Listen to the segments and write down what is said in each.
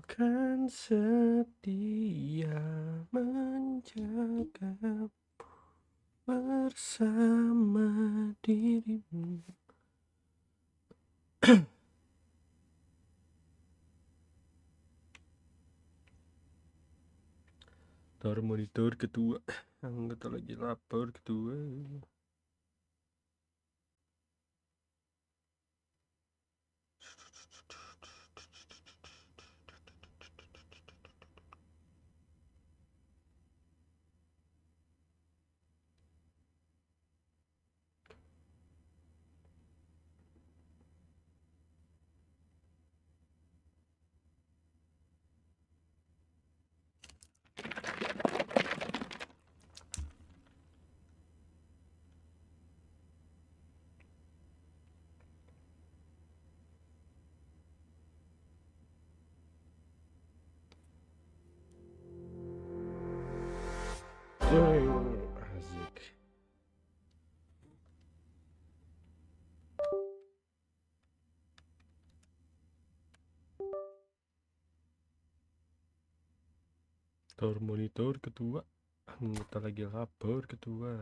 Kan setia menjaga bersama dirimu. Tar monitor ketua, anggota lagi lapor ketua. Asik. Tar monitor ketua, anggota lagi lapor ketua.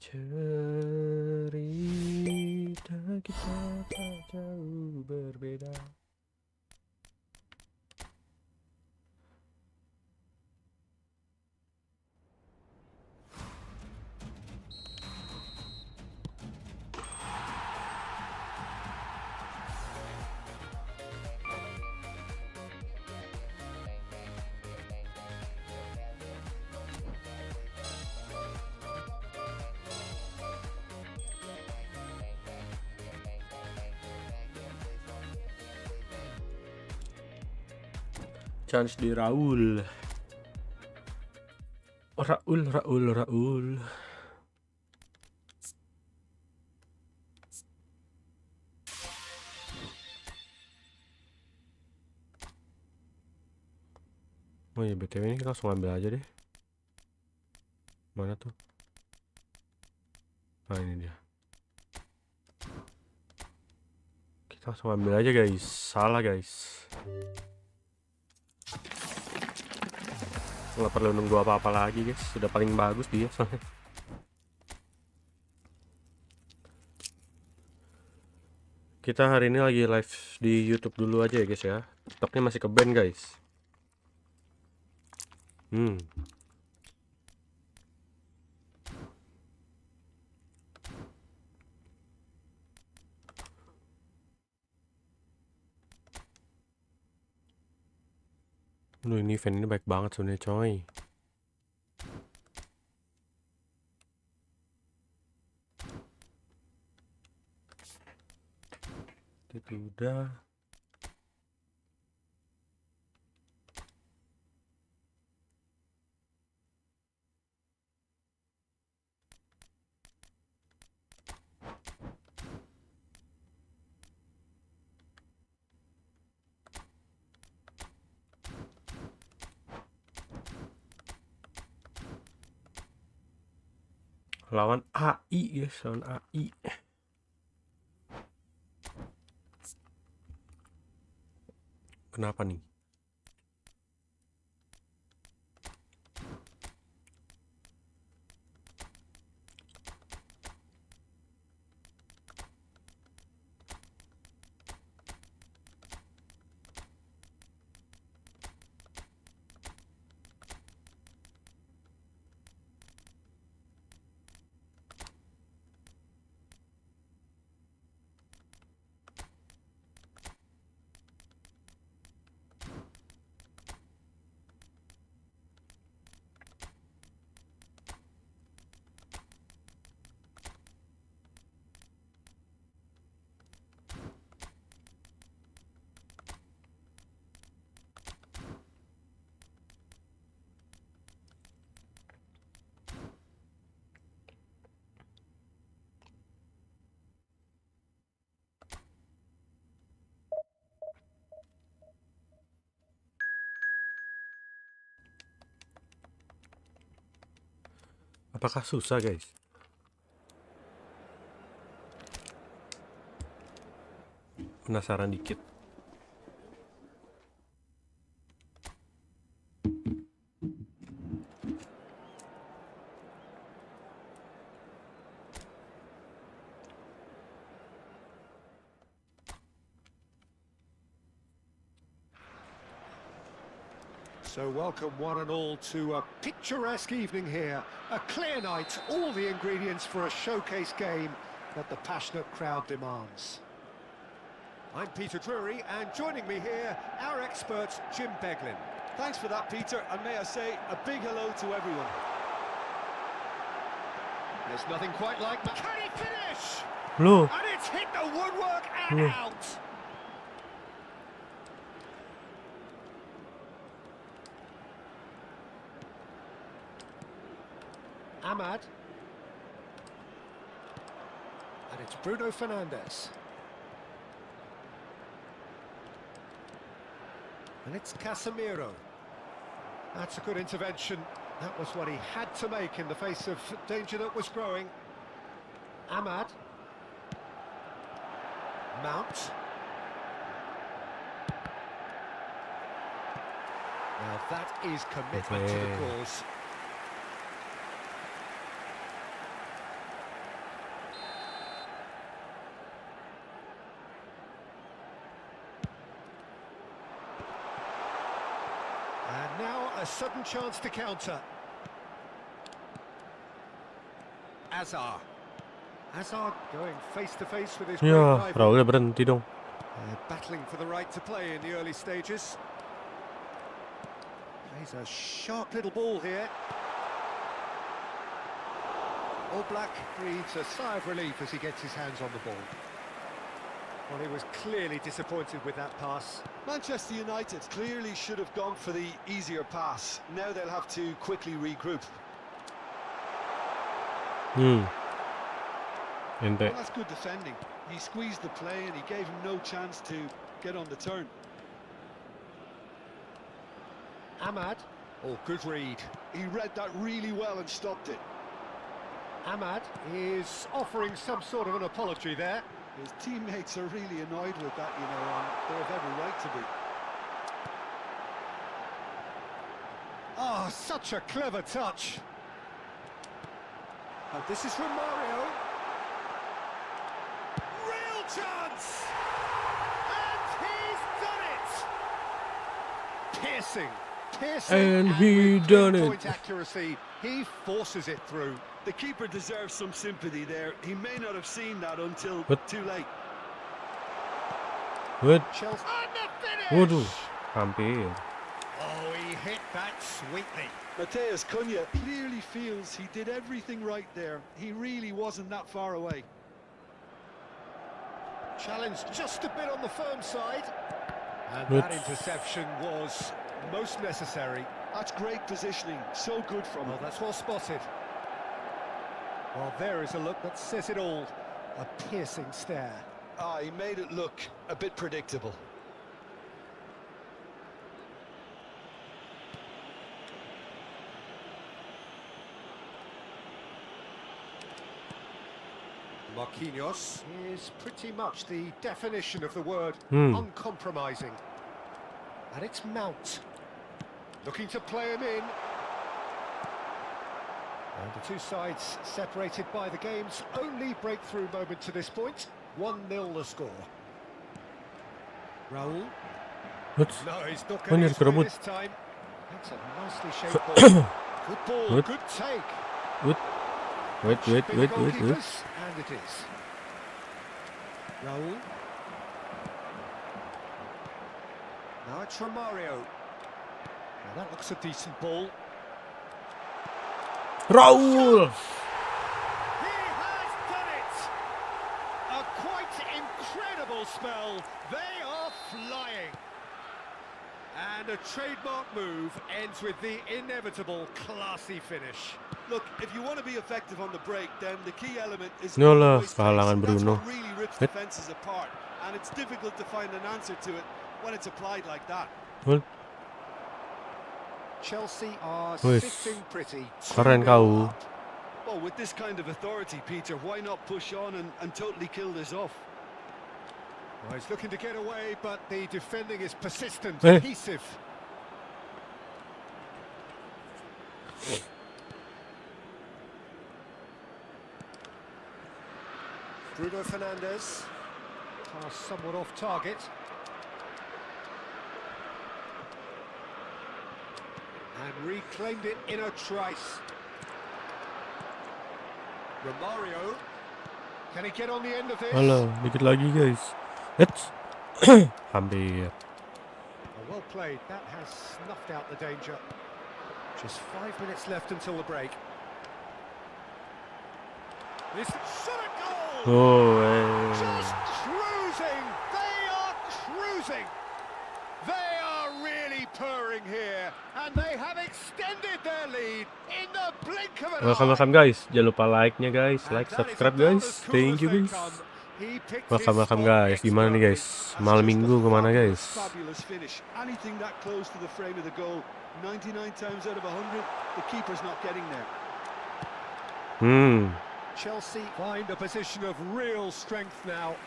Cerita kita tak jauh berbeda. Chance di Raul. Raul. Oh ya BTW ini kita langsung ambil aja deh. Mana tuh? Nah ini dia. Kita langsung ambil aja guys. Salah guys. Nggak perlu nunggu apa-apa lagi guys. Sudah paling bagus dia soalnya. Kita hari ini lagi live di YouTube dulu aja ya guys ya. TikToknya masih ke ban guys. Ini event ini baik banget sebenarnya coy. Itu udah. Lawan AI guys, lawan AI. Kenapa nih? Apakah susah, guys? Penasaran dikit. So welcome one and all to a picturesque evening here. A clear night, all the ingredients for a showcase game that the passionate crowd demands. I'm Peter Drury, and joining me here, our expert, Jim Beglin. Thanks for that, Peter, and may I say a big hello to everyone. There's nothing quite like that. Can he finish? Loh. And it's hit the woodwork and out. Ahmad. And it's Bruno Fernandes. And it's Casemiro. That's a good intervention. That was what he had to make in the face of danger that was growing. Ahmad. Mount. Now that is commitment to the cause. And now a sudden chance to counter. Hazard. Hazard going face to face with his great rival. Raulnya berhenti dong. Battling for the right to play in the early stages. Plays a sharp little ball here. All Black breathes a sigh of relief as he gets his hands on the ball. Well, he was clearly disappointed with that pass. Manchester United clearly should have gone for the easier pass. Now they'll have to quickly regroup. Well, that's good defending. He squeezed the play and he gave him no chance to get on the turn. Ahmad. Oh, good read. He read that really well and stopped it. Ahmad is offering some sort of an apology there. His teammates are really annoyed with that, you know, and they have every right to be. Oh, such a clever touch. And this is from Mario. Real chance! And he's done it! Piercing. And he done it. Point accuracy, he forces it through. The keeper deserves some sympathy there. He may not have seen that until too late. Chelsea. And the finish! Waduh, hampir. Oh, he hit that sweetly. Matheus Cunha clearly feels he did everything right there. He really wasn't that far away. Challenge just a bit on the firm side. And that interception was most necessary. That's great positioning. So good from him. Well, that's well spotted. Well, there is a look that says it all. A piercing stare. Ah, he made it look a bit predictable. Marquinhos is pretty much the definition of the word uncompromising. And it's Mount. Looking to play him in. And the two sides separated by the game's only breakthrough moment to this point. 1-0 the score. Raul. No, he's not going to score this time. That's a nicely shaped ball. Good ball, good take. Wait. And it is. Raul. Now it's from Mario. Now that looks a decent ball. Raul! He has done it! A quite incredible spell. They are flying. And a trademark move ends with the inevitable classy finish. Look, if you want to be effective on the break, then the key element is kehalangan Bruno. That's what really rips defenses apart, and it's difficult to find an answer to it when it's applied like that. Chelsea are Wih, sitting pretty. keren kau. Well, with this kind of authority, Peter, why not push on and totally kill this off? Well, he's looking to get away, but the defending is persistent, Eh. adhesive. Bruno Fernandes. Pass somewhat off target. And reclaimed it in a trice. Romario. Can he get on the end of this? Halo, dikit lagi guys. Hampir. Well played. That has snuffed out the danger. Just 5 minutes left until the break. This shot at goal! Oh, Just cruising! They are cruising! They are really purring here, and they have extended their lead in the blink of an welcome eye. guys. Jangan lupa like-nya guys, like, subscribe guys. Thank you guys. Welcome guys. Gimana nih guys? Malam minggu kemana guys? Fabulous finish. Anything that close to the frame of the goal, 99 times out of 100, the keeper's not getting there. Chelsea find a position of real strength now.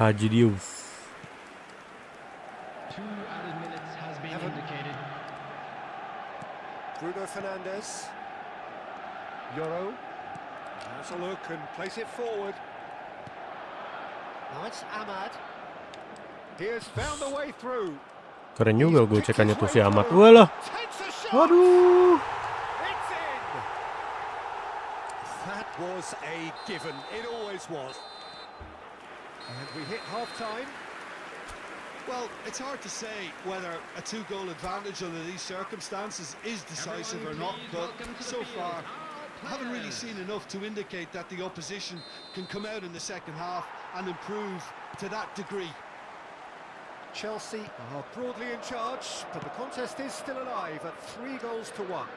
Haji Diouf. 2 added minutes has been indicated. Bruno Fernandes. Euro. Has a look and place it forward. Now it's Ahmad. He has found the way through. Keren juga gue cekannya tuh si Ahmad. Walah. Takes a shot. Waduh. It's in. That was a given. It always was. And we hit half-time. Well, it's hard to say whether a 2-goal advantage under these circumstances is decisive or not, but so far I haven't really seen enough to indicate that the opposition can come out in the second half and improve to that degree. Chelsea are broadly in charge, but the contest is still alive at 3-1.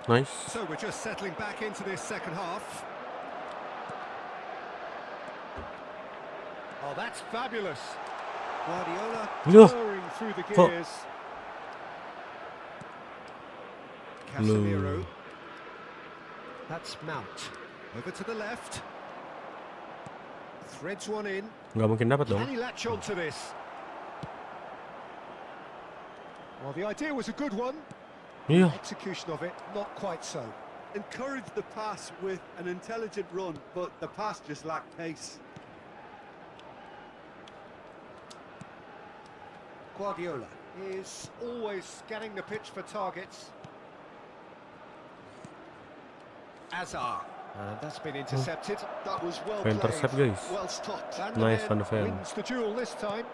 Nice. So we're just settling back into this second half. Oh, that's fabulous. Guardiola pouring through the gears. Casemiro. That's Mount. Over to the left. Threads one in. Nggak mungkin dapat dong. Can he latch on to this? Well, the idea was a good one. Iya. Execution of it, not quite so. Encouraged the pass with an intelligent run, but the pass just lacked pace. Guardiola is always scanning the pitch for targets. Hazard. And that's been intercepted. That was well Intercept played, guys. well stopped. Van der Nice Ven Van der Ven. wins the duel this time.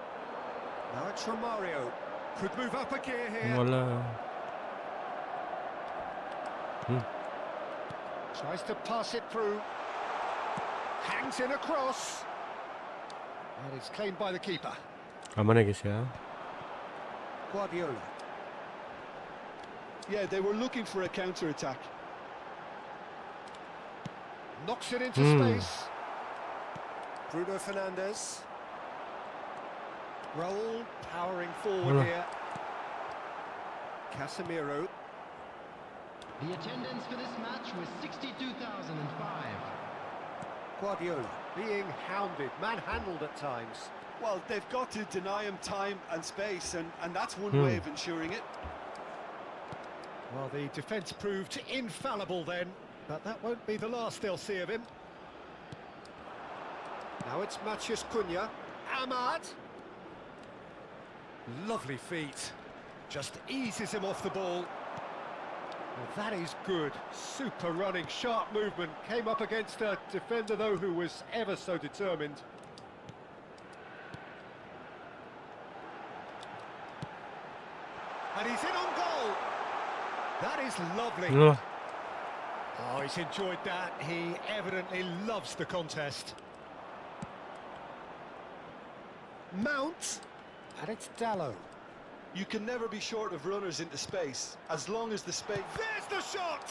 Now it's Romario. Could move up a gear here. Walah. Tries to pass it through. Hangs in across. And it's claimed by the keeper. Aman ya guys ya. Guardiola. Yeah, they were looking for a counter-attack. Knocks it into space. Bruno Fernandes. Raul powering forward here. Casemiro. The attendance for this match was 62,005. Guardiola being hounded, manhandled at times. Well, they've got to deny him time and space, and that's one way of ensuring it. Well, the defence proved infallible then, but that won't be the last they'll see of him. Now it's Matheus Cunha. Ahmad. Lovely feet. Just eases him off the ball. Well, that is good. Super running, sharp movement. Came up against a defender, though, who was ever so determined. And he's in on goal. That is lovely. Oh, he's enjoyed that. He evidently loves the contest. Mount. And it's Dallo. You can never be short of runners into space, as long as the space... There's the shot!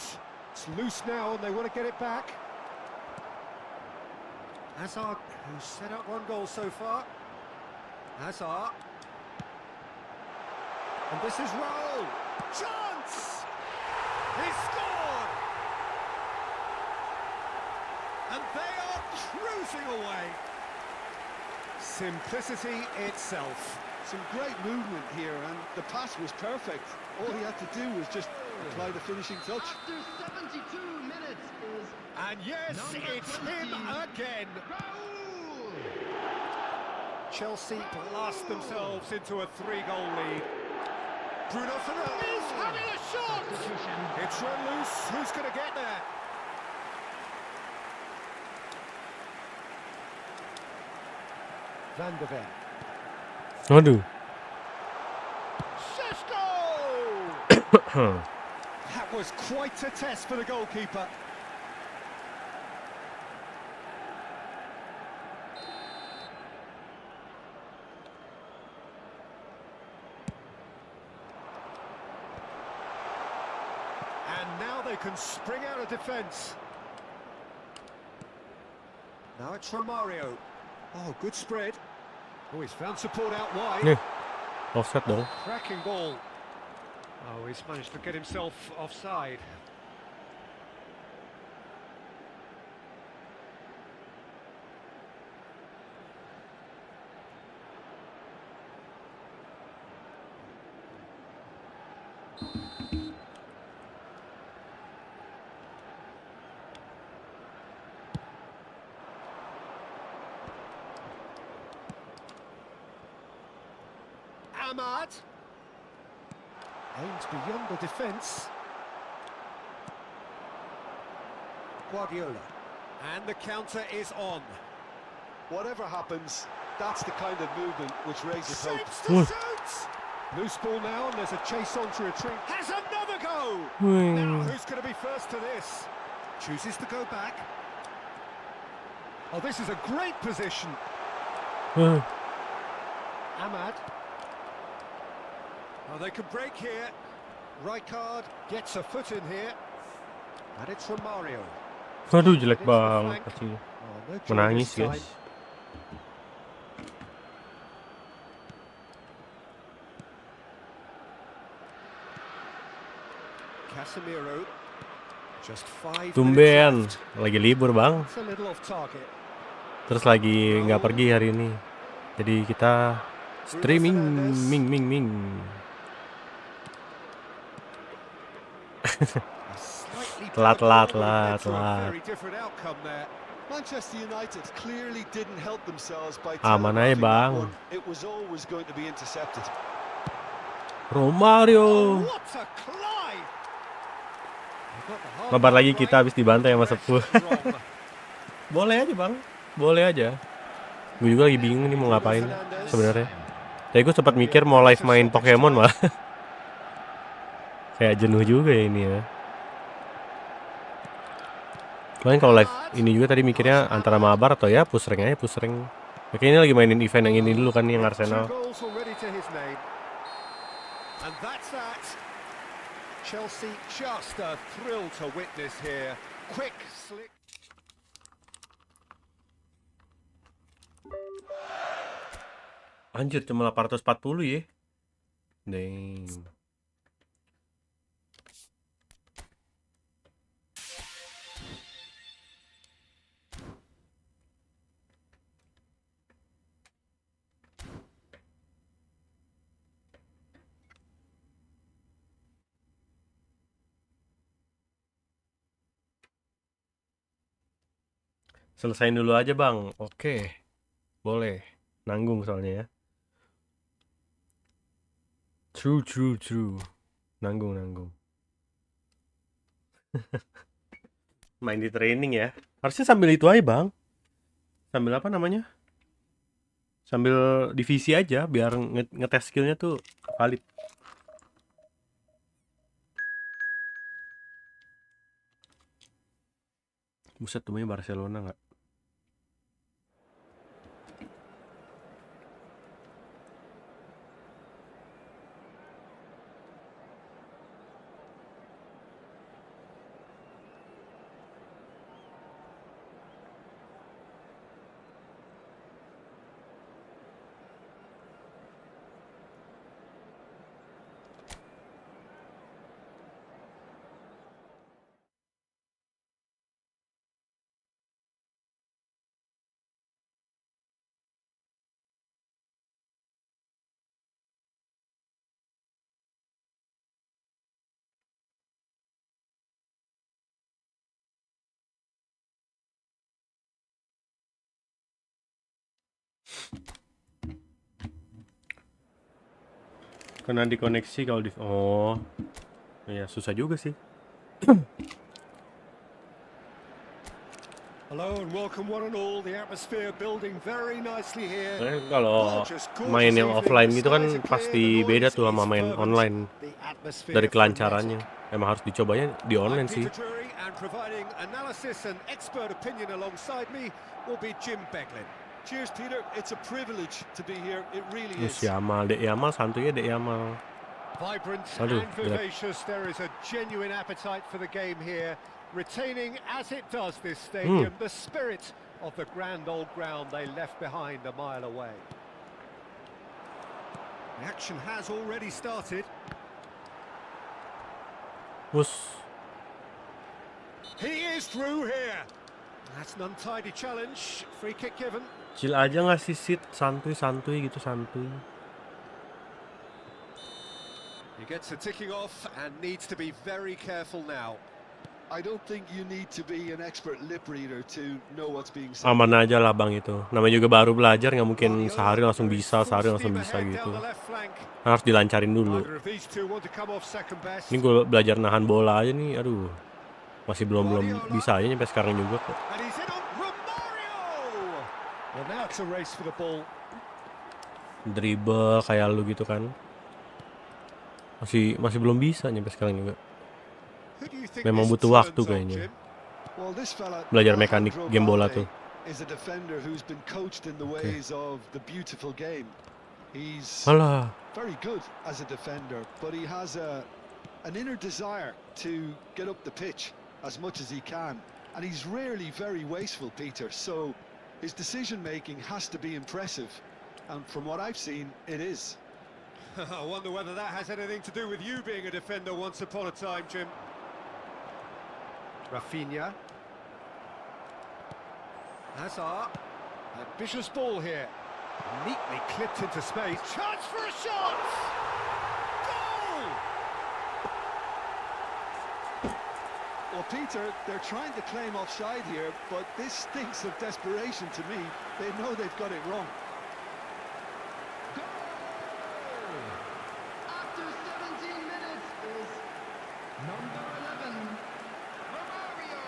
It's loose now and they want to get it back. Hazard, who's set up 1 goal so far. Hazard. And this is Raul. Chance! He scored! They are cruising away. Simplicity itself. Some great movement here, and the pass was perfect. All he had to do was just apply the finishing touch. After 72 minutes is And yes, Number it's 20. him again. Raul. Chelsea blast themselves into a 3-goal lead. Bruno Fernandes having a shot. Substitution. It's run loose. Who's going to get there? Van de Ven. Waduh. Sesko! That was quite a test for the goalkeeper. And now they can spring out of defence. Now it's Romario. Oh, good spread. Oh, he's found support out wide. Nih, offset dong. Cracking ball. Oh, he's managed to get himself offside. Ahmad. Aims beyond the defence. Guardiola. And the counter is on. Whatever happens, that's the kind of movement which raises hope. Shapes to shoot! Loose ball now, and there's a chase on to retreat. Has another go! Now, who's going to be first to this? Chooses to go back. Oh, this is a great position. Ahmad. Oh, they can break here. Rijkaard gets a foot in here. And it's Romario. Waduh, jelek banget pasti. Oh, no joy Menangis, this time. guys. Casemiro. Just 5 Tumben, minutes left. lagi libur bang. It's a little off target. Terus lagi nggak pergi hari ini. Jadi kita streaming, ming. A slightly Telat. better goal led to a very different outcome there. Manchester United clearly didn't help themselves by Aman aja, telegraphing that Bang. one. It was always going to be intercepted. Romario. What a climb! Mabar lagi kita habis dibantai sama Sepuh. Boleh aja bang, boleh aja. Gue juga lagi bingung nih mau ngapain sebenarnya. Tadi gue sempat mikir mau live main Pokemon malah. Kayak jenuh juga ya ini ya. Kemarin kalau live ini juga tadi mikirnya antara mabar atau ya push rank aja, push rank. Oke, ini lagi mainin event yang ini dulu kan, yang Arsenal. And that's that. Chelsea just a thrill to witness here. Quick, slick. Anjir, cuma 840 ya. Dang. Selesain dulu aja bang. Oke, boleh. Nanggung soalnya ya. True. Nanggung. Main di training ya. Harusnya sambil itu aja bang. Sambil apa namanya? Sambil divisi aja biar ngetes skillnya tuh valid. Buset, temunya Barcelona nggak? Kena dikoneksi kalau di ya susah juga sih. Hello and welcome one and all. The atmosphere building very nicely here. Kalau main yang offline gitu kan pasti beda tuh sama main online. Dari kelancarannya emang harus dicobanya di online sih. And providing analysis and expert opinion alongside me will be Jim Beglin. Cheers, Peter. It's a privilege to be here. It really is. Si Yamal, Dek Yamal santuy ya Dek Yamal. Vibrant and vivacious. There is a genuine appetite for the game here, retaining as it does this stadium the spirit of the grand old ground they left behind a mile away. The action has already started. He is through here. That's an untidy challenge. Free kick given. Chill aja ngasih sit, santuy gitu, santuy. He gets a ticking off and needs to be very careful now. I don't think you need to be an expert lip reader to know what's being said. Aman aja lah bang itu. Namanya juga baru belajar, nggak mungkin sehari langsung bisa gitu. Harus dilancarin dulu. Ini gue belajar nahan bola aja nih, aduh. Masih belum bisa aja nyampe sekarang juga kok. Dribble kayak lu gitu kan. Masih belum bisa nyampe sekarang juga. Memang butuh waktu kayaknya. Belajar mekanik game bola tuh. Alah. Very good as a defender, but he has an inner desire to get up the pitch as much as he can, and he's rarely very wasteful, Peter, so his decision making has to be impressive, and from what I've seen it is. I wonder whether that has anything to do with you being a defender once upon a time, Jim. Rafinha. Hazard. Ambitious ball here. Neatly clipped into space. Chance for a shot! Goal! Well, Peter, they're trying to claim offside here, but this stinks of desperation to me. They know they've got it wrong. Goal! After 17 minutes is number 11, Romario.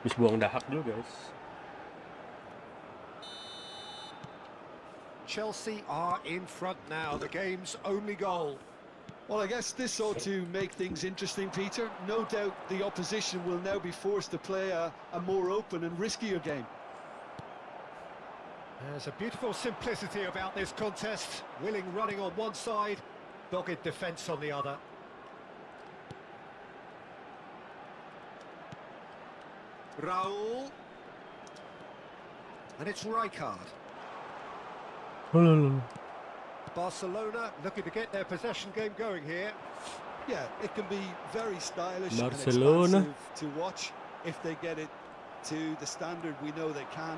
Habis buang dahak dulu guys. Chelsea are in front now, the game's only goal. Well, I guess this ought to make things interesting, Peter. No doubt the opposition will now be forced to play a more open and riskier game. There's a beautiful simplicity about this contest. Willing running on one side, dogged defence on the other. Raul. And it's Rijkaard. Barcelona looking to get their possession game going here. Yeah, it can be very stylish Barcelona. and expansive to watch if they get it to the standard we know they can.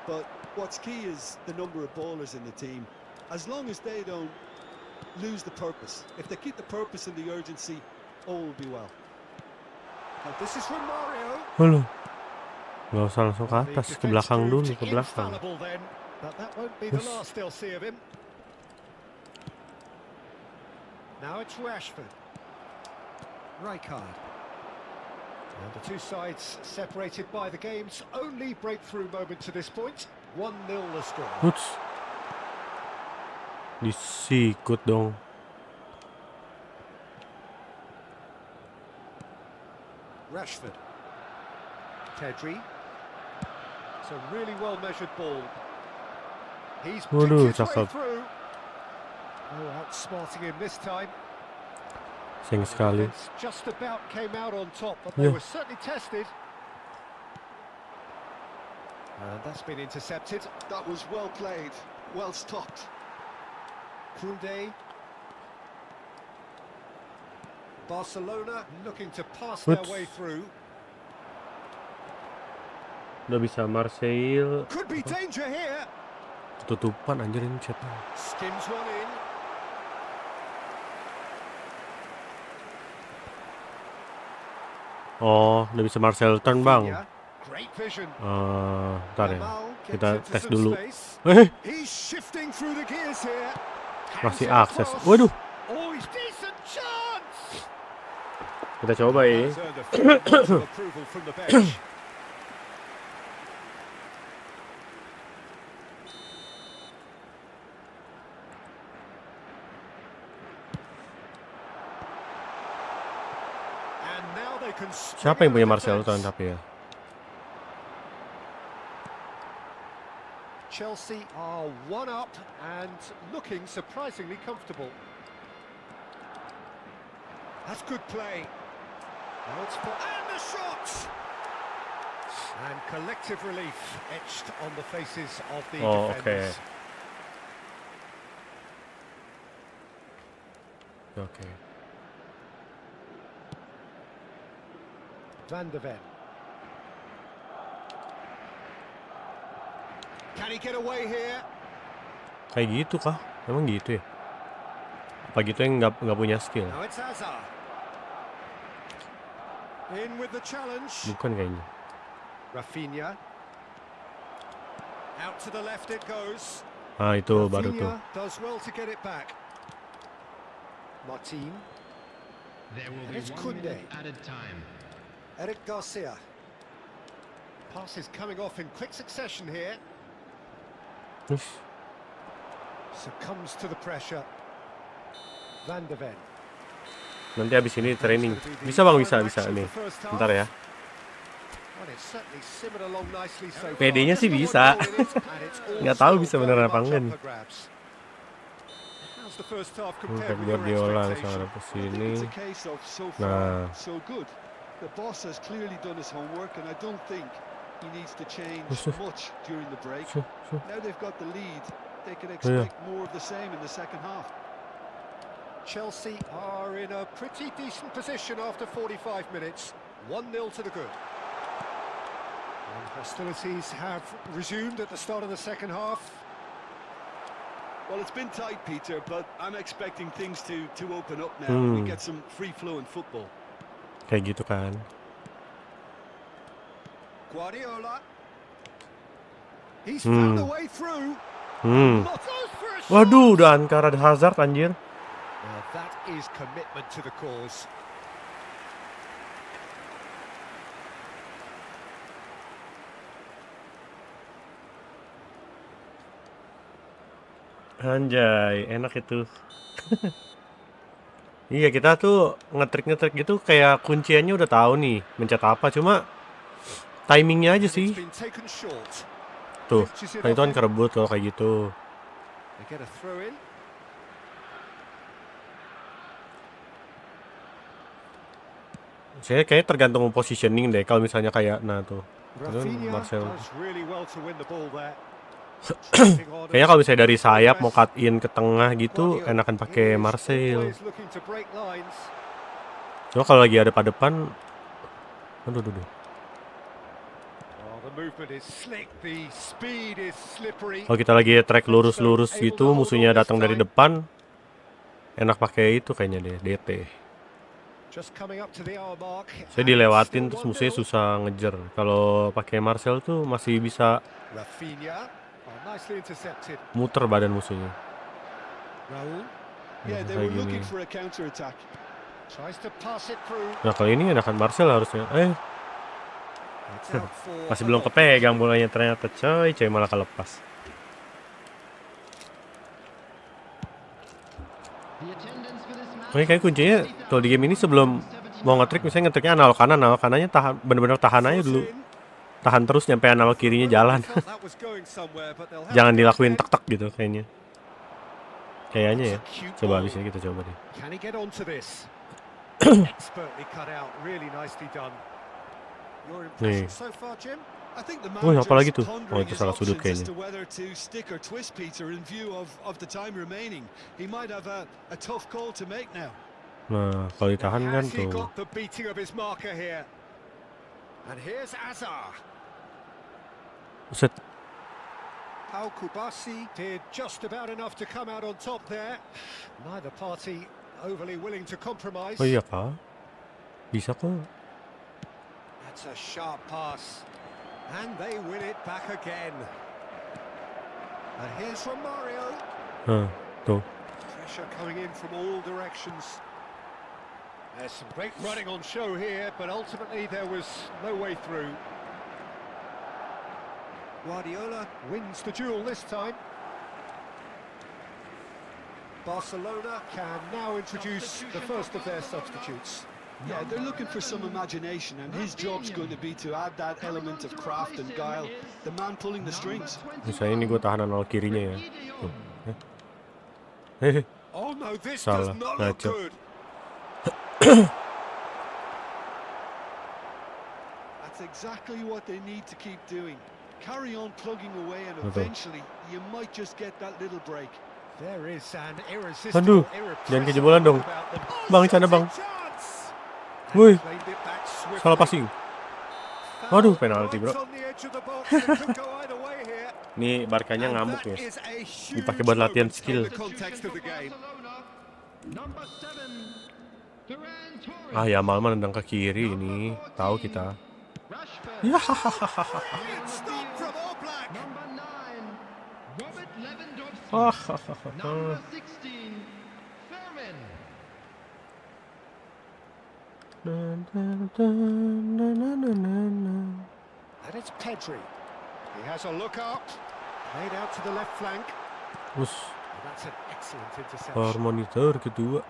But what's key is the number of ballers in the team. As long as they don't lose the purpose. If they keep the purpose and the urgency, all will be well. And this is Romario. Halo. Nggak usah langsung ke atas, ke belakang dulu, ke belakang. But that won't be the last they'll see of him. Now it's Rashford. Rijkaard. And the two sides separated by the game's only breakthrough moment to this point. 1-0 the score. Uts. Disikut dong. Rashford. Pedri. It's a really well-measured ball. He's picked his way through. Oh, outsmarting him this time. Sayang sekali. Just about came out on top, but they were certainly tested. And that's been intercepted. That was well played, well stopped. Kunde. Barcelona looking to pass their way through. Udah bisa Marseille. Could be danger here. Tutupan anjir ini chat. Skims one in. Oh, udah bisa Marcel turn bang. Great vision. Ntar ya, kita tes dulu. He's shifting through the gears here. Masih akses. Waduh. Oh, he's decent chance. Kita coba ya. Approval from the bench. Siapa yang punya Marcel tuh tapi ya? Chelsea are one up and looking surprisingly comfortable. That's good play. Now it's and the shot! And collective relief etched on the faces of the defenders. Okay. Van de Ven. Can he get away here? Kayak gitu kah? Emang gitu ya? Apa gitu yang nggak punya skill? Now it's Hazard. In with the challenge. Bukan kayaknya. Rafinha. Out to the left it goes. Ah itu baru tuh. Does well to get it back. Martin. There will be 1 minute added time. Eric Garcia. Passes coming off in quick succession here. Succumbs to the pressure. Van de Ven. Nanti habis ini training. Bisa bang, bisa nih. Bentar ya. PD-nya sih bisa. Nggak tahu bisa beneran apa enggak nih. Pep Guardiola misalnya ke sini. Nah. The boss has clearly done his homework, and I don't think he needs to change much during the break. Now they've got the lead, they can expect more of the same in the second half. Chelsea are in a pretty decent position after 45 minutes. 1-0 to the good. And hostilities have resumed at the start of the second half. Well, it's been tight, Peter, but I'm expecting things to open up now. We get some free flow in football. Kayak gitu kan. Guardiola. He's found a way through. Waduh, udah Ankara ada Hazard anjir. That is commitment to the cause. Anjay, enak itu. Iya, kita tuh ngetrik gitu kayak kunciannya udah tahu nih mencet apa, cuma timingnya aja sih. Tuh, kan itu kan kerebut kalau kayak gitu. Saya kayaknya tergantung positioning deh. Kalau misalnya kayak, nah tuh, itu Marcel. Kayaknya kalau misalnya dari sayap mau cut in ke tengah gitu enakan pakai Marcel. Cuma kalau lagi ada pada depan, aduh. Kalau kita lagi track lurus gitu, musuhnya datang dari depan, enak pakai itu kayaknya deh, DT. Saya dilewatin terus musuhnya susah ngejar. Kalau pakai Marcel tuh masih bisa muter badan musuhnya. Kayak gini. Nah kalau ini enakan Marcel harusnya. Masih belum kepegang bolanya ternyata coy malah kelepas. Oke, kayak kuncinya kalau di game ini sebelum mau ngetrik misalnya ngetriknya analog kanannya tahan, bener-bener tahan aja dulu. Tahan terus nyampe analog kirinya jalan. Jangan dilakuin tek-tek gitu kayaknya. Kayaknya ya. Coba habis ini kita coba deh. Nih. I think the Wih, apalagi manager's tuh? Oh, pondering itu his salah sudut options as kayaknya. to whether to stick or twist Peter in view of the time remaining. He might have a tough call to make now. Nah, kalau ditahan kan Has he tuh. got the beating of his marker here? And here's Azar. Buset. Al Kubasi did just about enough to come out on top there. Neither party overly willing to compromise. Oh iya kah? Bisa kok. That's a sharp pass. And they win it back again. And here's from Mario. Tuh. Pressure coming in from all directions. There's some great running on show here, but ultimately there was no way through. Guardiola wins the duel this time. Barcelona can now introduce the first of their substitutes. Yeah, they're looking for some imagination, and his job's going to be to add that element of craft and guile. The man pulling the strings. Misalnya ini gue tahanan al kirinya ya. Tuh. Oh no, this Salah, does not look ngaco. good. That's exactly what they need to keep doing. Carry on plugging away, and Betul. eventually you might just get that little break. There is an Aduh, irresistible, jangan kejebolan dong. Bang, sana bang. Wih, salah passing. Waduh, penalti bro. Nih Barkanya ngamuk ya. Dipakai buat latihan skill. Ah, Yamal mah nendang ke kiri ini. Tahu kita. Ya. And it's Pedri. He has a look up. Played out to the left flank. Us, That's an excellent interception. power monitor kedua.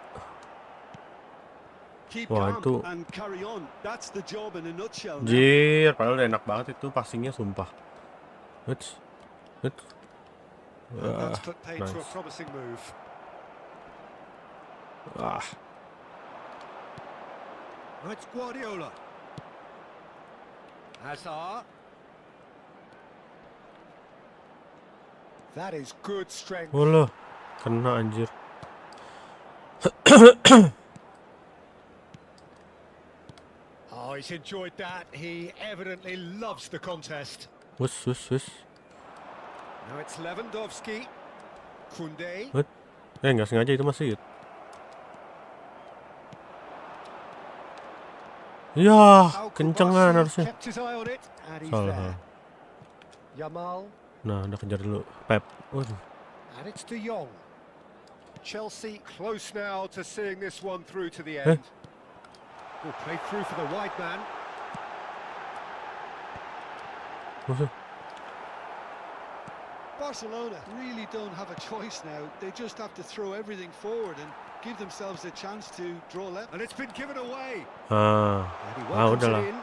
Keep Wah, calm itu and carry on. That's the job in a nutshell. jir, padahal udah enak banget itu passingnya sumpah. Huts. And that's put paid to a nice. promising move. Ah, Now it's Guardiola. Hazard. That is good strength. walah, kena anjir. Oh, he's enjoyed that. He evidently loves the contest. Wus. Now it's Lewandowski. Koundé. Nggak sengaja itu masih. Ya, Al kencengan Kubasi harusnya. kept his eye on it, and he's Salah. there. Yamal. Nah, udah kejar dulu. Pep. Waduh. And it's De Jong. Chelsea close now to seeing this one through to the end. Will play through for the wide man. Musuh. Barcelona really don't have a choice now. They just have to throw everything forward and give themselves a chance to draw left. And it's been given away. Ah, And he welcomes udahlah. it in.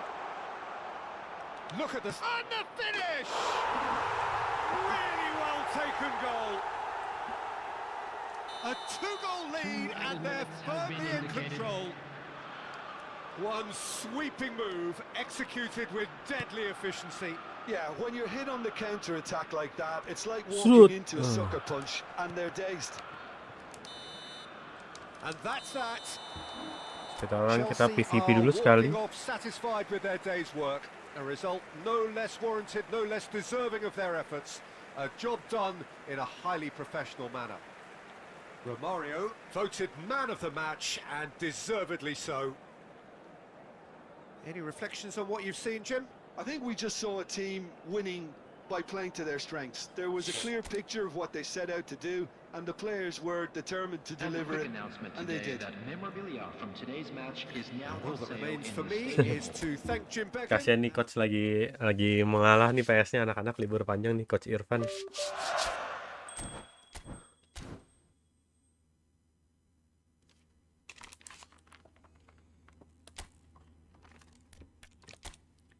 Look at this. And the finish! Really well taken goal. A two-goal lead, and they're firmly in control. One sweeping move, executed with deadly efficiency. Yeah, when you're hit on the counter-attack like that, it's like Shoot. walking into a sucker punch, and they're dazed. And that's that. Sekarang kita Chelsea PVP are dulu sekali. walking off satisfied with their day's work. A result no less warranted, no less deserving of their efforts. A job done in a highly professional manner. Romario voted man of the match, and deservedly so. Any reflections on what you've seen, Jim? I think we just saw a team winning by playing to their strengths. There was a clear picture of what they set out to do, and the players were determined to deliver it, and they did. That memorabilia from today's match is now All on that sale remains in for the me stadium. is to thank Jim Begley. Kasian nih coach lagi mengalah nih PS-nya, anak-anak libur panjang nih coach Irfan.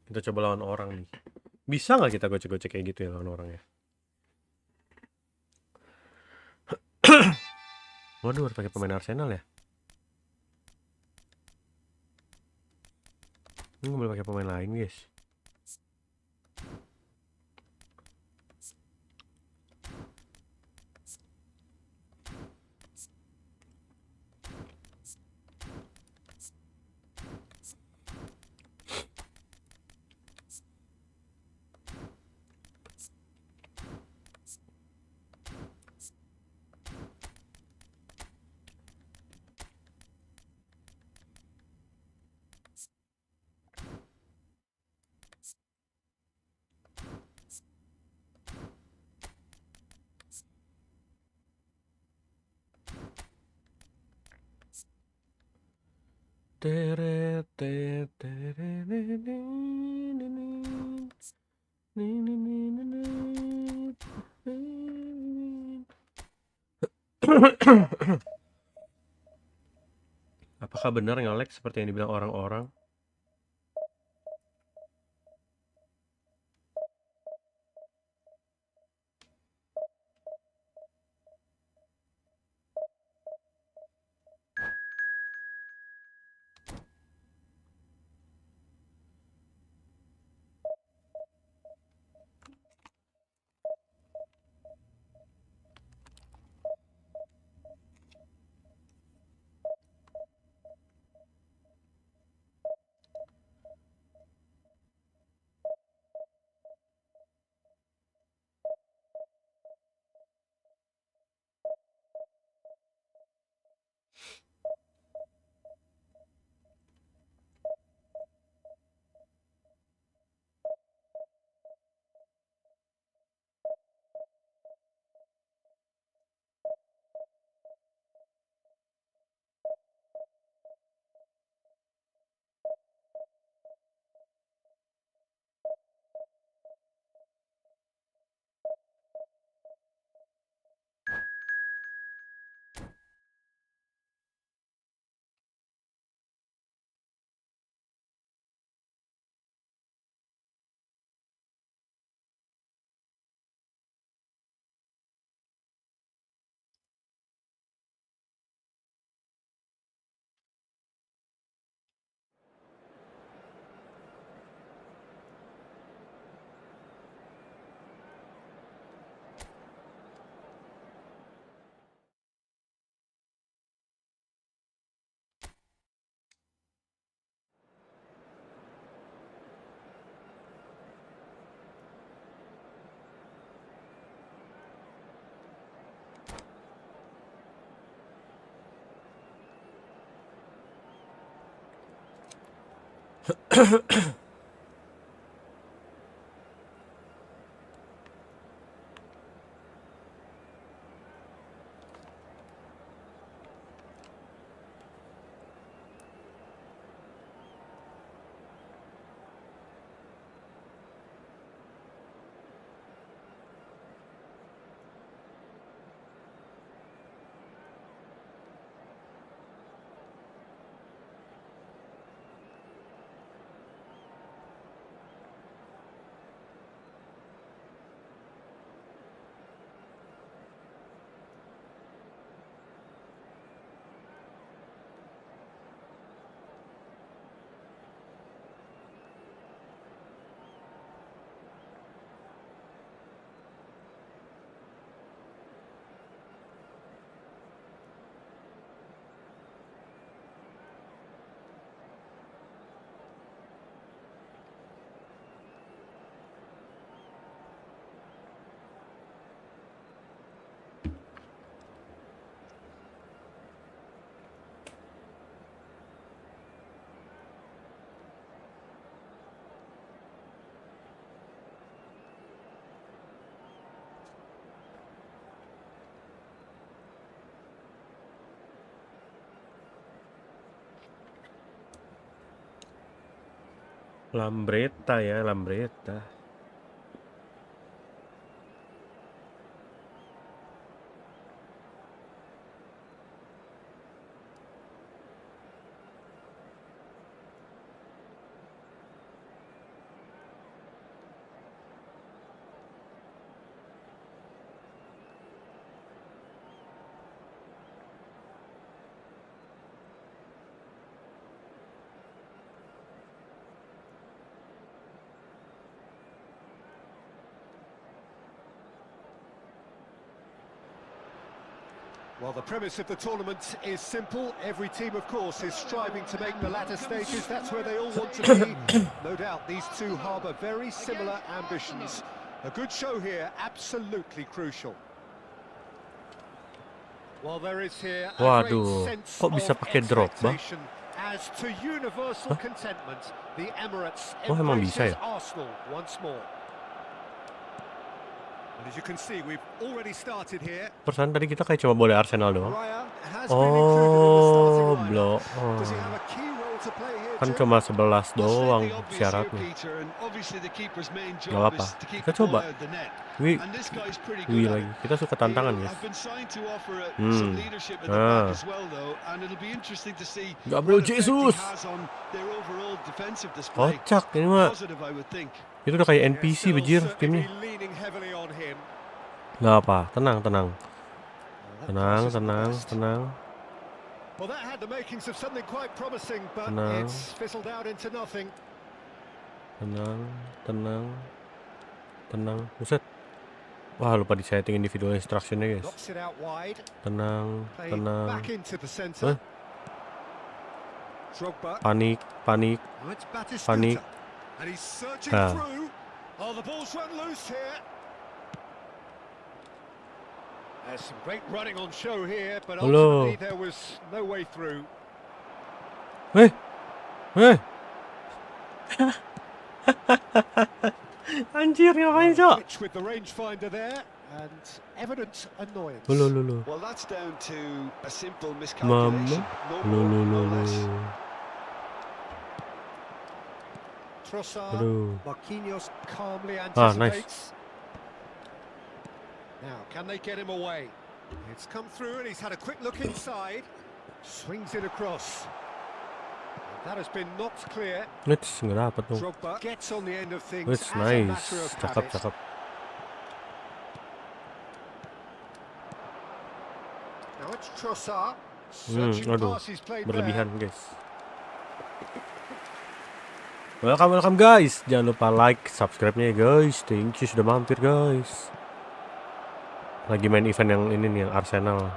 Kita coba lawan orang nih. Bisa nggak kita gocek-gocek kayak gitu ya lawan orang ya? Waduh, harus pakai pemain Arsenal ya? Ini nggak boleh pakai pemain lain, guys. Teret, teret, teret, apakah benar nge-lag seperti yang dibilang orang-orang? Lambretta ya, Lambretta. Well, the premise of the tournament is simple. Every team, of course, is striving to make the latter stages. That's where they all want to be. No doubt these two harbour very similar ambitions. A good show here, absolutely crucial. Well, there is here a great Waduh, sense kok bisa of pakai drop, Bang? expectation. As to universal contentment, the Emirates Oh, emang bisa embraces ya? Arsenal once more. And as you can see, we've already started here. Perasaan tadi kita kayak cuma boleh Arsenal doang. Raya has been included in the starting Oh, lineup. blok. Does he have a key role to play here, Kan Jim. cuma 11 Well, slightly doang obvious here, syaratnya. Peter, and obviously the keeper's main Gak job apa-apa. is to keep Kita the ball coba. out of the net. Wih, And this guy's pretty wih good at lagi. it. Kita suka tantangan, guys. I've been signed to offer some Hmm. leadership at the Ah. back as well, though, and it'll be interesting to see Gabriel what effect he Jesus. has on their overall defensive display. Kocak ini mah. Positive, I would think. Itu udah kayak Yeah, NPC still bejir certainly timnya. be leaning heavily on him. Gak apa, tenang, tenang. Well, that Tenang, pass isn't the tenang, best. tenang. Well, that had the makings of something quite promising, but Tenang. it's fizzled out into nothing. Tenang, tenang. Tenang. Buset. Wah, lupa di-setting individual instruction-nya, guys. Knocks it out wide. Tenang, Played tenang. back into the centre. Huh? Drogba. Panik, panik. Oh, it's Batistuta. Panik. And he's searching Ah. through. Oh, the ball's run loose here. There's some great running on show here, but Halo. ultimately there was no way through. Eh. Anjir, ngapain, Cok? Pitch with the rangefinder there, and evident annoyance. Lulu. Well, that's down to a simple Mama. miscalculation. No more, no less. Trossard. Aduh. Marquinhos calmly Ah, nice. anticipates. Now, can they get him away? It's come through and he's had a quick look inside. Swings it across. That has been knocked clear. It's nggak dapet dong. Drogba gets on the end of things It's as a nice. matter of Cakep, habit. cakep. Now it's Trossard. Searching Aduh. pass he's played Berlebihan, guys. Welcome guys. Jangan lupa like, subscribe-nya ya, guys. Thank you sudah mampir, guys. Lagi main event yang ini nih, yang Arsenal.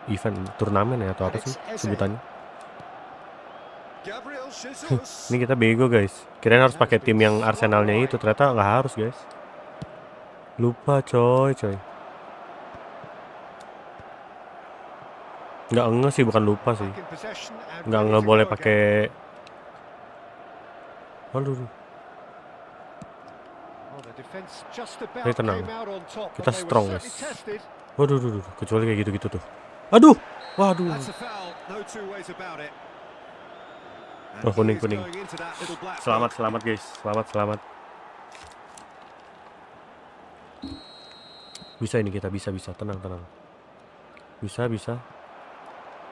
Event turnamen ya atau apa sih sebutannya? there. Gabriel Jesus. Ini kita bego, guys. Kirain harus pakai tim yang Arsenalnya itu, ternyata nggak harus, guys. Lupa, coy. Nggak nge sih, bukan lupa sih. Back in possession and Nggak ready to boleh go again. pakai. Aduh. Oh, the defense just about Ini tenang. came out on top, Kita but they were strong, certainly guys. tested. Waduh. Kecuali kayak gitu-gitu tuh. Aduh. Waduh. That's a foul, no two ways about it. And Oh, kuning. he is going into that little black box. Selamat guys. Selamat. Bisa ini kita, bisa. Tenang. Bisa.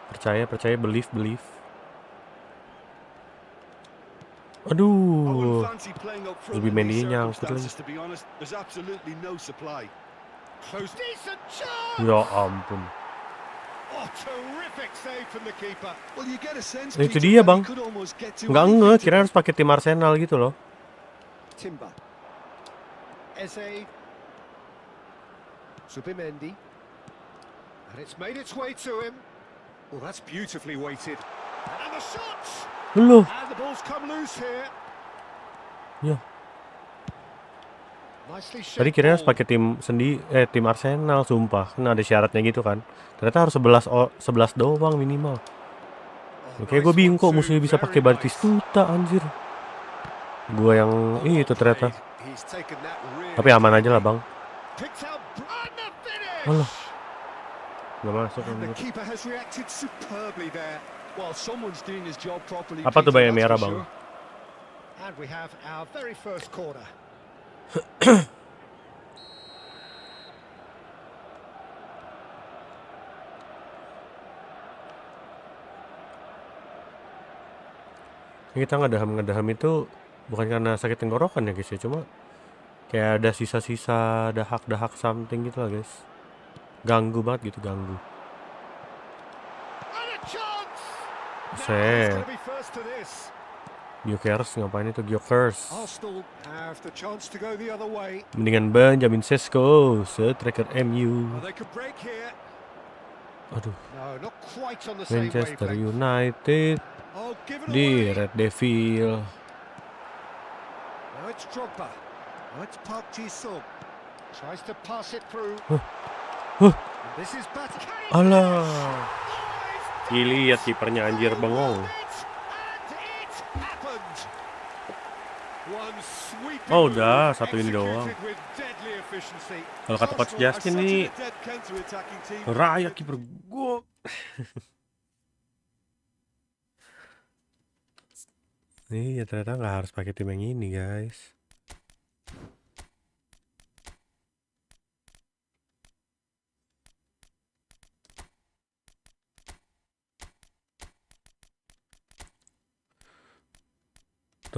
Percaya, believe. I Aduh. wouldn't fancy playing up front Lebih in main these dia nyangkut circumstances, lagi. to be honest. There's absolutely no supply. Close, decent chance. Ya ampun. Oh, terrific save from the keeper. Well, you get a sense, Itu Peter, dia, that Bang. he could almost get to Nggak anything kira harus pakai tim Arsenal gitu loh. Timber. Eze. Subimendi. And it's made its way to him. Oh, that's beautifully weighted. And the shots. Loh. And the ball's come loose here. Ya. Nicely shaped Tadi kira harus ball. pakai tim Arsenal, sumpah. Kan ada syaratnya gitu kan. Ternyata harus 11 doang minimal. Oh, Oke, gue nice bingung one kok too, musuhnya bisa very pakai nice. Batistuta, anjir. Gua yang itu ternyata. He's taken that really Tapi aman aja lah, Bang. picked out and the finish. Alah. Nggak masuk. And the anjir. keeper has reacted superbly there. Well, someone's doing his job properly. Apa tuh Peter, bayang that's merah, for Bang? sure. And we have our very first corner. Kita ngedaham itu bukan karena sakit tenggorokan ya, guys ya. Cuma kayak ada sisa-sisa dahak something gitu lah, guys. Ganggu banget gitu, ganggu. And a chance. Now he's Set. going to be first to this. Gyökeres ngapain itu, Gyökeres? Arsenal have the chance to go the other way. Mendingan Benjamin Sesko, striker MU. Oh, they could break here. Aduh, No, not quite on the same Manchester wavelength. United Oh, given di away. Red Devil. Now it's Drogba. Now it's Park Ji-sung. Tries to pass it through. Huh. And this is Bat. Alah. Oh, Ih, lihat kipernya anjir bengong. Oh, udah, satu ini doang. Kalau kata Coach Justin nih, Raya kiper gua. Iya, ternyata nggak harus pakai tim yang ini, guys.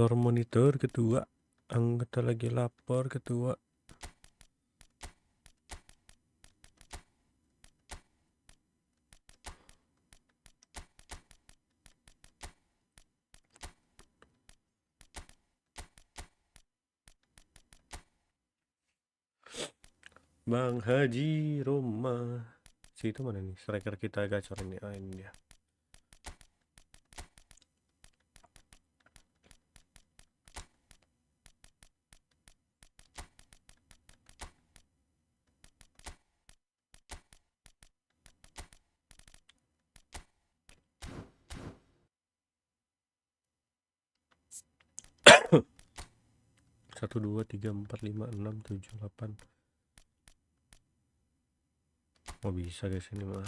Monitor ketua, anggota lagi lapor ketua. Bang Haji Roma. Si itu mana nih? Striker kita gacor ini. Ah, ini dia. Satu, dua, tiga, empat, lima, enam, tujuh, 8. Oh, bisa guys ini mah.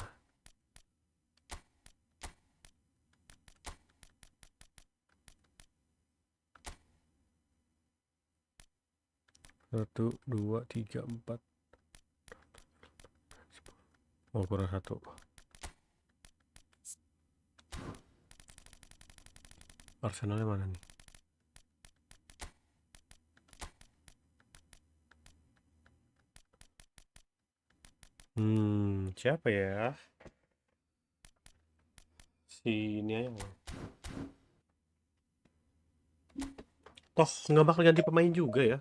Satu, dua, tiga, empat. Oh, kurang satu. Arsenalnya mana nih? Siapa ya? Si ini aja. Toh nggak bakal ganti pemain juga ya?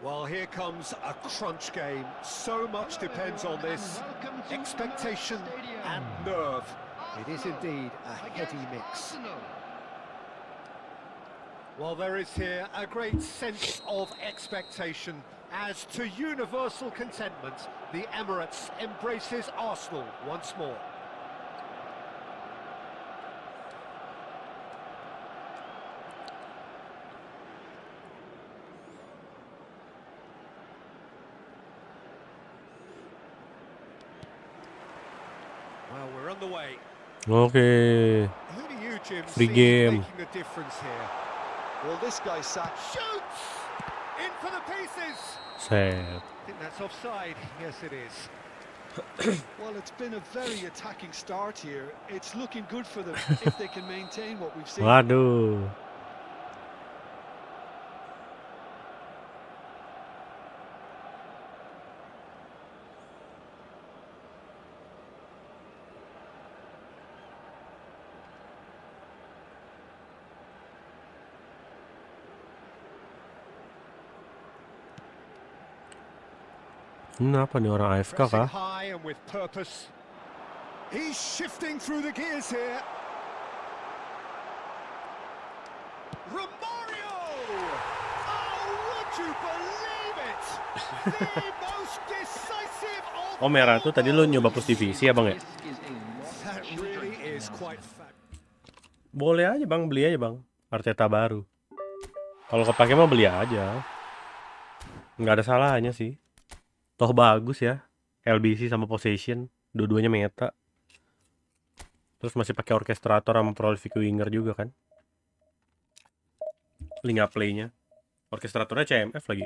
Well, here comes a crunch game. So much depends on this. Expectation and nerve. It is indeed a heady mix. Well, there is here a great sense of expectation. As to universal contentment, the Emirates embraces Arsenal once more. Well, we're on the way. Oke. Who do you, Jim, Free see game. making the difference here? Well, this guy sat. Shoots! In for the pieces! Set. I think that's offside. Yes, it is. Well, it's been a very attacking start here. It's looking good for them if they can maintain what we've seen. Waduh. Apa nih orang AFK Pressing kah? high and with purpose. He's shifting through the gears here. Romario! Oh, would you believe it? The most decisive of Oh, merah tuh tadi lu nyoba push divisi ya, Bang ya? That really is quite fab. Boleh aja, Bang, beli aja, Bang. Arteta baru. Kalau kepake mah beli aja. Nggak ada salahnya sih. Toh bagus ya. LBC sama Possession, dua-duanya meta. Terus masih pakai orkestrator sama prolific winger juga kan. link up play-nya. Orkestratornya CMF lagi.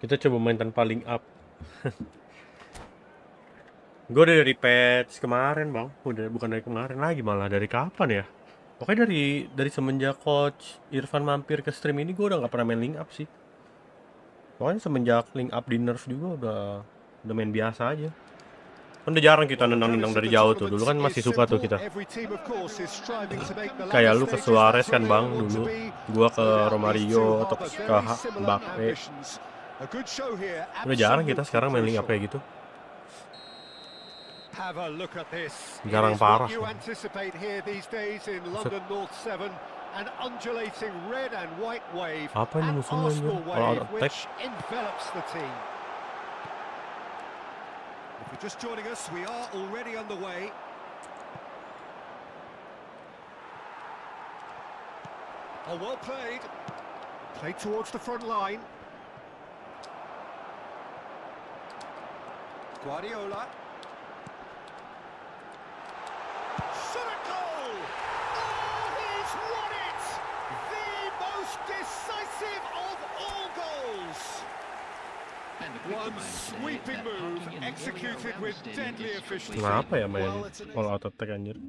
Kita coba main tanpa link up. Gue udah dari patch kemarin bang, udah bukan dari kemarin lagi, malah dari kapan ya? Pokoknya dari semenjak coach Irfan mampir ke stream ini gue udah nggak pernah main link up sih. Pokoknya semenjak link up di nerf juga udah main biasa aja. Kan udah jarang kita nendang-nendang dari jauh tuh. Dulu kan masih suka tuh kita. Kayak lu ke Suarez kan bang dulu. Gua ke Romario atau ke Mbappe. Udah jarang kita sekarang main link up kayak gitu. Jarang parah. Apa ini musuhnya anjir? All out attack. If you're just joining us, we are already underway. Oh, well played. Played towards the front line. Guardiola. Shot a goal! Oh, he's won it! The most decisive of all goals! One sweeping move executed with deadly efficiency. Kenapa ya main all out attack anjir?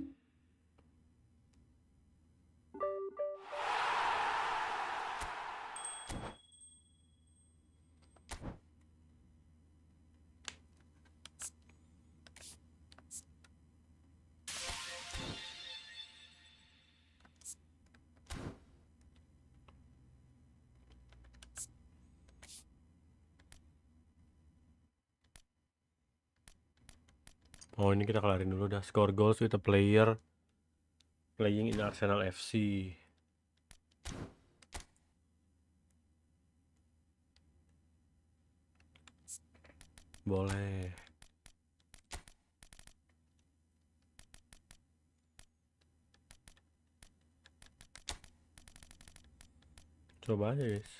Oh ini kita kelarin dulu dah. Score goals with a player playing in Arsenal FC. Boleh. Coba aja guys.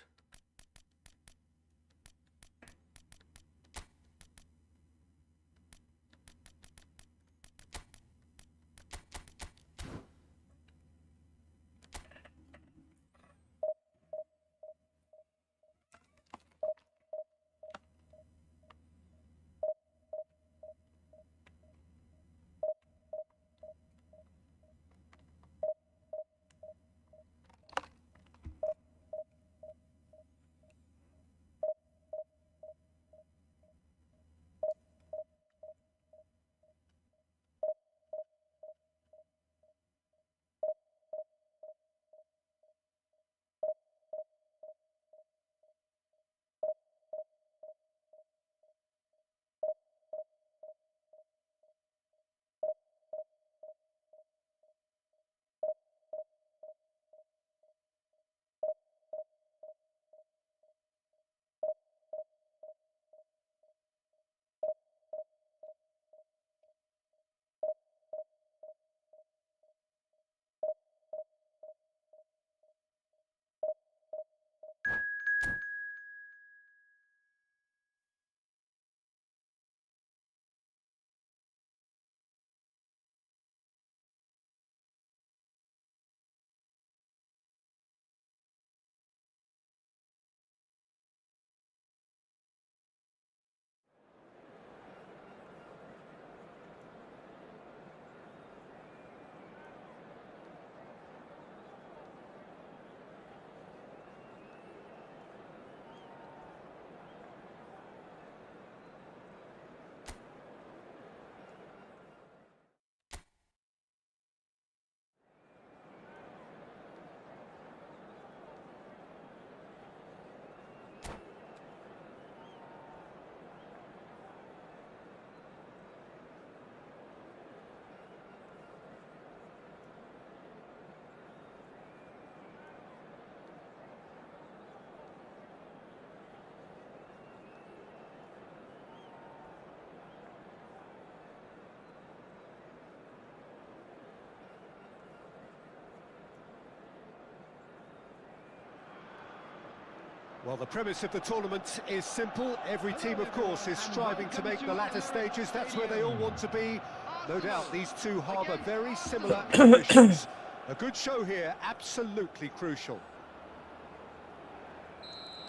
Well, the premise of the tournament is simple. Every team, of course, is striving to make the latter stages. That's where they all want to be. No doubt these two harbour very similar ambitions. A good show here, absolutely crucial.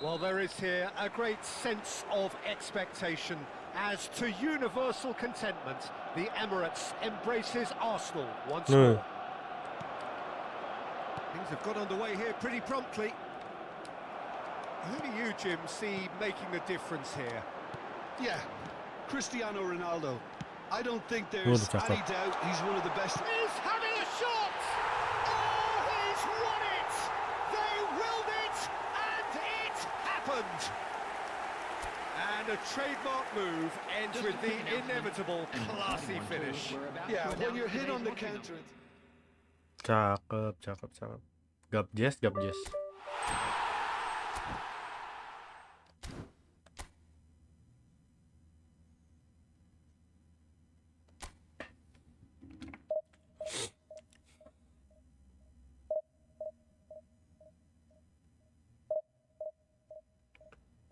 Well, there is here a great sense of expectation. As to universal contentment, the Emirates embraces Arsenal once more. Things have got underway here pretty promptly. Who do you, Jim, see making the difference here? Yeah, Cristiano Ronaldo. I don't think there's any doubt he's one of the best. He's having a shot! Oh, he's won it! They willed it, and it happened! And a trademark move ends with the inevitable classy finish. Yeah, when you're hit on the counter. Cakep, cakep, cakep. Gabjes, gabjes.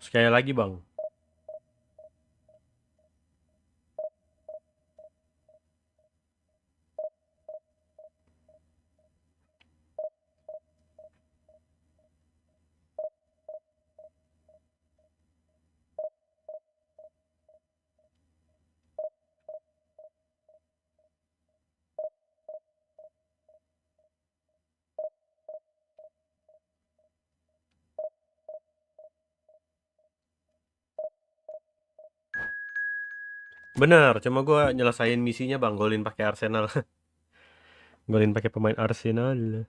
Sekali lagi, Bang. Bener, cuma gue nyelesain misinya, Bang, golin pakai Arsenal. Golin pakai pemain Arsenal.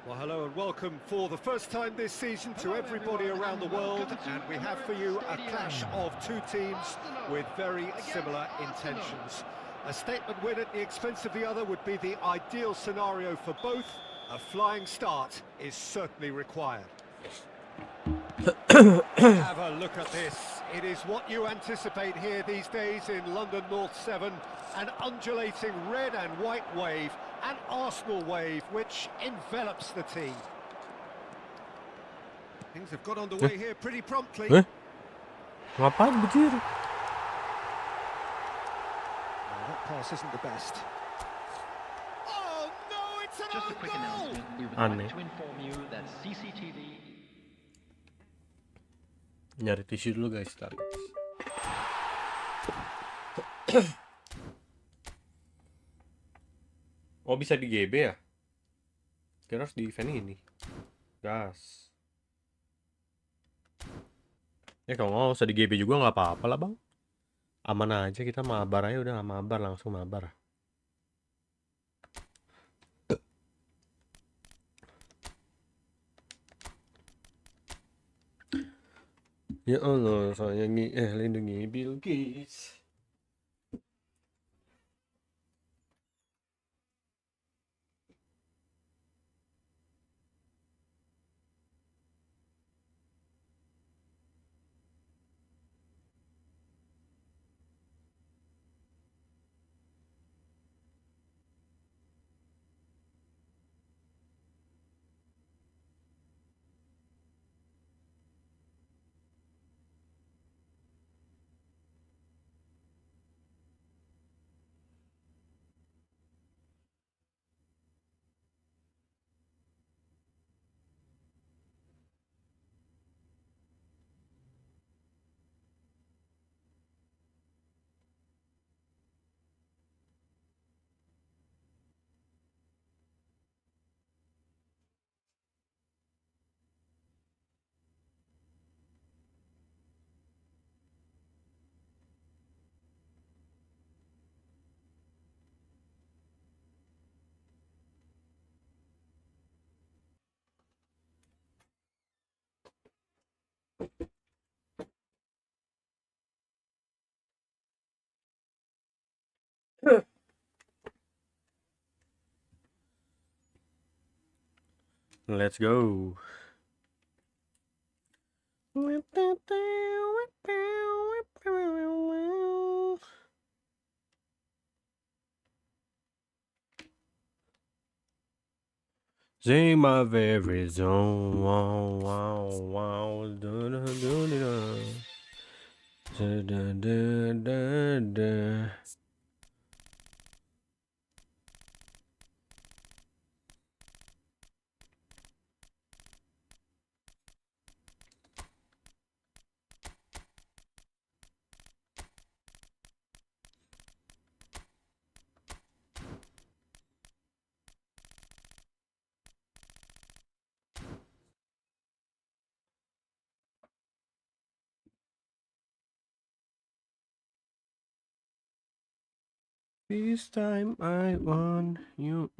Well, hello and welcome for the first time this season to everybody around the world, and we have for you a clash of two teams with very similar intentions. A statement win at the expense of the other would be the ideal scenario for both. A flying start is certainly required. Have a look at this. It is what you anticipate here these days in London North 7, an undulating red and white wave, an Arsenal wave which envelops the team. Things have got underway here pretty promptly. Ngapain berdiri? That pass isn't the best. Oh no, it's an Just a own quick goal! announcement. We would Aneh. like to inform you that CCTV. Nyari tisu dulu, guys. Tar. Oh, bisa di GB ya? Kira harus di event ini. Gas. Ya kalau nggak usah di GB juga nggak apa-apa lah, Bang. Aman aja, kita mabar aja, udah mabar, langsung mabar. Ya Allah, sayangi lindungi Bilqis. Let's go. Say my very zone. Wow, wow, wow. Da, da, da, da, da. Da, da, da, da, da. This time I want you.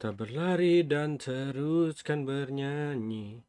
Kita berlari dan teruskan bernyanyi.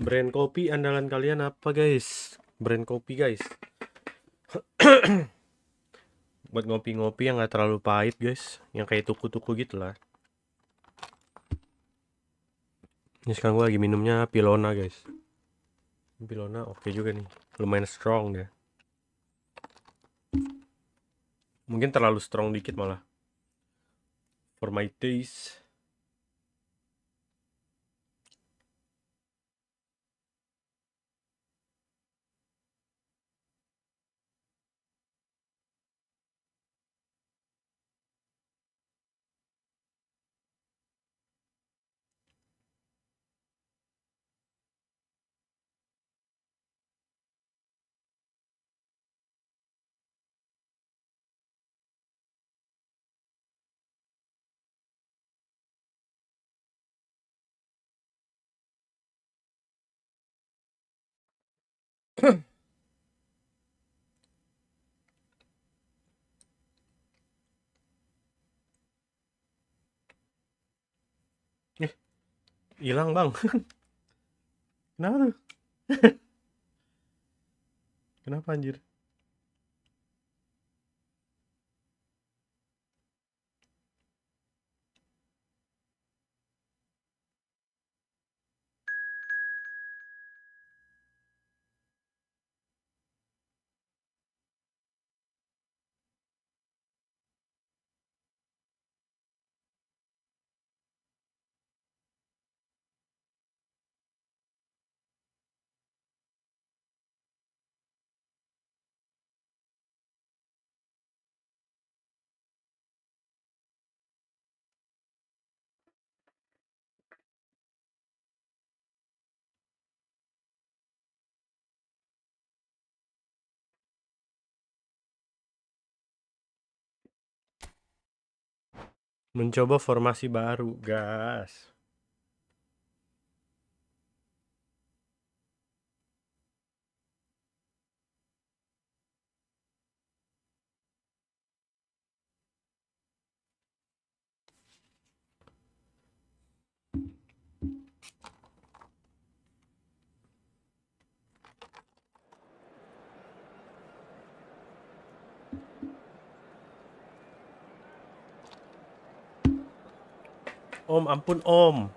Brand kopi andalan kalian apa guys? Brand kopi guys. Buat ngopi-ngopi yang gak terlalu pahit guys. Yang kayak tuku-tuku gitu lah. Ini sekarang gue lagi minumnya Pilona guys. Pilona oke juga nih. Lumayan strong dia. Mungkin terlalu strong dikit malah. For my taste. Hilang bang. Kenapa tuh? Kenapa anjir? Mencoba formasi baru, gas. Om, ampun Om.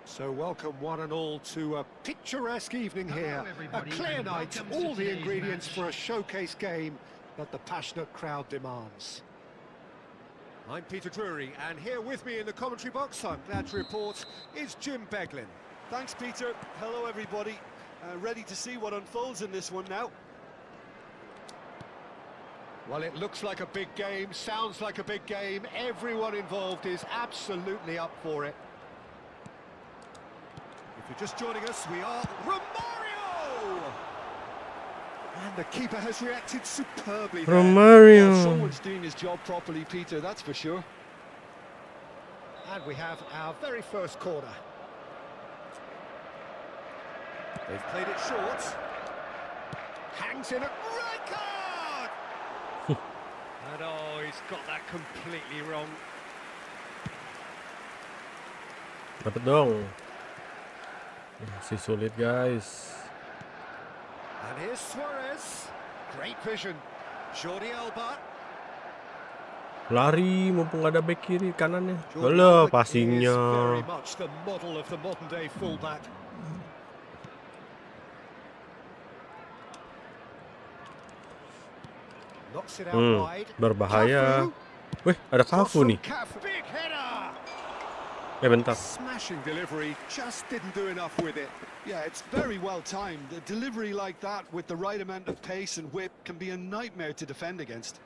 So welcome one and all to a picturesque evening here. A clear night, all the ingredients for a showcase game that the passionate crowd demands. I'm Peter Drury, and here with me in the commentary box, I'm glad to report, is Jim Beglin. Thanks, Peter. Hello, everybody. Ready to see what unfolds in this one now. Well, it looks like a big game, sounds like a big game. Everyone involved is absolutely up for it. If you're just joining us, we are Romario! And the keeper has reacted superbly there. Romario. Well, someone's doing his job properly, Peter, that's for sure. And we have our very first corner. They've played it short. Hangs in a red card! And oh, he's got that completely wrong. Dapat dong. Masih sulit, guys. And here's Suarez. Great vision. Jordi Alba. Lari mumpung ada back kiri kanannya. Jordi Alah, Alba is passingnya. very much the model of the modern day fullback. Knocks it out wide. Berbahaya. Wih, ada Kafu nih. Big header. Bentar. Smashing delivery, just didn't do enough with it. Yeah, it's very well timed. A delivery like that with the right amount of pace and whip can be a nightmare to defend against.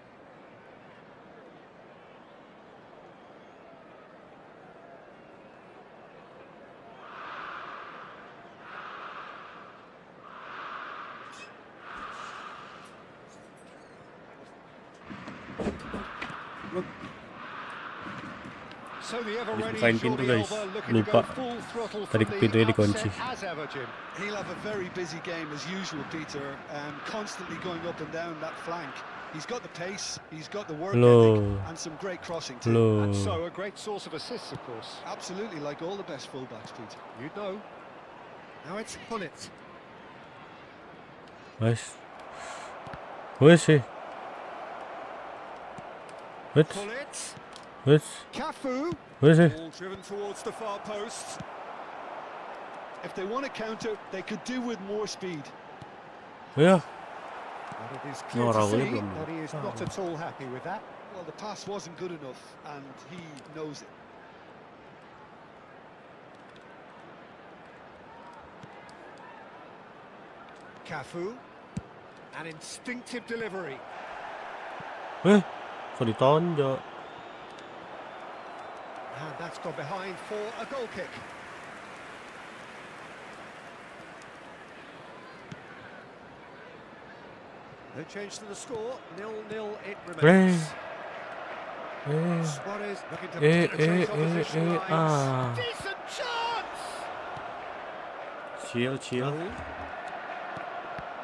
So the ever ready Bukain pintu, Jordi guys. Alba looking to Lupa. go full throttle Tadi from the pintunya dikunci. outset as ever, Jim. He'll have a very busy game as usual, Peter, constantly going up and down that flank. He's got the pace, he's got the work ethic, and some great crossing too. And so a great source of assists, of course. Absolutely, like all the best fullbacks, Peter. You'd know. Now it's Hullet. Nice. Where is he? What? Hullet. What? Cafu. Where is he? Ball driven towards the far post. If they want to counter, they could do with more speed. Ya. But it is clear to see that he is not at all happy with that. Well, the pass wasn't good enough, and he knows it. Cafu. An instinctive delivery. Kok ditonjok? And that's gone behind for a goal kick. No change to the score. 0-0 it remains. Suarez looking to penetrate opposition lines. Decent chance! Chill.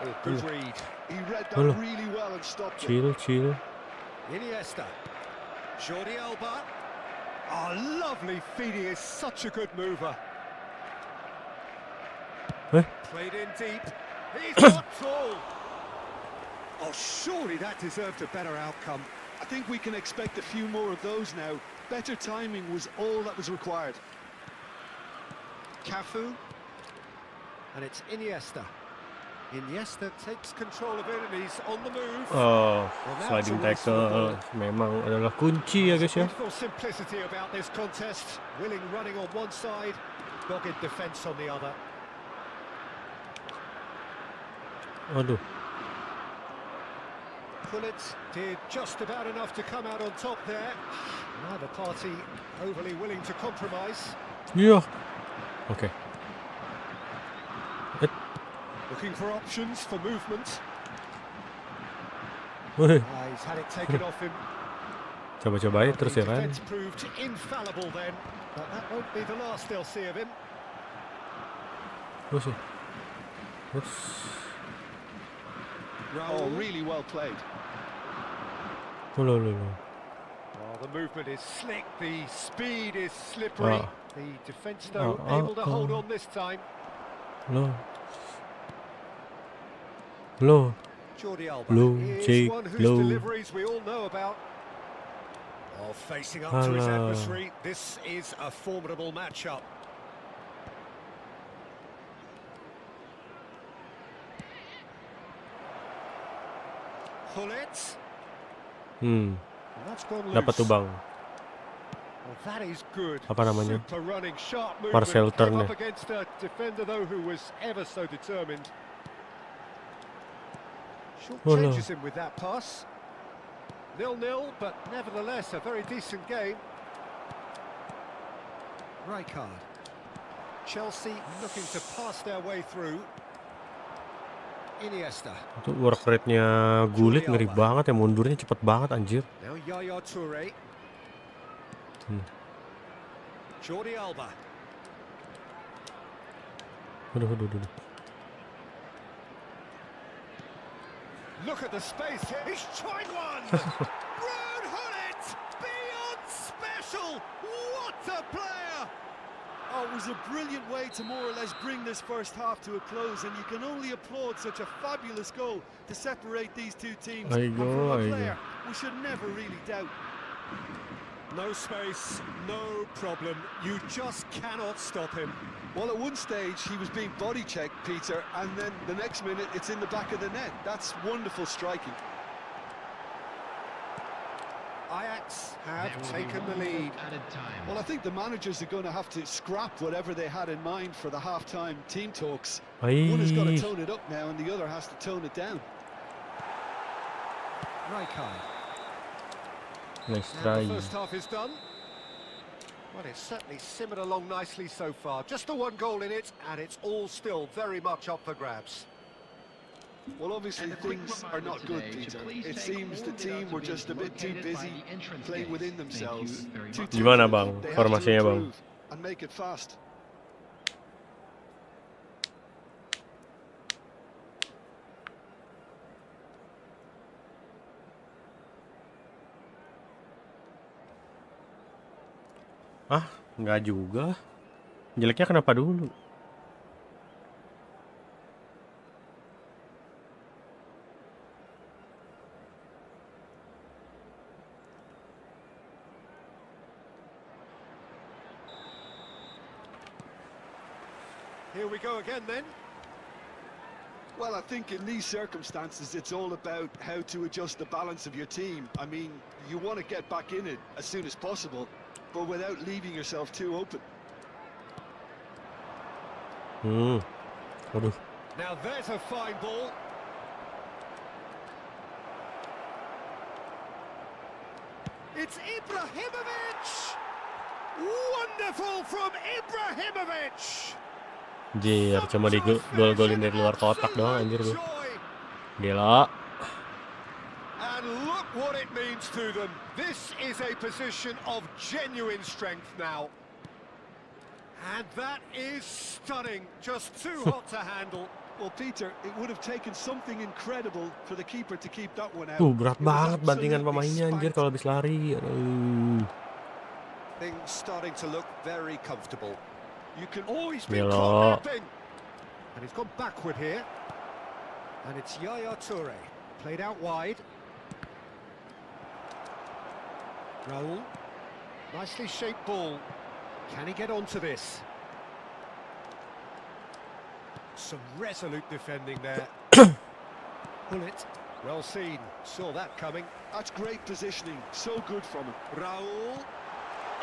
Oh, good read. He read that Hello. really well and stopped it. Chill. Iniesta. Jordi Alba. Oh, lovely feed. He is such a good mover. Played in deep. He's got tall. Oh, surely that deserved a better outcome. I think we can expect a few more of those now. Better timing was all that was required. Cafu. And it's Iniesta. Iniesta takes control of it and he's on the move. Oh, Well, now sliding it's a waste of tackle the ball. memang adalah kunci ya guys ya. Beautiful simplicity about this contest. Willing running on one side, dogged defence on the other. Aduh. Pullet did just about enough to come out on top there. Neither party overly willing to compromise. Iya. Oke. Looking for options for movement. Wih, He's had it taken off him. coba-cobain terus ya kan. Defence proved infallible then, but that won't be the last they'll see of him. Terus ya. Terus. Oh, really well played. Loh. Oh, the movement is slick, the speed is slippery. Ah. The defence though able to hold on this time. Loh. Jordi Alba Low, is Jake, one whose low. deliveries we all know about. Oh, facing up to his Alah. adversary, this is a formidable matchup. Pullet. That's gone loose. Dapat tuh bang. Well, that is good. Apa namanya? Super running, sharp movement. Marcel Came Turner. up against a defender though who was ever so determined. Short Oh, no. changes him with that pass. 0-0, but nevertheless a very decent game. Rijkaard. Chelsea looking to pass their way through. Iniesta. Itu work rate-nya Gullit ngeri banget ya, mundurnya cepet banget anjir. Now Yaya Toure. Jordi Alba. Aduh. Look at the space here. He's tried one. Road Hullet beyond special. What a player! Oh, it was a brilliant way to more or less bring this first half to a close, and you can only applaud such a fabulous goal to separate these two teams. There you And go, from a there you player, we should never really doubt. No space, no problem. You just cannot stop him. Well, at one stage he was being body checked, Peter, and then the next minute it's in the back of the net. That's wonderful striking. Ajax have taken the lead. Well, I think the managers are going to have to scrap whatever they had in mind for the half-time team talks. One has got to tone it up now and the other has to tone it down. Rijkaard. Nice Now try. the first half is done. Well, it's certainly simmered along nicely so far. Just the one goal in it, and it's all still very much up for grabs. Well, obviously things are not good, Peter. It seems the team were just a bit too busy playing within themselves. Gimana bang, formasinya bang? And make it fast. Ah, nggak juga. Jeleknya kenapa dulu? Here we go again then. Well, I think in these circumstances, it's all about how to adjust the balance of your team. I mean, you want to get back in it as soon as possible, but without leaving yourself too open. Aduh. Now there's a fine ball. It's Ibrahimovic! Wonderful from Ibrahimovic! Anjir, cuma di gol-golin dari luar kotak doang anjir gue. Gila. And look what it means to them. This is a position of genuine strength now. And that is stunning. Just too hot to handle. Well, Peter, it would have taken something incredible for the keeper to keep that one out. Berat banget bantingan pemainnya anjir kalau habis lari. Things starting to look very comfortable. You can always be Milo. caught napping. And he's gone backward here. And it's Yaya Toure. Played out wide. Raul. Nicely shaped ball. Can he get onto this? Some resolute defending there. Pull it. Well seen. Saw that coming. That's great positioning. So good from him. Raul.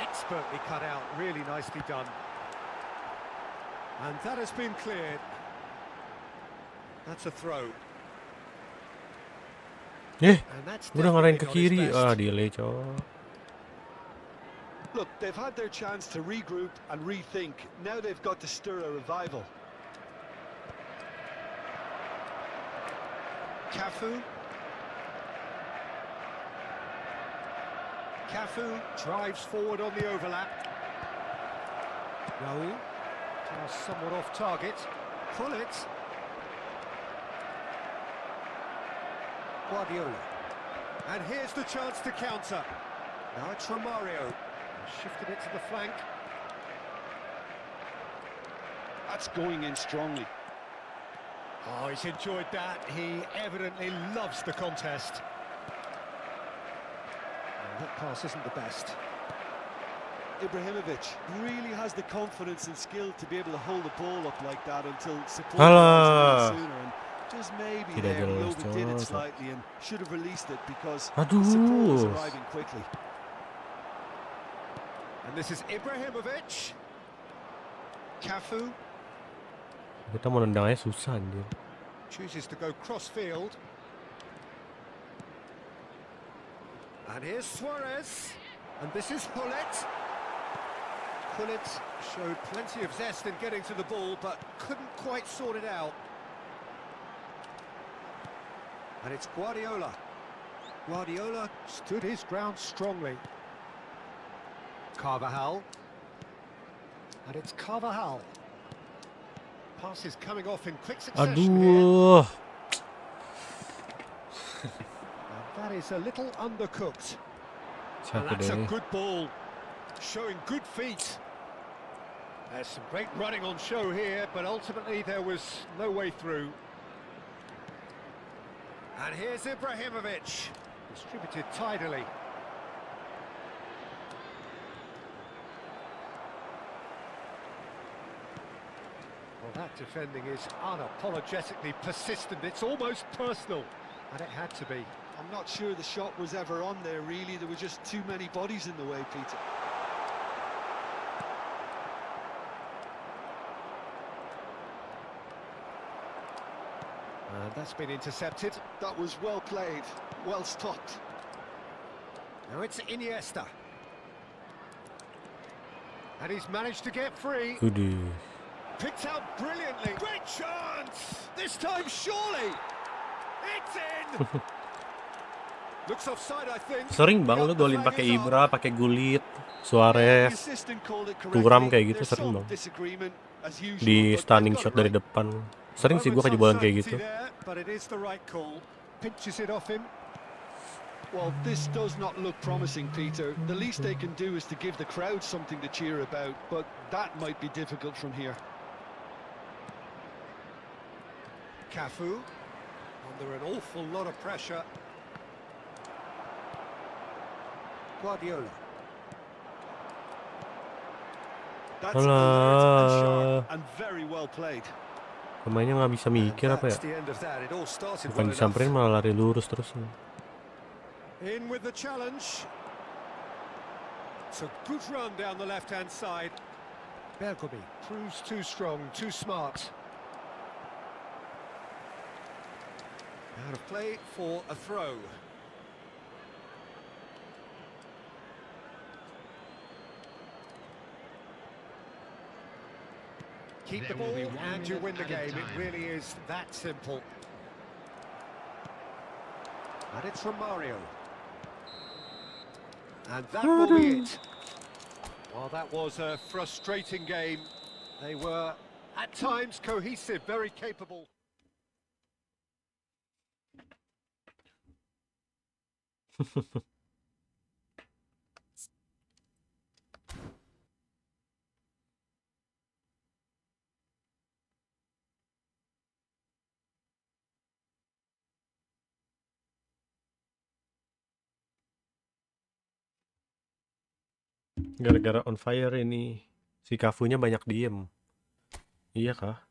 Expertly cut out. Really nicely done. And that has been cleared. That's a throw. And that's udah ngarahin definitely ke not his kiri. best. Ah, delay, cowok. Look, they've had their chance to regroup and rethink. Now they've got to stir a revival. Cafu. Cafu drives forward on the overlap. Raul. Somewhat off target. Pull it. Guardiola. And here's the chance to counter. Now it's Romario. Shifted it to the flank. That's going in strongly. Oh, he's enjoyed that. He evidently loves the contest. Well, that pass isn't the best. Ibrahimovic really has the confidence and skill to be able to hold the ball up like that until support Alah. arrives a little sooner. And just maybe Tidak there he jelas, overdid it cowok. slightly and should have released it because Aduh. support was arriving quickly. And this is Ibrahimovic. Cafu Kita mau nendangnya susah anjir. chooses to go cross-field. And here's Suarez. And this is Hullet. Hullet showed plenty of zest in getting to the ball, but couldn't quite sort it out. And it's Guardiola. Guardiola stood his ground strongly. Carvajal. And it's Carvajal. Pass is coming off in quick succession here. Aduh. And that is a little undercooked. And Siapa that's dia a ni? good ball. Showing good feet. There's some great running on show here, but ultimately there was no way through. And here's Ibrahimovic. Distributed tidily. Well, that defending is unapologetically persistent. It's almost personal. And it had to be. I'm not sure the shot was ever on there, really. There were just too many bodies in the way, Peter. And that's been intercepted. That was well played, well stopped. Now it's Iniesta. And he's managed to get free. Udah. Picked out brilliantly. Great chance! This time, surely! It's in! Looks offside, I think. Sering bang lu golin pakai Ibra, pakai Gullit, Suarez, Turam kayak gitu sering bang. Di stunning shot dari depan. Sering sih gua kejebolan kayak gitu. But it is the right call. Pinches it off him. Well, this does not look promising, Peter. The least they can do is to give the crowd something to cheer about, but that might be difficult from here. Cafu, under an awful lot of pressure. Guardiola. That's alert and sharp Alah. and very well played. Pemainnya nggak bisa mikir apa ya? That's the end of that. It all started Bukan well disamperin enough. malah lari lurus terus. In with the challenge. It's a good run down the left-hand side. Bergomi proves too strong, too smart. Out of play for a throw. Keep the ball and you win the game. It really is that simple. And it's from Mario. And that will be it. Well, that was a frustrating game. They were, at times, cohesive, very capable. Gara-gara on fire ini. Si Kafunya banyak diem. Iya kah?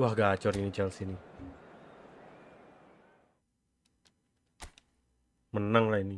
Wah, gacor ini Chelsea nih. Menang lah ini.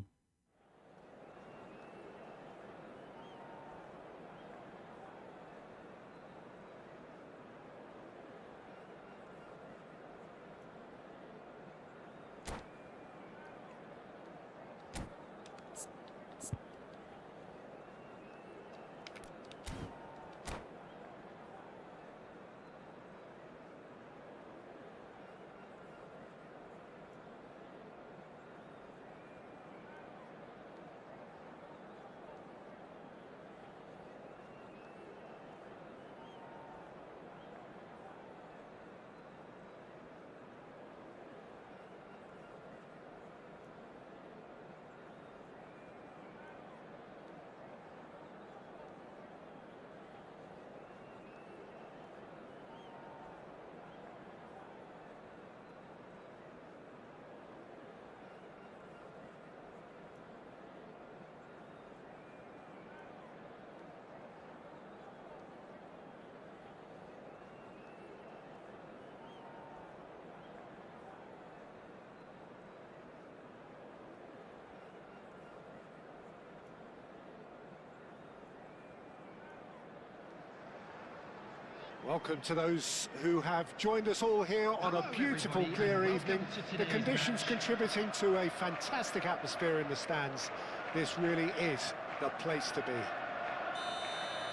Welcome to those who have joined us all here on a beautiful, clear evening. The conditions contributing to a fantastic atmosphere in the stands. This really is the place to be.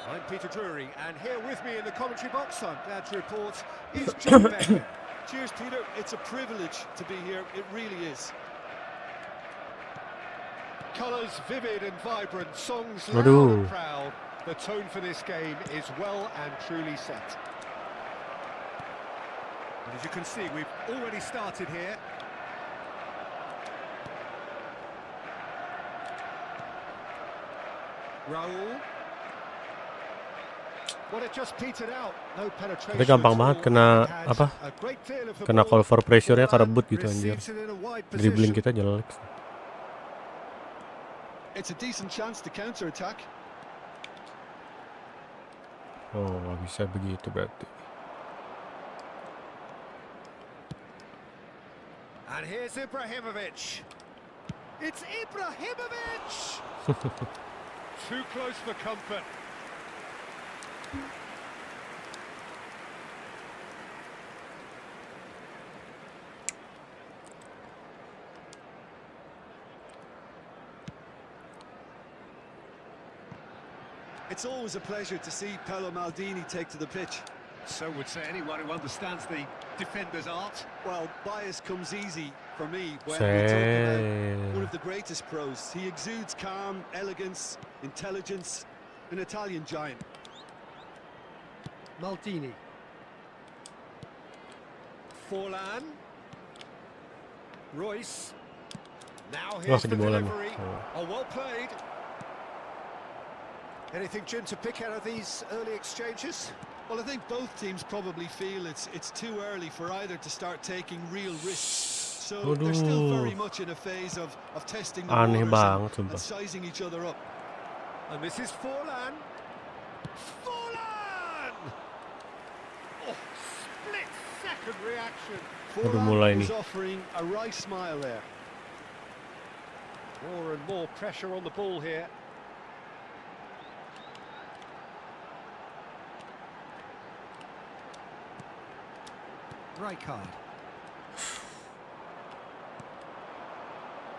I'm Peter Drury, and here with me in the commentary box, I'm glad to report, is John Beckman. Cheers, Peter. It's a privilege to be here. It really is. Colours vivid and vibrant, songs loud and proud. The tone for this game is well and truly set. And as you can see, we've already started here. Raul. Well, it just petered out. No penetration. Tapi gampang banget kena apa? Kena call for pressure-nya kerebut gitu anjir. Dribbling kita jelek. It's a decent chance to counter attack. Oh, nggak bisa begitu berarti. And here's Ibrahimovic. It's Ibrahimovic! Too close for comfort. It's always a pleasure to see Paolo Maldini take to the pitch. So would say anyone who understands the defender's art. Well, bias comes easy for me when we talk about one of the greatest pros. He exudes calm, elegance, intelligence, an Italian giant. Maldini. Forlan. Royce. Now here's the delivery. Oh, well played. Anything, Jim, to pick out of these early exchanges? Well, I think both teams probably feel it's too early for either to start taking real risks. So they're still very much in a phase of testing the waters and sizing each other up. And this is Forlan. Forlan! Oh, split-second reaction. Forlan is offering a wry smile there. More and more pressure on the ball here. Rijkaard.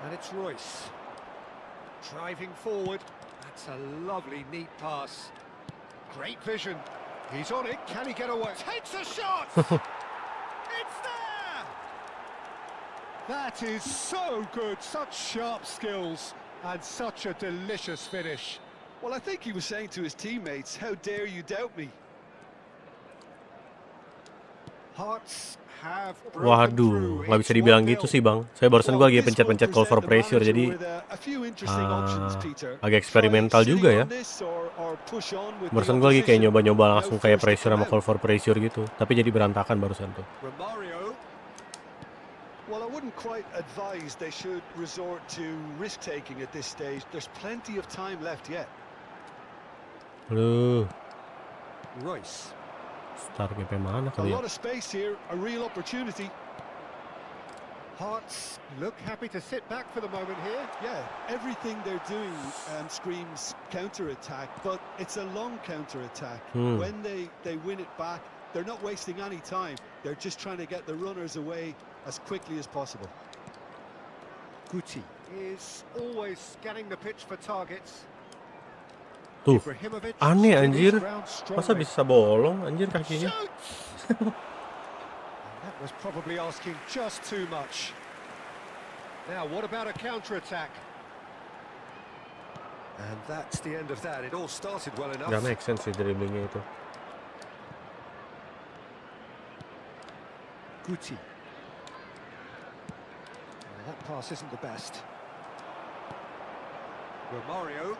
And And it's Royce. Driving forward. That's a lovely, neat pass. Great vision. He's on it. Can he get away? Takes a shot! It's there! That is so good. Such sharp skills and such a delicious finish. Well, I think he was saying to his teammates, how dare you doubt me? Hearts have Waduh, nggak bisa dibilang gitu sih bang. Saya barusan gue lagi pencet-pencet call for pressure, jadi agak eksperimental juga ya. Barusan gue lagi kayak nyoba-nyoba langsung kayak pressure sama call for pressure gitu, tapi jadi berantakan barusan tuh. Well, I wouldn't quite advise they should resort to risk-taking at this stage. There's plenty of time left yet. Royce. Start GP mana kali ya? A lot of space here, a real opportunity. Hearts look happy to sit back for the moment here. Yeah, everything they're doing screams counter-attack, but it's a long counter-attack. When they win it back, they're not wasting any time. They're just trying to get the runners away as quickly as possible. Guti is always scanning the pitch for targets. Tuh, aneh anjir. Masa bisa bolong anjir kakinya? That was probably asking just too much. Now, what about a counter-attack? And that's the end of that. It all started well enough. Gak make sense sih dribblingnya itu. Guti. Well, that pass isn't the best. Romario.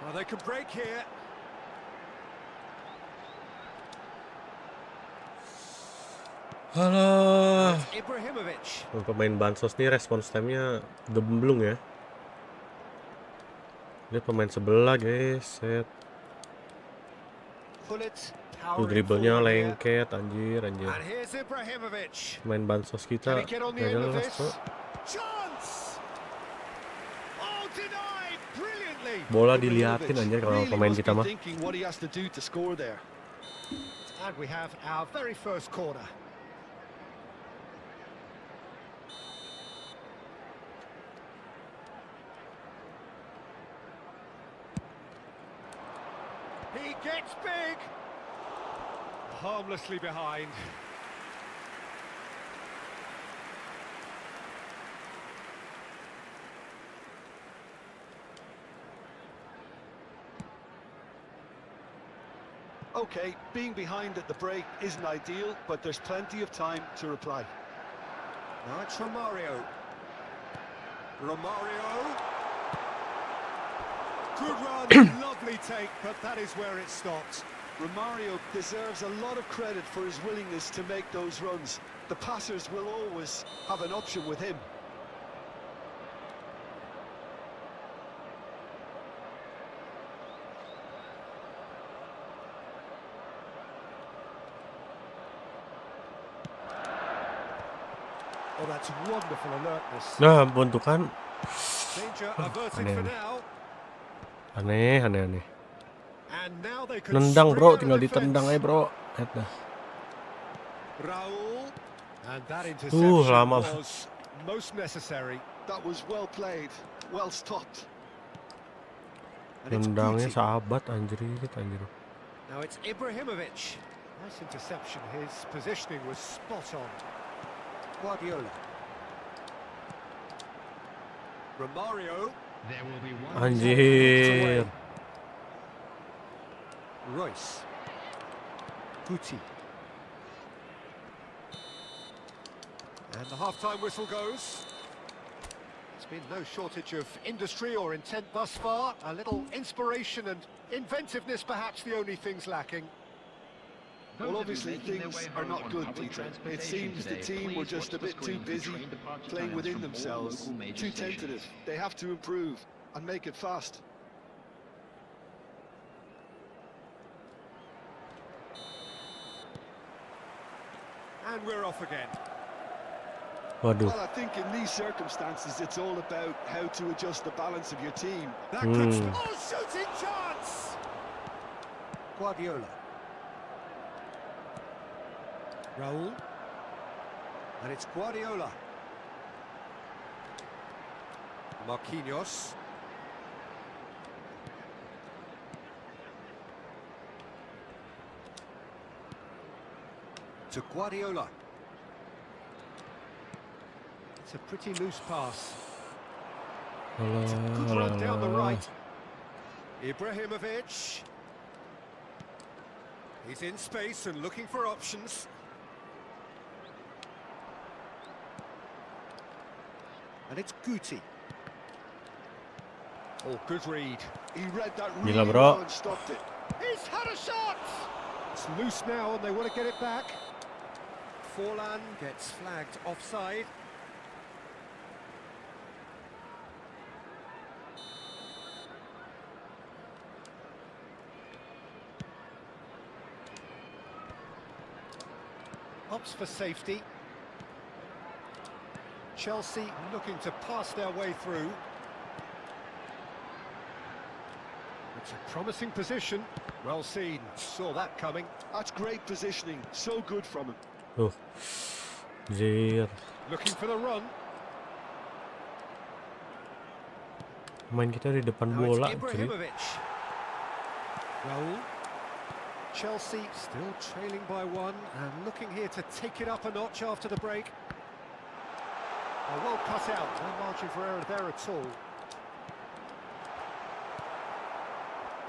Well, they can break here. Halo. Ibrahimovic. Pemain bansos nih respons time-nya gemblung ya. Ini pemain sebelah guys, set. Tuh dribblenya lengket anjir. Pemain bansos kita gak jelas kok. Bola diliatin anjir kalau pemain kita mah. And we have our very first corner. He gets big. Harmlessly behind. Okay, being behind at the break isn't ideal, but there's plenty of time to reply. Now it's Romario. Good run, lovely take, but that is where it stopped. Romario deserves a lot of credit for his willingness to make those runs. The passers will always have an option with him. Oh, that's wonderful alertness. Nah, bentukan. Danger averted for now. Aneh. And now they can Nendang bro, tinggal ditendang aja bro. Lihat dah. Raul. And that interception lama. was most necessary. That was well played, well stopped. Nendangnya sahabat anjir. Now it's Ibrahimovic. Nice interception. His positioning was spot on. Guardiola. Romario. There will be one. Anjir. Royce. Guti. And the half-time whistle goes. There's been no shortage of industry or intent thus far. A little inspiration and inventiveness, perhaps the only things lacking. Well, obviously things are not good, Peter. It seems the team were just a bit too busy playing within themselves, too tentative. They have to improve and make it fast. And we're off again. Waduh. Well, I think in these circumstances, it's all about how to adjust the balance of your team. That could... Oh, shooting chance! Guardiola. Raul. And it's Guardiola. Marquinhos. To Guardiola. It's a pretty loose pass. It's a good run down the right. Ibrahimovic. He's in space and looking for options. And it's Guti. Oh, good read. He read that really Gila, bro. well and stopped it. He's had a shot! It's loose now and they want to get it back. Forlan gets flagged offside. Opts for safety. Chelsea looking to pass their way through. It's a promising position. Well seen. Saw that coming. That's great positioning. So good from him. Oh, Zir. Looking for the run. Main kita di depan Now it's bola, cuy. Ibrahimovic. Raul. Chelsea still trailing by one and looking here to take it up a notch after the break. Oh, well cut out. No margin for error there at all.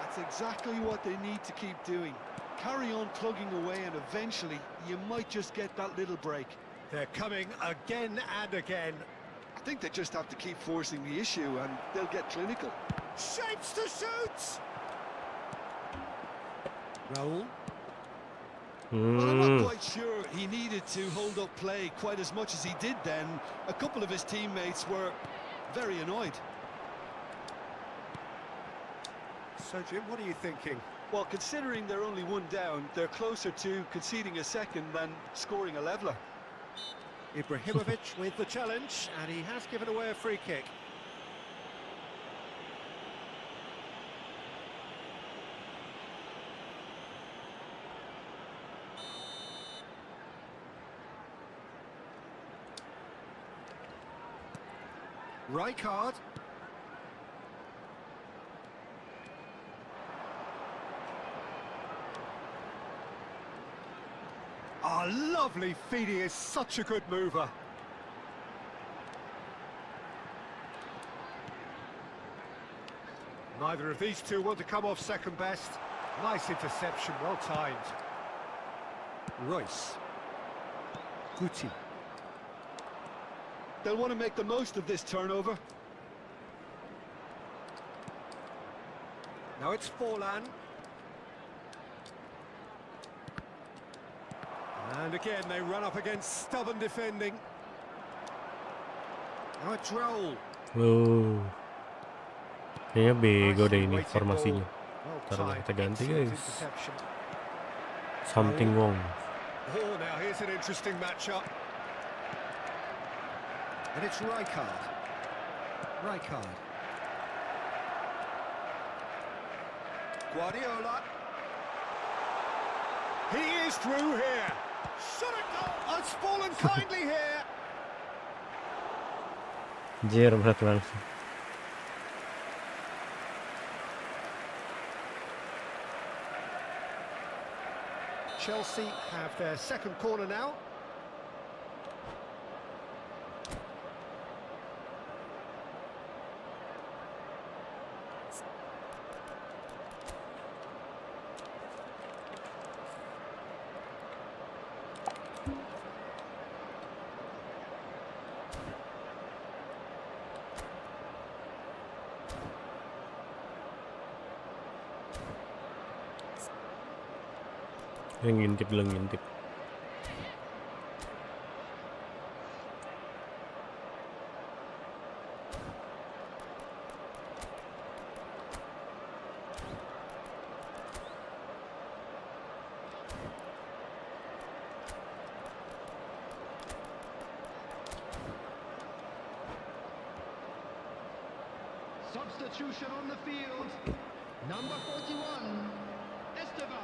That's exactly what they need to keep doing. Carry on plugging away and eventually you might just get that little break. They're coming again and again. I think they just have to keep forcing the issue and they'll get clinical. Shapes to shoot! Raul. Well, I'm not quite sure he needed to hold up play quite as much as he did then. A couple of his teammates were very annoyed. So, Jim, what are you thinking? Well, considering they're only one down, they're closer to conceding a second than scoring a leveller. Ibrahimovic with the challenge, and he has given away a free kick. Rijkaard. Ah, lovely feed. He is such a good mover. Neither of these two want to come off second best. Nice interception, well timed. Royce. Guti. They'll want to make the most of this turnover. Now it's Forlan. And again, they run up against stubborn defending. Now it's Raul. Oh. Kayaknya bego deh ini formasinya. Ntar kita ganti, guys. Something wrong. Oh, now here's an interesting matchup. And it's Rijkaard. Rijkaard. Guardiola. He is through here. Shot it goal. It's fallen kindly here. Jir, berat langsung. Chelsea have their second corner now. Yang ngintip dulu, ngintip. Substitution on the field. Number 41, Esteban.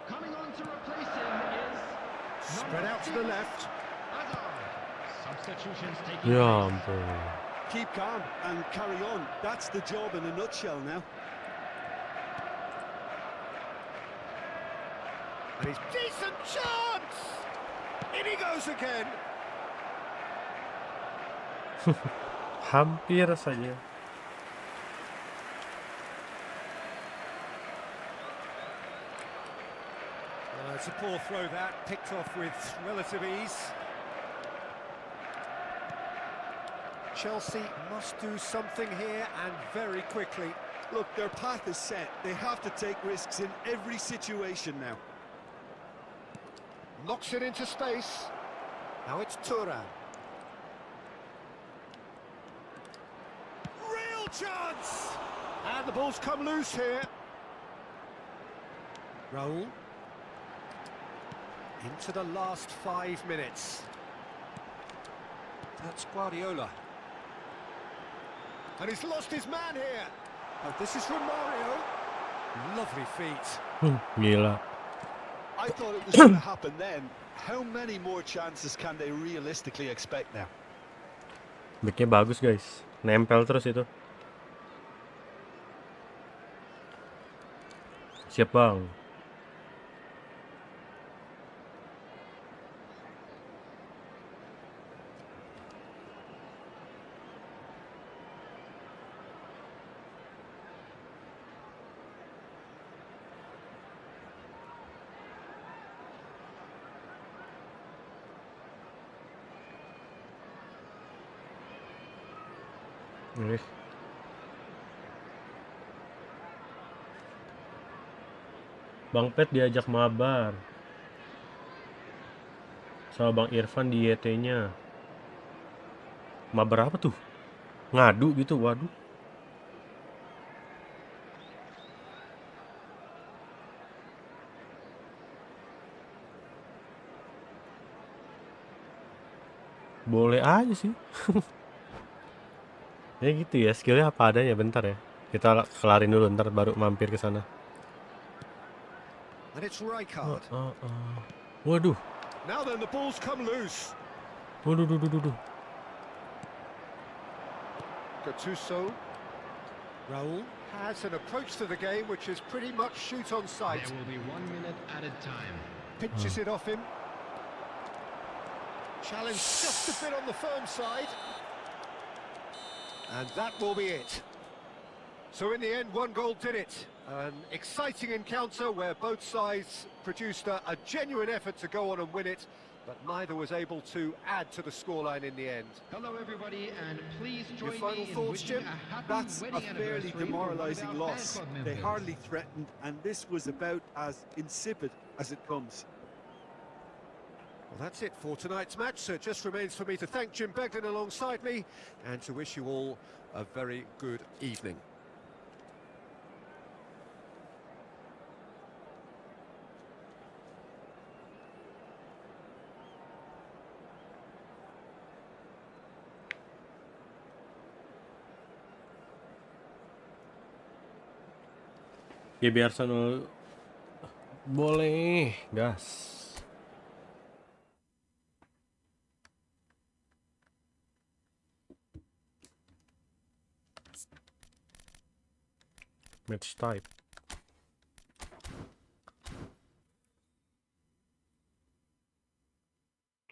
Coming on to replace him is Spread out to the left. Hazard. Substitutions taking Ya place. ampun. Keep calm and carry on. That's the job in a nutshell now. And he's decent chance! In he goes again! Hampir saja. It's a poor throw that, picked off with relative ease. Chelsea must do something here, and very quickly. Look, their path is set. They have to take risks in every situation now. Knocks it into space. Now it's Thuram. Real chance! And the ball's come loose here. Raul. Into the last 5 minutes. That's Guardiola. And he's lost his man here. Oh, this is Romario. Lovely feet. Gila. I thought it was going to happen then. How many more chances can they realistically expect now? Backnya bagus guys. Nempel terus itu. Siap bang. Bang Pet diajak mabar sama Bang Irfan di YT-nya. Mabar apa tuh? Ngadu gitu, waduh. Boleh aja sih. Ya gitu ya, skillnya apa adanya. Bentar ya, kita kelarin dulu, ntar baru mampir ke sana. And it's Rijkaard. Waduh. Now then, the ball's come loose. Waduh. Gattuso. Raul has an approach to the game which is pretty much shoot on sight. There will be 1 minute at a time. Pinches it off him. Challenge just a bit on the firm side. And that will be it. So in the end, 1 goal did it. An exciting encounter where both sides produced a genuine effort to go on and win it, but neither was able to add to the scoreline in the end. Hello, everybody, and please Your join final me in thoughts, wishing Jim? a happy That's a wedding fairly anniversary for one of demoralising our loss. fan club They members. hardly threatened, and this was about as insipid as it comes. Well, that's it for tonight's match, so it just remains for me to thank Jim Beglin alongside me and to wish you all a very good evening. Ya biar Arsenal boleh, gas. Match type.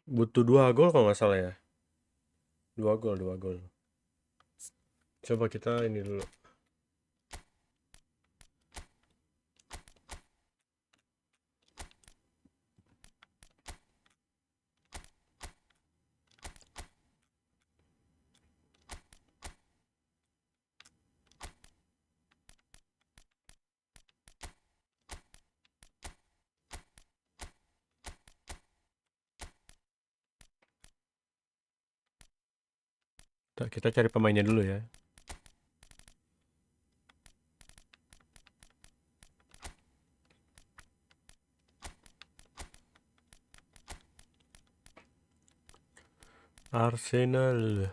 Butuh 2 gol kalau nggak salah ya. 2 gol. Coba kita ini dulu. Kita cari pemainnya dulu ya. Arsenal.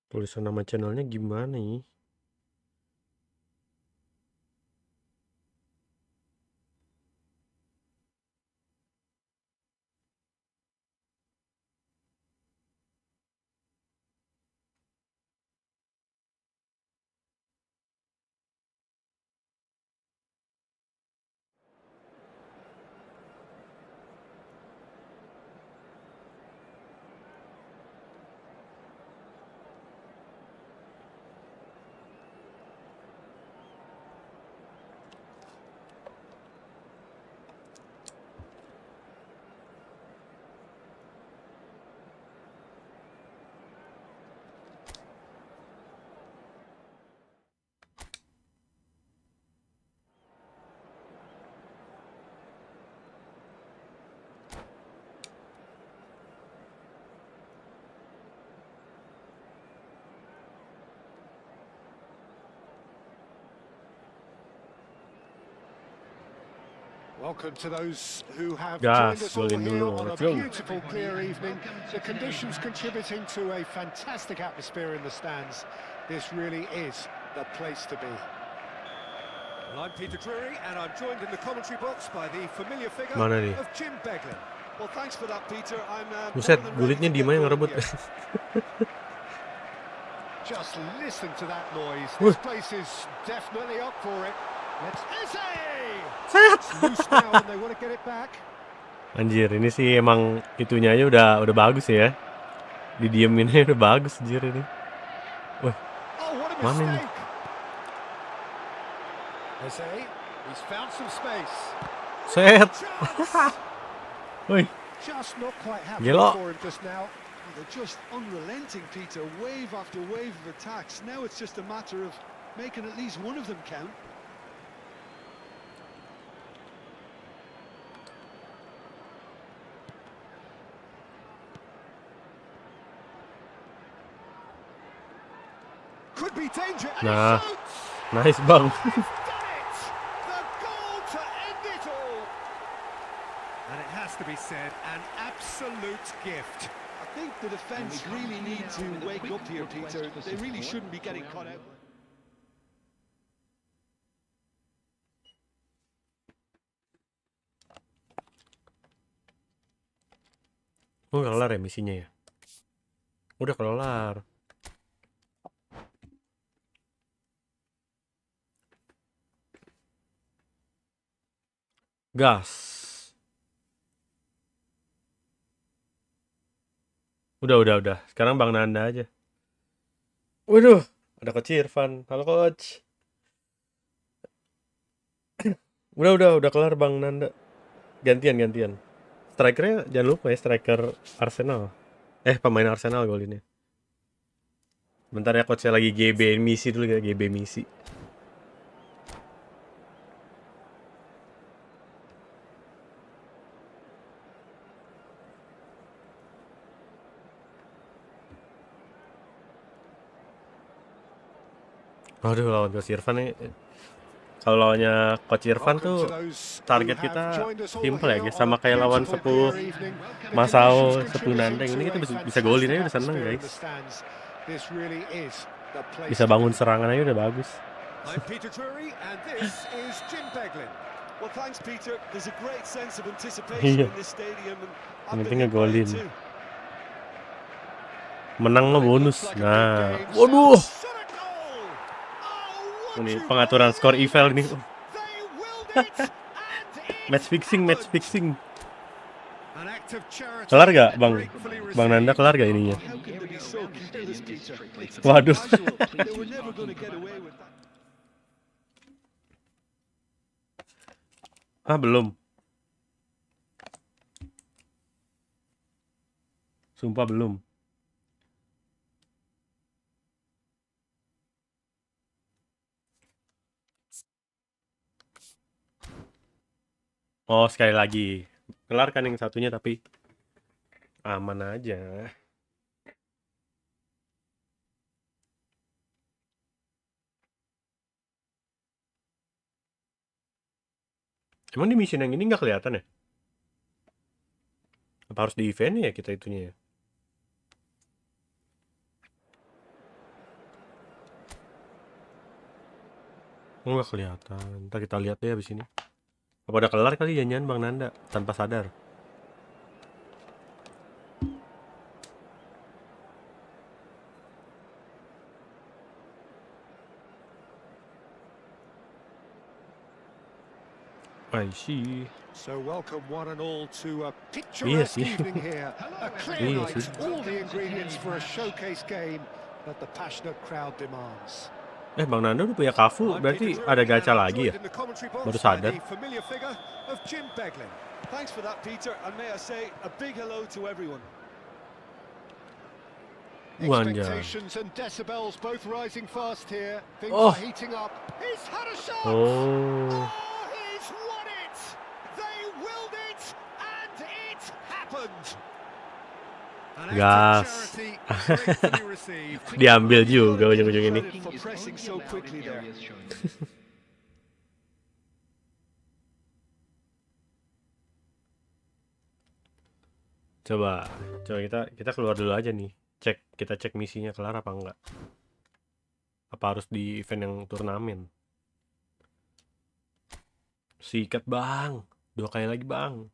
Tulisan nama channelnya gimana nih? Welcome to those who have Gas, joined us all golin here dulu. on a Let's go. beautiful, clear evening. The conditions contributing to a fantastic atmosphere in the stands. This really is the place to be. Well, I'm Peter Drury, and I'm joined in the commentary box by the familiar figure Mana nih? of Jim Beglin. Well, thanks for that, Peter. I'm Buset, more than ready gulitnya to di get mana yang going ngerebut? here. Just listen to that noise. Wih. This place is definitely up for it. Let's Set. It's loose now and they want to get it back. Anjir, ini sih emang itunya aja udah bagus ya. Didieminnya udah bagus anjir ini. Wih, Oh, what a mana nih? mistake. He's found some space. Set. Chance. Wih, Just not quite happening Gila. for him just now. Oh, they're just unrelenting, Peter. Wave after wave of attacks. Now it's just a matter of making at least one of them count. Could be danger. And Nah. he shoots. nice bang. He's done it. The goal to end it all. And it has to be said, an absolute gift. I think the defence really need to wake up here, Peter. They really shouldn't be getting caught out. Oh, kelar ya misinya ya? Udah kelar. Gas. Udah. Sekarang Bang Nanda aja. Waduh, ada Coach Irfan. Halo Coach. Udah kelar Bang Nanda. Gantian. Strikernya jangan lupa ya, striker Arsenal. Pemain Arsenal golinnya. Bentar ya Coach, saya lagi GB misi dulu ya, GB misi. Aduh, lawan Coach Irfan nih. Kalau lawannya Coach Irfan tuh target kita simple ya guys, sama kayak lawan Sepuh Masao, Sepuh Nandeng. Ini kita bisa golin aja udah seneng guys. Bisa bangun serangan aja udah bagus. I'm Peter Drury and this is Jim Beglin. Well, thanks, Peter. There's a great sense of anticipation Iya. in this stadium. And Yang I've penting been ngegolin. invited too. Menang mah bonus. Nah, Game, waduh. shot a goal. Oh, would Ini you pengaturan skor believe eval it? nih. They willed it, and it Match fixing. An act of charity Kelar gak Bang? gratefully Bang Nanda received. kelar gak ininya? How can they be so careless, Peter? It's Waduh. casual. They were never going to get away with that. Belum. Sumpah belum. Oh, sekali lagi. Kelar kan yang satunya tapi aman aja. Emang di mission yang ini nggak kelihatan ya? Apa harus di event ya kita itunya ya? Nggak kelihatan. Ntar kita lihat deh abis ini. Apa udah kelar kali janjian Bang Nanda tanpa sadar. I see. So welcome one and all to a picturesque evening here. A clear night, all the ingredients for a showcase game that the passionate crowd demands. Bang Nanda udah punya Kafu, berarti ada gacha lagi ya? Baru sadar. Thanks for that, Peter, and may I say a big hello to everyone. Expectations and decibels both rising fast here. Things are heating up. He's had a shot. Oh. He's won it. They willed it, and it happened. Gas. Diambil juga ujung-ujung ini. Coba kita keluar dulu aja nih. Kita cek misinya kelar apa enggak. Apa harus di event yang turnamen? Sikat Bang. 2 kali lagi Bang.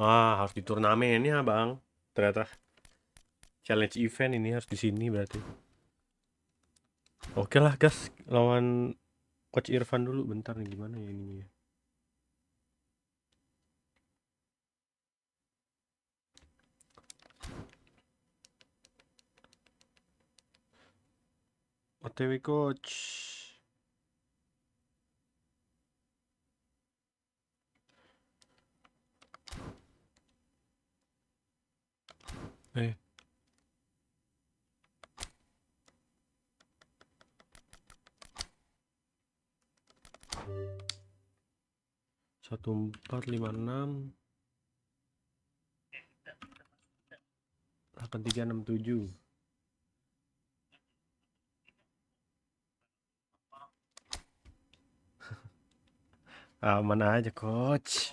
Wah, harus di turnamen ya Bang. Ternyata challenge event ini harus di sini berarti. Oke lah gas, lawan Coach Irfan dulu bentar nih, gimana ya ininya. OTW Coach. Satu 456 8367. Aman aja Coach.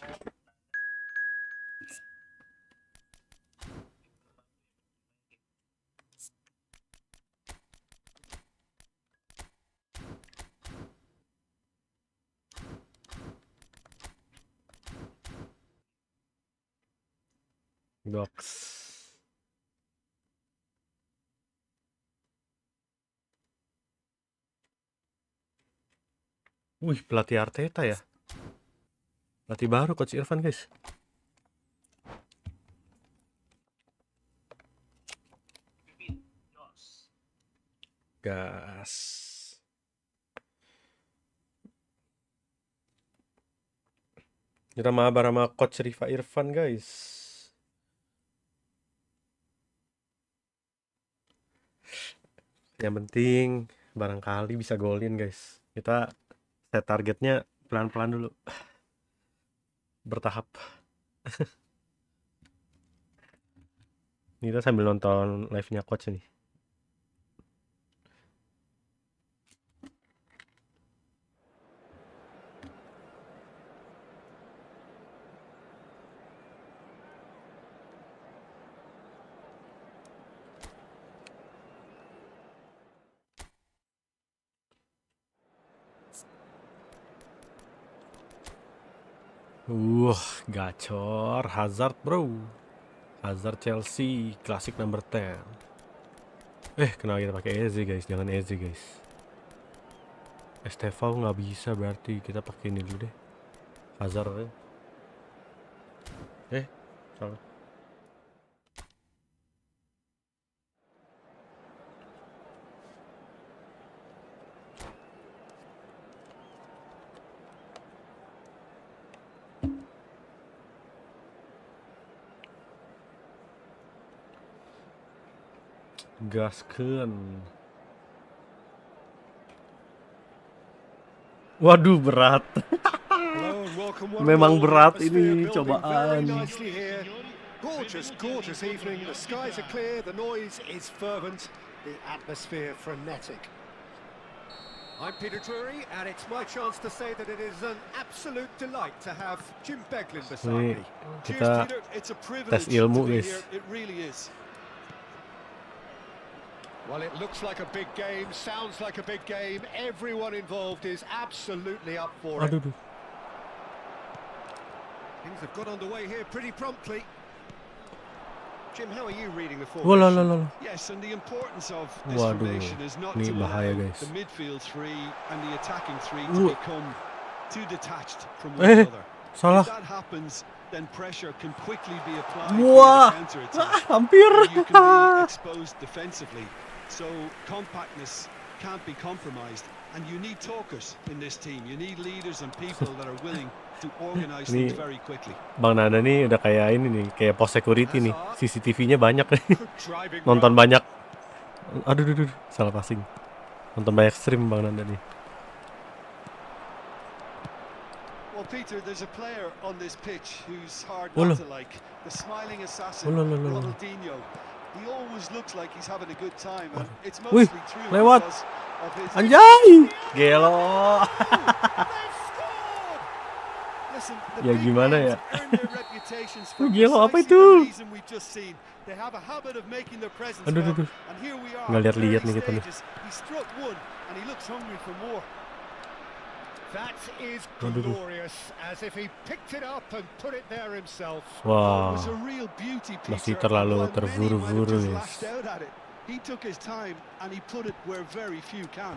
Docs. Wih, pelatih Arteta ya. Pelatih baru Coach Irfan, guys. Gas. Kita mabar sama Coach Rifa Irfan, guys. Yang penting barangkali bisa golin, guys. Kita set targetnya pelan-pelan dulu. Bertahap. Ini kita sambil nonton live-nya Coach nih. Gacor Hazard bro. Hazard Chelsea klasik number 10. Kenapa kita pakai Eze guys? Jangan Eze guys. Estevao nggak bisa, berarti kita pakai ini dulu deh. Hazard. Salah. Gaskeun. Waduh, berat. Memang berat ini cobaan. Gorgeous, gorgeous evening. The skies are clear, the noise is fervent, the atmosphere frenetic. I'm Peter Drury, and it's my chance to say that it is an absolute delight to have Jim Beglin beside Ini me. Cheers, kita Peter. It's a tes privilege ilmu, to be guys. here. It really is. Well, it looks like a big game, sounds like a big game. Everyone involved is absolutely up for it. Aduh, duh. Things have got underway here pretty promptly. Jim, how are you reading the Walah, formation? Yes, and the importance of this Waduh, formation is not ini to bahaya, allow guys. the midfield three and the attacking three Wah. to become too detached from one another. Salah. If that happens, then pressure can quickly be applied Wah, via the counter-attack. hampir. And you can be exposed defensively. So compactness can't be compromised. And you need talkers in this team. You need leaders and people that are willing to organize Ini things very quickly. Bang Nanda nih udah kayak ini nih, kayak pos security nih. CCTV-nya banyak nih. Good driving Nonton run. banyak. Aduh, duh, duh, salah passing. Nonton banyak stream Bang Nanda nih. Well, Peter, there's a player on this pitch who's hard Ola. not to like. The smiling assassin, Ola, ola, ola. Ronaldinho. He always looks like he's having a good time, and it's Wih, mostly true lewat. because of his... Anjay, gelo. They've scored! Listen, the Ya, big gimana names ya? earn their reputations for Gelo, apa precisely itu? the reason we've just seen. They have a habit of making their presence Aduh, felt, aduh, aduh. and here we are. Nggak lihat-lihat early nih kita nih. stages. He struck one, and he looks hungry for more. That is Aduh, duh. glorious, as if he picked it up and put it there himself. It Wah, was a real beauty, Peter. masih and terlalu while many might have terburu-buru, just guys. lashed out at it, he took his time and he put it where very few can.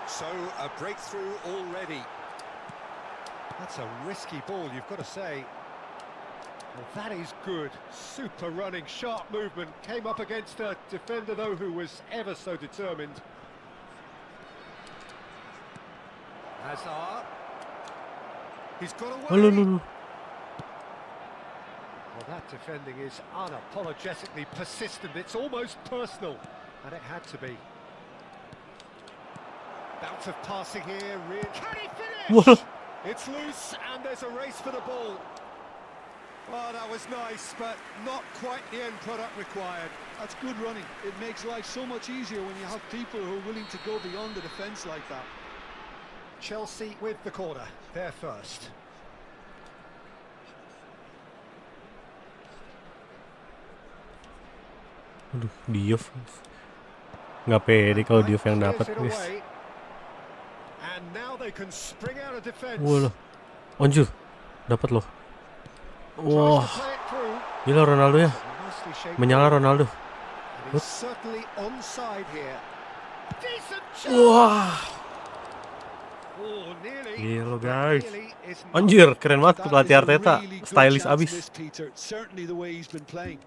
So, a breakthrough already. That's a risky ball, you've got to say. Well, that is good. Super running, sharp movement. Came up against a defender, though, who was ever so determined. Hazard. He's got away. Aduh, aduh, aduh. Well, that defending is unapologetically persistent. It's almost personal, and it had to be. Bout of passing here. Can he finish? Wah. It's loose, and there's a race for the ball. Oh, that was nice, but not quite the end product required. That's good running. It makes life so much easier when you have people who are willing to go beyond the defence like that. Chelsea with the corner. They're first. Aduh, Diouf. Nggak pede kalau Diouf yang dapat, Clears it guys. away. And now they can spring out of defense. Walah, anjir, dapat loh. Tries Wah, to play it through. gila Ronaldo ya. Nicely shaped Menyala ball. Ronaldo. And he's certainly onside here. Decent shot. Wah, Oh, nearly. gila guys. Nearly is not. Anjir, keren banget That pelatih is a Arteta. really good Stylish chance abis. miss, Peter. Certainly the way he's been playing.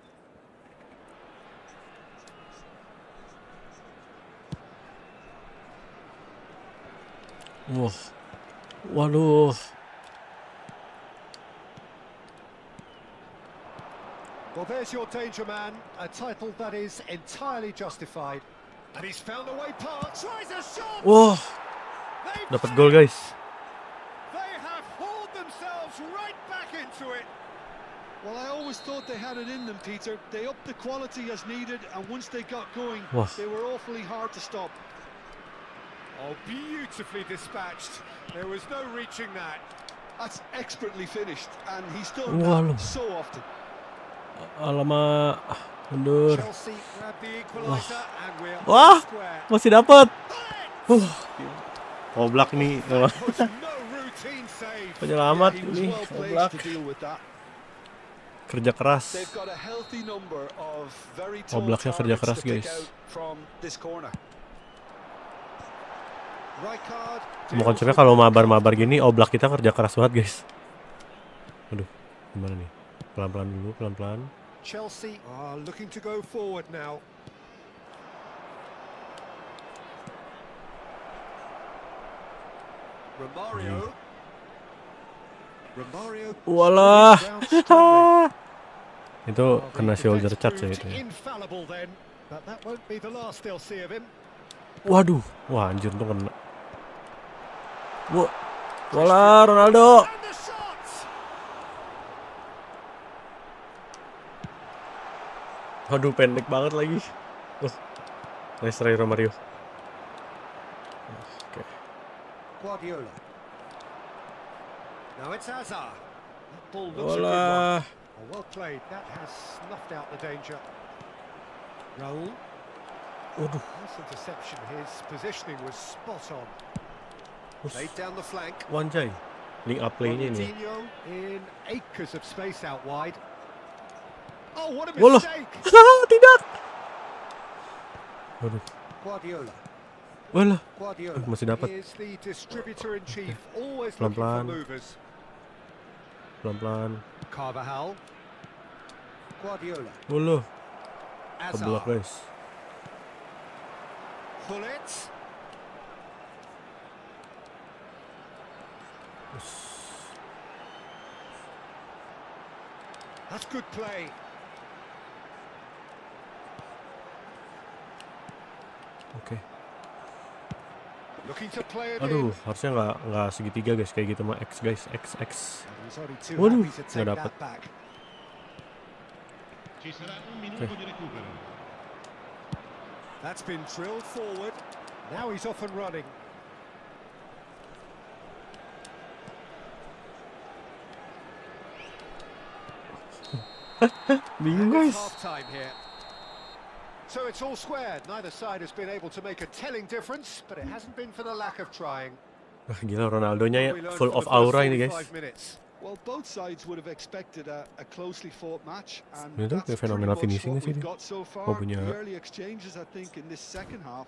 Wah, waduh. Well, there's your danger man, a title that is entirely justified. And he's found a way past. Tries a shot. Wah, They've dapat gol guys. They have hauled themselves right back into it. Well, I always thought they had it in them, Peter. They upped the quality as needed, and once they got going, Wah. they were awfully hard to stop. Oh, beautifully dispatched. There was no reaching that. That's expertly finished, and he's done Waduh. that so often. Alamak, mundur. Chelsea grab the equaliser and we're Wah, on square. masih dapat. Bullets! Oblak nih. That was no routine save. Penyelamat He was nih, well placed Oblak. to deal with that. Kerja keras. They've got a healthy number of very tall Oblaknya kerja targets keras, to pick guys. out from this corner. Rijkaard Semua konsepnya kalau mabar-mabar gini, Oblak kita kerja keras banget guys. Aduh, gimana nih? Pelan-pelan dulu, pelan-pelan. Chelsea are looking to go forward now. Romario. Romario. Walah. ground strongly. Itu Well, the kena shoulder defense charge ya proved itu. Ya. infallible then, but that won't be the last they'll see of him. Waduh, wah anjir tuh kena. Wah, walah Ronaldo. And the shots. Aduh pendek banget lagi. Nice try Romario. Guardiola. Now it's Hazard. That ball looks a good one. Bola. Oh, well played. That has snuffed out the danger. Raul. Waduh. Nice interception. His positioning was spot on. Laid down the flank. Wanjay. Link up play-nya nih. Ronaldinho in acres of space out wide. Oh, what a Walah. mistake! Tidak. Waduh. Guardiola. Walah. Guardiola Masih dapat. is the distributor in chief, always looking for Pelan-pelan. movers. Pelan-pelan. Carvajal. Guardiola. Walah. Hazard. Keblok guys. Bullet. That's good play. Oke. Looking to play it Aduh, in. harusnya nggak segitiga guys, kayak gitu mah X guys, X. He's only too Waduh, happy to nggak take dapet. that back. Ci sarà un minuto di recupero. That's been drilled forward. Now he's off and running. Bingung And it's guys. half-time here. So it's all squared. Neither side has been able to make a telling difference, but it hasn't been for the lack of trying. Gila Ronaldonya ya, We learned full from of the first aura ini guys. 45 minutes. Well, both sides would have expected a closely fought match, and Ini tuh that's kayak pretty fenomenal much finishing what sih we've dia. got so far. Oh, punya- The early exchanges, I think, in this second half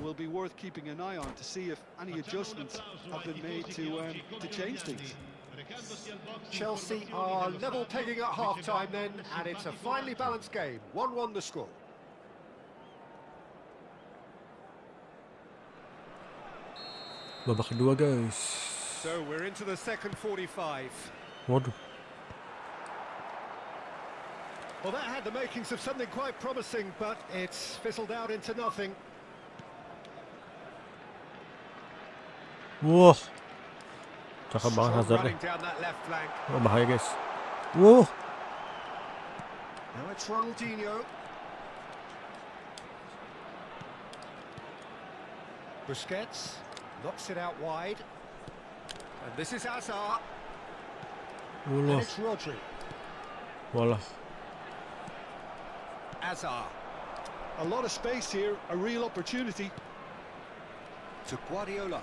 will be worth keeping an eye on to see if any adjustments have been made to change things. Chelsea are level pegging at half-time then, and it's a finely balanced game. 1-1 the score. Babak kedua guys. So we're into the second 45. Waduh. Well, that had the makings of something quite promising, but it's fizzled out into nothing. Wah. Cakep banget Strong Hazard deh. running down that left flank. Oh, bahaya guys. Wah. Now it's Ronaldinho. Busquets knocks it out wide. And this is Hazard. And Walah. it's Rodri. Walah. Hazard A lot of space here, a real opportunity. to Guardiola.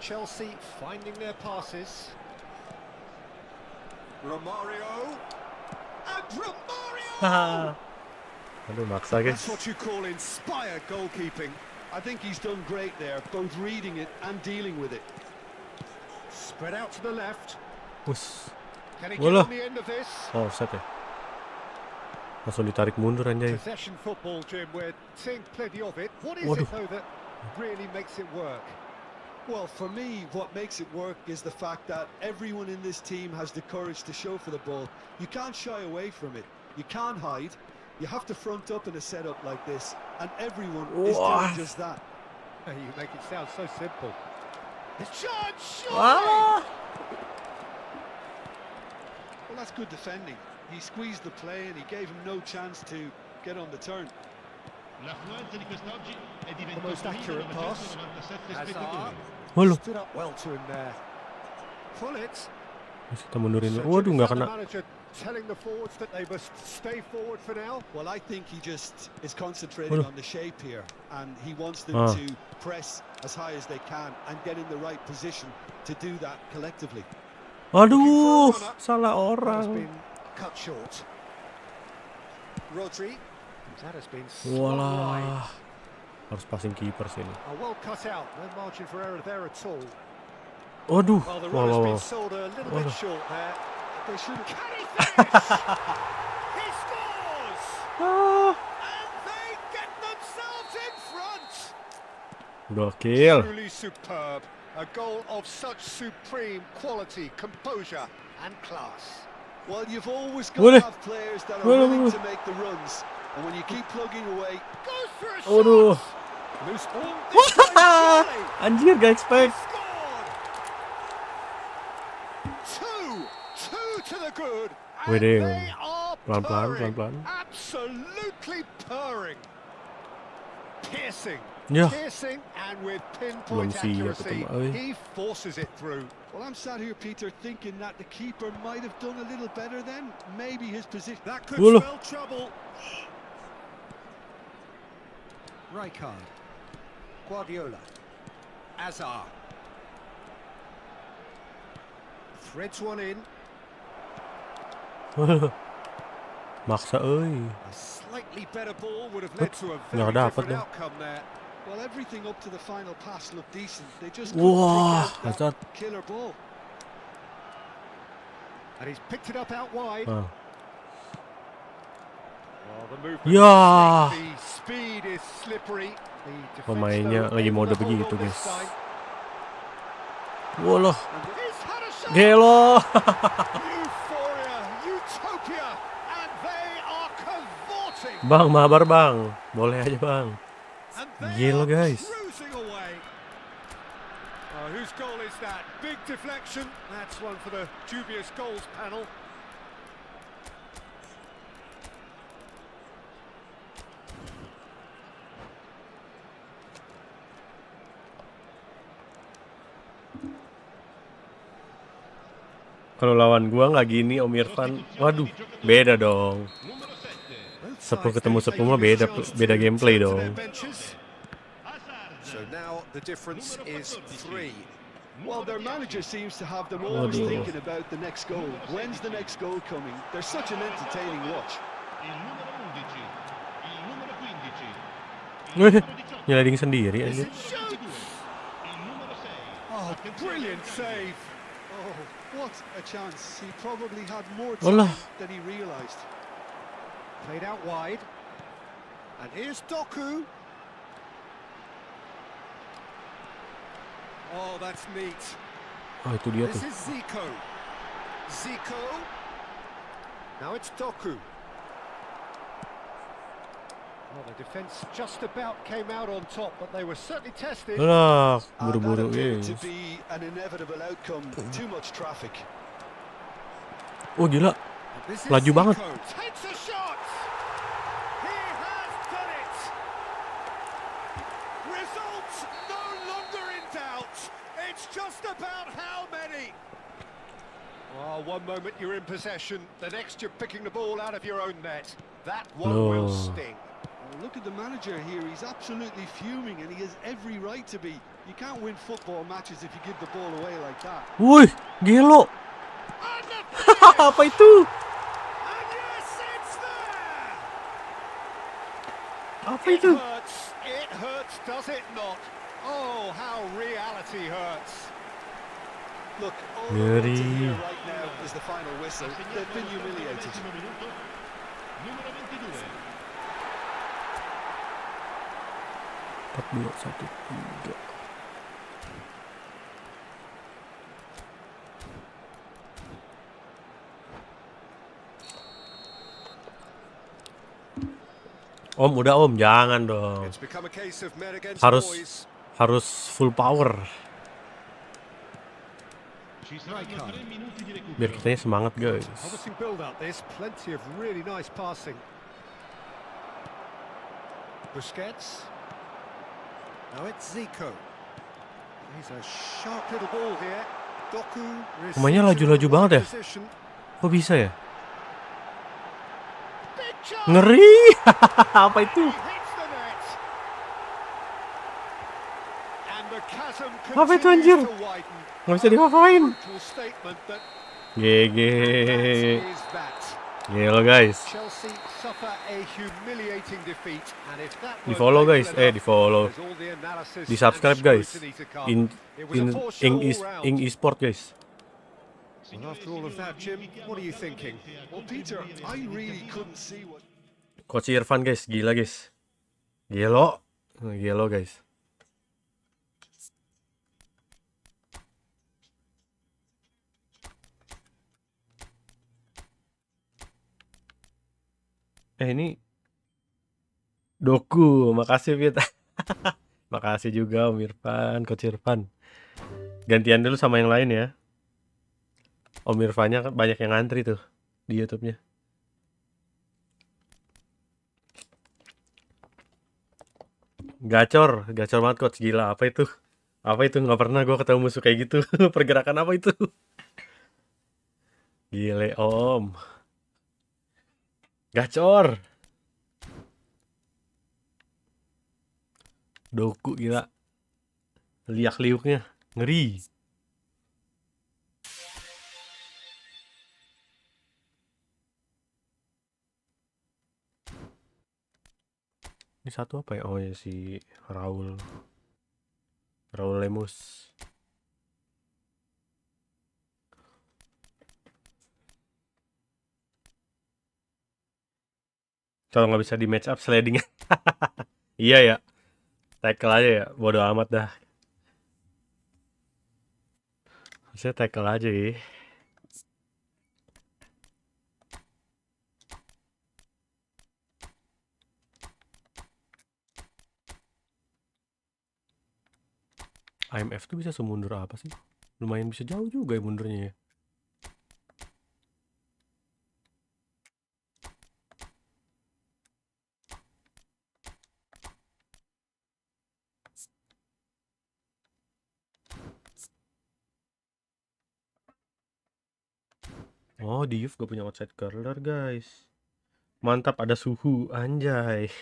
Chelsea finding their passes. Romario. And Romario! Aduh, maksa guys. That's what you call inspired goalkeeping. I think he's done great there, both reading it and dealing with it. Spread out to the left. Us. Can he get Walah. on the end of this? Oh, set ya. Langsung ditarik mundur anjay. Possession football, Jim, we're seeing plenty of it. What is Waduh. it, though, that really makes it work? Well, for me, what makes it work is the fact that everyone in this team has the courage to show for the ball. You can't shy away from it. You can't hide. You have to front up in a setup like this, and everyone is Wow. doing just that. You make it sound so simple. It's charged, surely! Ah. Well, that's good defending. He squeezed the play and he gave him no chance to get on the turn. L'affluenza di quest'oggi è The diventato most accurate pass. 97 Hazard spettatori. Waduh. stood up well to him there. Pull it. Terus kita mundurin. So, Waduh, Jim, nggak is that kena. the manager telling the forwards that they must stay forward for now? Well, I think he just is concentrating Waduh. on the shape here, and he wants them Ah. to press as high as they can and get in the right position to do that collectively. Aduh, salah That has orang. been cut short. Rodri. That has been swung wide. Walah. Harus passing keeper sini. Well cut out. No margin for error there at all. Waduh. Well, the Wah, run has wah, been wah. sold a little Waduh. bit short there. They should have. Can he finish? He scores! Ah. And they get themselves in front! Gokil. Truly superb. A goal of such supreme quality, composure and class. Well, you've always got Waduh. to have players that are Waduh, willing waduh. to make the runs, and when you keep plugging away, Goes for a Waduh. shot! Loose ball. This time, surely. Anjir, gak They expect. scored! Two to the good. And Widih. they are Pelan-pelan, purring. pelan-pelan. Absolutely purring. Piercing. Yeah. Piercing and with Belum pinpoint siap accuracy, itu, Oi. he forces it through. Well, I'm sat here, Peter, thinking that the keeper might have done a little better then. Maybe his position... That could Wolo. spell trouble. Rijkaard. Guardiola. Azar. Threads one in. Maksa euy. A slightly better ball would have led to a Nggak very dapat different dong. outcome there. Well, everything up to the final pass looked decent. They just Wah, couldn't pick Hazard. out that killer ball. And he's picked it up out wide. Ah. Oh, the movement Ya. is slick, the speed is slippery. The defense, Pemainnya though, lagi able mode to hold begitu, on this guys. time. Woloh. And he's had a shot. Gelo. Euphoria, utopia, and they are cavorting. Bang, mabar bang. Boleh aja bang. And they Gelo are guys. cruising away. Whose goal is that? Big deflection. That's one for the dubious goals panel. Kalau lawan gua nggak gini Om Irfan, waduh, beda dong. Sepuh ketemu sepuh mah beda gameplay dong. So now the difference is 3. Well, their manager seems to have them always Waduh. thinking about the next goal. When's the next goal coming? They're such an entertaining watch. Wih, nyeliding sendiri aja. Oh, brilliant save. Oh, what a chance. He probably had more Olah. time than he realised. Played out wide. And here's Doku. Oh, that's neat. Oh, itu dia This tuh. is Zico. Zico. Now it's Doku. Well, the defence just about came out on top, but they were certainly tested. Alah, And buru-buru that appeared guys. to be an inevitable outcome. Too much traffic. Oh gila, And this is laju banget. Zico. Takes a shot. He has done it. Results no longer in doubt. It's just about how many. Oh, one moment you're in possession, the next you're picking the ball out of your own net. That one will No. sting. Well, look at the manager here. He's absolutely fuming, and he has every right to be. You can't win football matches if you give the ball away like that. Wih, gelo. And the Apa itu? And yes, it's there. Apa It itu? hurts, does it not? Oh, how reality hurts. Look, all Ngeri. they want to hear right now is the final whistle. They've been humiliated. 4, 2, 1, 3. Om, udah Om, jangan dong. It's become a case of men against Harus boys. harus full power. Biar kitanya semangat guys. Promising build up this, plenty of really nice passing. Busquets. Now it's Zico. He's a sharp little ball here. Doku. Pemainnya laju-laju banget ya? Kok bisa ya? Ngeri. Apa itu? Apa itu anjir? Nggak bisa diapa-apain. GG. Gila guys. Di follow guys, di follow, di subscribe guys. In esport guys. Well, after all of that, Jim, what are you thinking? Well, Peter, I really couldn't see what... Coach Irfan guys, gila guys. Gelo guys. Ini Doku, makasih Fit. Makasih juga Om Irfan, Coach Irfan. Gantian dulu sama yang lain ya. Om Irfannya kan banyak yang ngantri tuh di YouTube-nya. Gacor banget coach, gila. Apa itu? Nggak pernah gue ketemu musuh kayak gitu. Pergerakan apa itu? Gile om. Gacor. Doku gila. Liak-liuknya ngeri. Ini satu apa ya? Oh ya si Raul Lemus. Kalau nggak bisa di match up sliding. Iya ya. Tackle aja ya. Bodoh amat dah. Saya tackle aja ya. IMF tuh bisa semundur apa sih? Lumayan bisa jauh juga ya mundurnya ya. Oh, di Youth gak punya outside curler, guys. Mantap, ada suhu, anjay.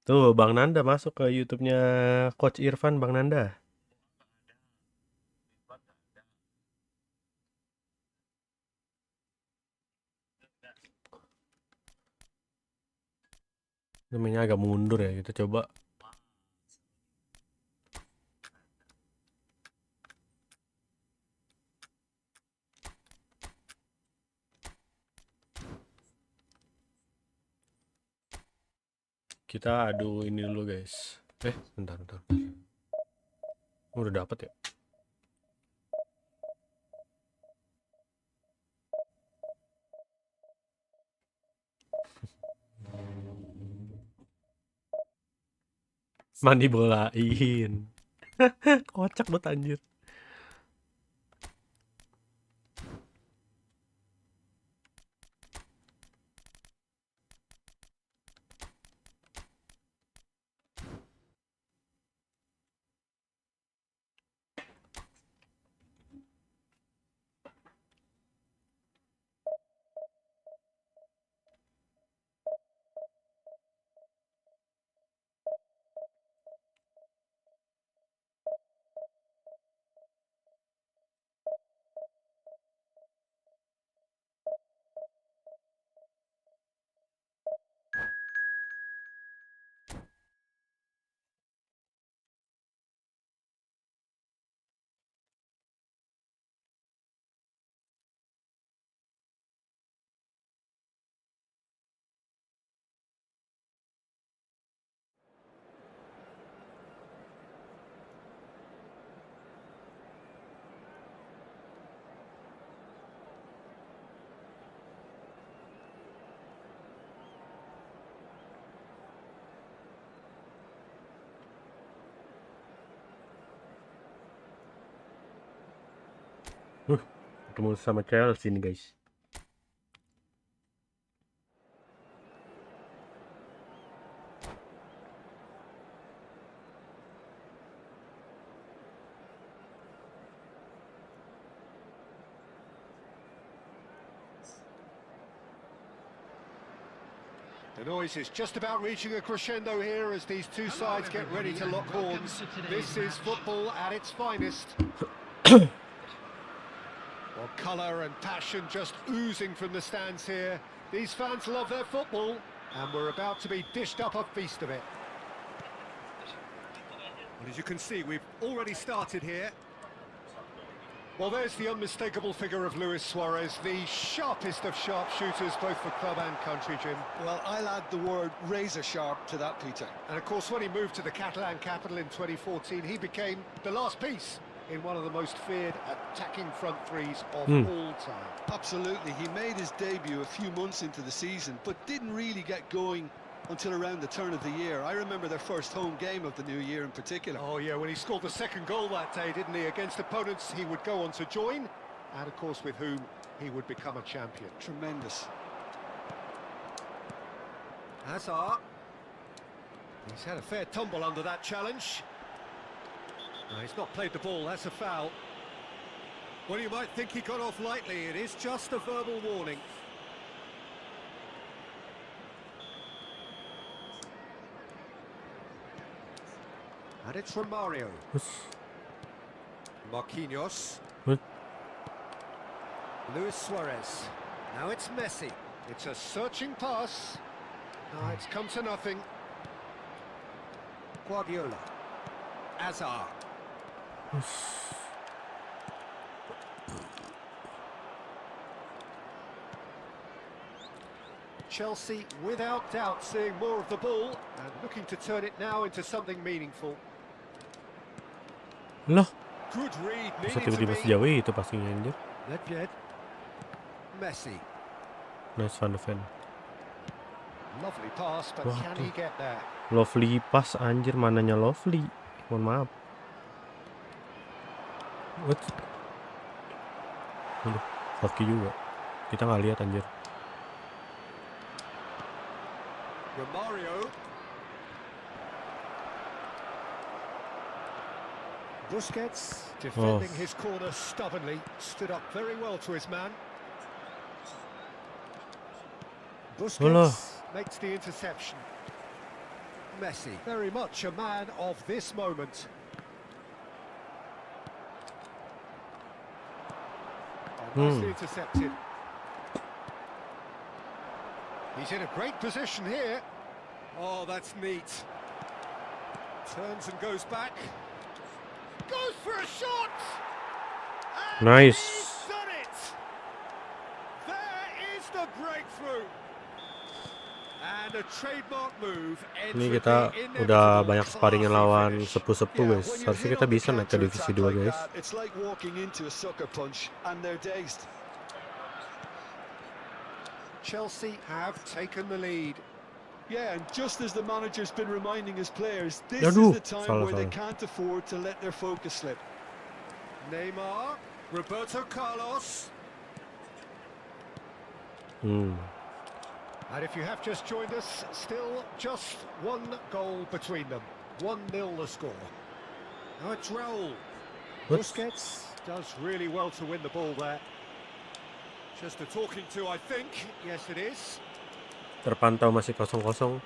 Tuh, Bang Nanda masuk ke YouTube-nya Coach Irfan, Bang Nanda. Namanya agak mundur ya, kita coba. Kita adu ini dulu, guys. Bentar. Udah dapet ya? Mandi bolain. Kocak banget anjir. Ketemu sama Chelsea nih, guys. The noise is just about reaching a crescendo here as these two sides get ready to lock horns. This is football at its finest. Well, colour and passion just oozing from the stands here. These fans love their football, and we're about to be dished up a feast of it. Well, as you can see, we've already started here. Well, there's the unmistakable figure of Luis Suarez, the sharpest of sharpshooters, both for club and country, Jim. Well, I'll add the word razor sharp to that, Peter. And of course, when he moved to the Catalan capital in 2014, he became the last piece in one of the most feared attacking front threes of all time. Absolutely. He made his debut a few months into the season, but didn't really get going until around the turn of the year. I remember their first home game of the new year in particular. Oh yeah, when he scored the second goal that day, didn't he? Against opponents he would go on to join, and of course with whom he would become a champion. Tremendous. Hazard. He's had a fair tumble under that challenge. No, he's not played the ball, that's a foul. Well, you might think he got off lightly, it is just a verbal warning. And it's from Mario. Marquinhos. Luis Suarez. Now it's Messi. It's a searching pass. No, it's come to nothing. Guardiola. Hazard. Chelsea, without doubt, seeing more of the ball and looking to turn it now into something meaningful. Loh, Good read, bisa needed to tiba-tiba be. sejauh itu passingnya anjir. Nedved. Messi. Nice Van de Ven. Lovely pass, but Wah, can he get there? Lovely pass anjir, mananya Lovely. Mohon maaf. What? Aduh, hoki juga. Kita nggak lihat anjir. Romario. Busquets defending his corner stubbornly, stood up very well to his man. Busquets makes the interception. Messi, very much a man of this moment. Nicely intercepted. He's in a great position here. Oh, that's neat. Turns and goes back. Goes for a shot! And Nice. he's done it! There is the breakthrough. And a trademark move. Ini kita udah banyak sparringnya lawan sepuh-sepuh guys. Harusnya kita bisa naik ke divisi 2 guys. It's like walking into a sucker punch and they're dazed. Chelsea have taken the lead. Yeah, and just as the manager's been reminding his players, this Aduh, is the time salah. where they can't afford to let their focus slip. Neymar, Roberto Carlos. Hmm. And if you have just joined us, still just one goal between them. 1-0 the score. Now it's Raul. What? Busquets does really well to win the ball there. Just a talking to, I think. Yes, it is. Terpantau masih 0-0.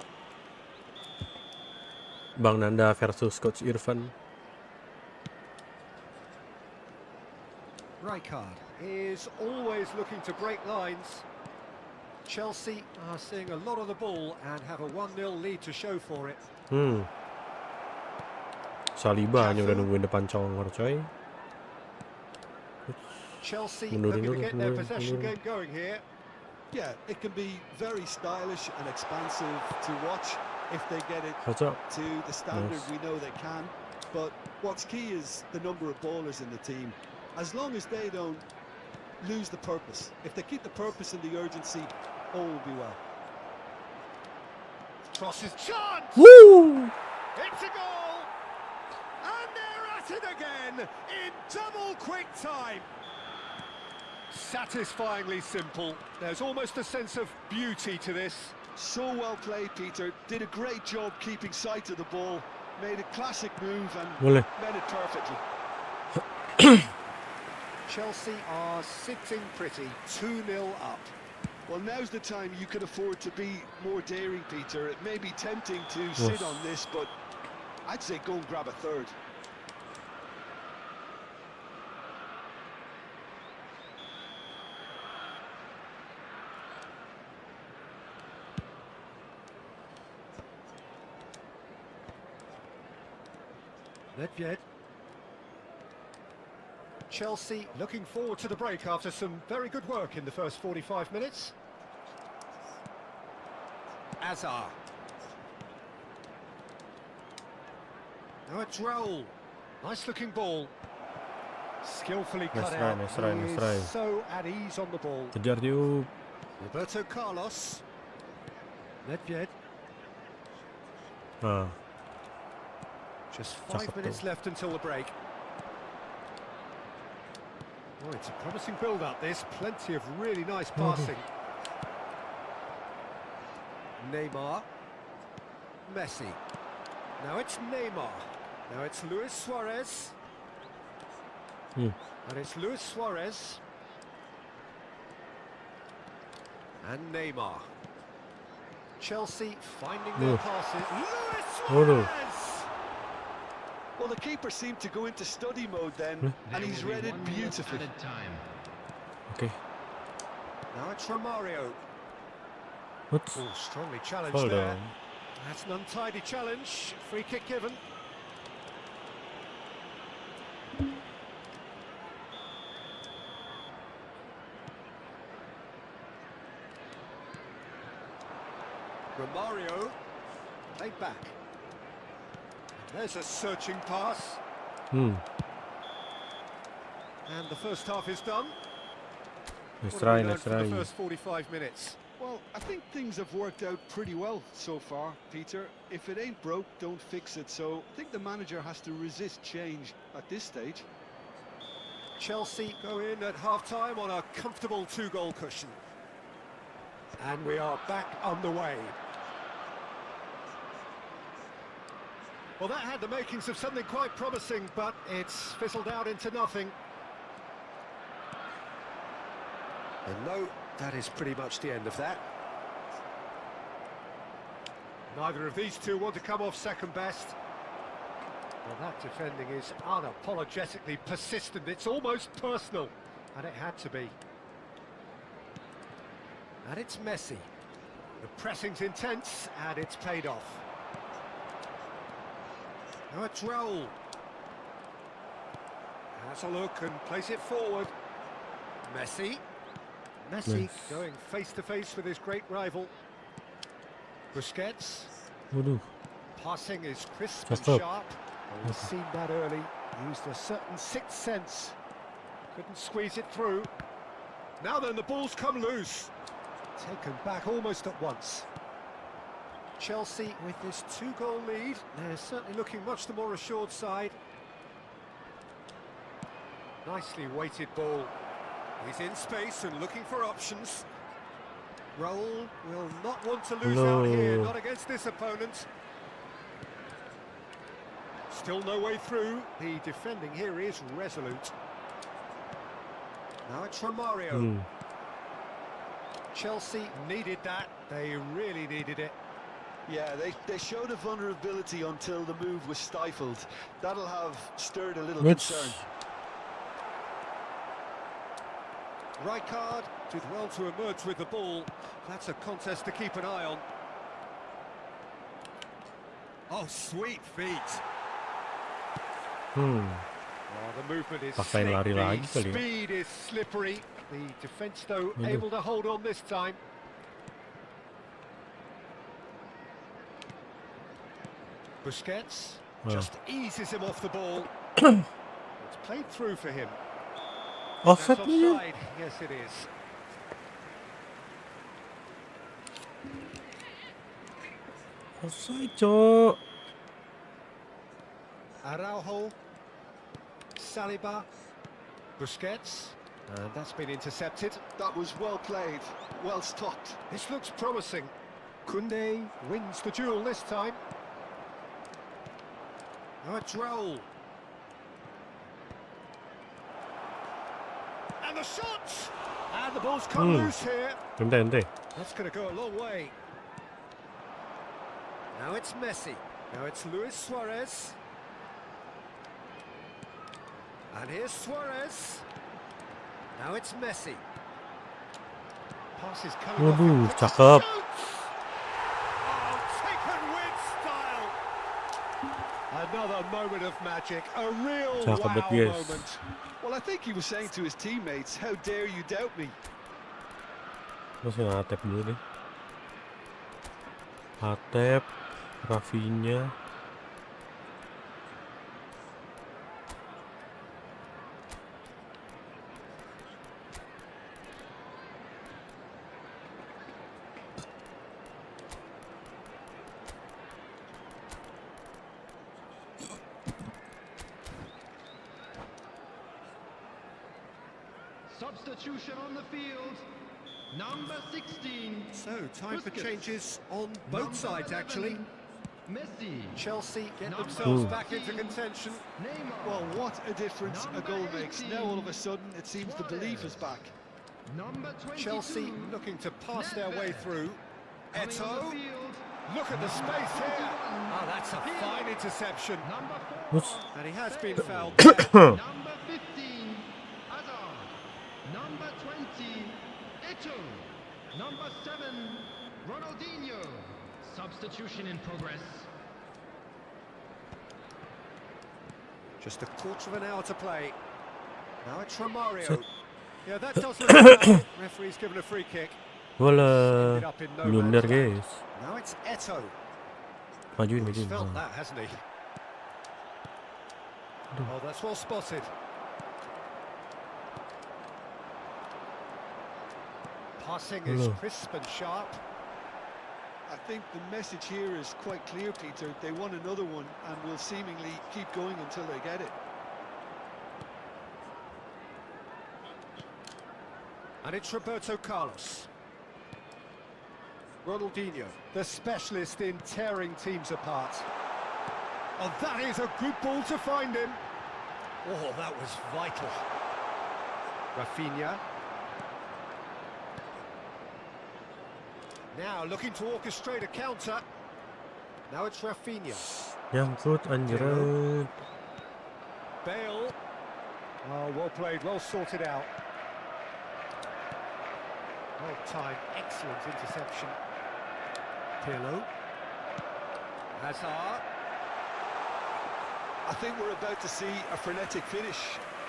Bang Nanda versus Coach Irfan. Rijkaard is always looking to break lines. Chelsea are seeing a lot of the ball and have a 1-0 lead to show for it. Saliba hanya udah nungguin depan congor coy. Chelsea Mundurin looking to dulu, get their mundurin, possession mundurin. game going here. Yeah, it can be very stylish and expansive to watch if they get it What's up? to the standard Nice. we know they can. But what's key is the number of ballers in the team. As long as they don't lose the purpose, if they keep the purpose and the urgency, all will be well. Crosses chance! Woo! It's a goal! And they're at it again in double quick time. Satisfyingly simple. There's almost a sense of beauty to this. So well played, Peter. Did a great job keeping sight of the ball. Made a classic move and Boleh. met it perfectly. Chelsea are sitting pretty, 2-0 up. Well, now's the time you can afford to be more daring, Peter. It may be tempting to sit on this, but I'd say go and grab a third. Nedved. Chelsea looking forward to the break after some very good work in the first 45 minutes. Hazard. Now it's Raul. Nice looking ball. Skillfully cut Nice try, out. nice try, He nice is try. so at ease on the ball. Kejar Diu. Roberto Carlos. Nedved. Ah, Just 5 Cakep minutes tuh. left until the break. Oh, it's a promising build-up, this. Plenty of really nice passing. Neymar. Messi. Now it's Neymar. Now it's Luis Suarez. And it's Luis Suarez. And Neymar. Chelsea finding their passes. Luis Suarez! Well, the keeper seemed to go into study mode then, and he's read it beautifully. Okay. Now it's Romario. What's Oh, strongly challenged hold there. on? That's an untidy challenge. Free kick given. Romario, played back. There's a searching pass. And the first half is done. Let's What have we try, learned let's from the try. first 45 minutes? Well, I think things have worked out pretty well so far, Peter. If it ain't broke, don't fix it. So I think the manager has to resist change at this stage. Chelsea go in at half-time on a comfortable 2-goal cushion. And we are back underway. Well, that had the makings of something quite promising, but it's fizzled out into nothing. And no, that is pretty much the end of that. Neither of these two want to come off second best. Well, that defending is unapologetically persistent. It's almost personal, and it had to be. And it's Messi. The pressing's intense, and it's paid off. Now it's Raul. Has a look and plays it forward. Messi. Messi Nice. going face-to-face with his great rival. Busquets. Waduh. Passing is crisp Just and up. sharp. Well, he's seen that early. Used a certain sixth sense. Couldn't squeeze it through. Now then, the ball's come loose. Taken back almost at once. Chelsea with this 2-goal lead. They're certainly looking much the more assured side. Nicely weighted ball. He's in space and looking for options. Raul will not want to lose out here, not against this opponent. Still no way through. The defending here is resolute. Now it's Romario. Chelsea needed that. They really needed it. Yeah, they showed a vulnerability until the move was stifled. That'll have stirred a little concern. Rijkaard did well to emerge with the ball. That's a contest to keep an eye on. Oh, sweet feet. Oh, the movement is Paksain slick. lari lagi The kali ya. speed is slippery. The defence, though, able to hold on this time. Busquets just eases him off the ball. It's played through for him. Offset That's nih yun. offside. Yes, it is. Offside, cok. Araujo, Saliba, Busquets, and that's been intercepted. That was well played, well stopped. This looks promising. Koundé wins the duel this time. Now it's Raul. And the shot! And the ball's come loose here. Ente. That's going to go a long way. Now it's Messi. Now it's Luis Suarez. And here's Suarez. Now it's Messi. Pass is coming off. Waduh, cakep. Oh, taken with style. Another moment of magic. A real Cakep wow banget, guys. moment. Well, I think he was saying to his teammates, how dare you doubt me? Masih ngatep dulu deh. Atep, Rafinya. Substitution on the field. Number 16. So, time for Busquets. changes on both sides, actually. Messi. Chelsea get Number themselves 14. back into contention. Neymar. Well, what a difference a Number goal makes. 18. Now all of a sudden it seems the belief is back. Number 22. Chelsea looking to pass their way through. Coming on Eto'o, the field. look at the space here. Ah, that's a fine interception. Number 4. What's- And he has been fouled there. Number 15. Hazard. Number 20. Eto'o. Number 7. Ronaldinho. Substitution in progress. Just a quarter of an hour to play. Now it's Romario. So- Yeah, that does look foul. Referee's given a free kick. Wala. Ended up in no Blunder man's land. guys. Now it's Eto'o. Majuin, He's majuin. felt Ah. that, hasn't he? Oh, that's well spotted. Passing is Hello. crisp and sharp. I think the message here is quite clear, Peter. They want another one and will seemingly keep going until they get it. And it's Roberto Carlos. Ronaldinho, the specialist in tearing teams apart. Oh, that is a good ball to find him. Oh, that was vital. Rafinha. Now looking to orchestrate a counter. Now it's Rafinha. Nyangkut anjir. Bale. Oh, well played, well sorted out. Well timed, excellent interception. Pirlo. Hazard. I think we're about to see a frenetic finish.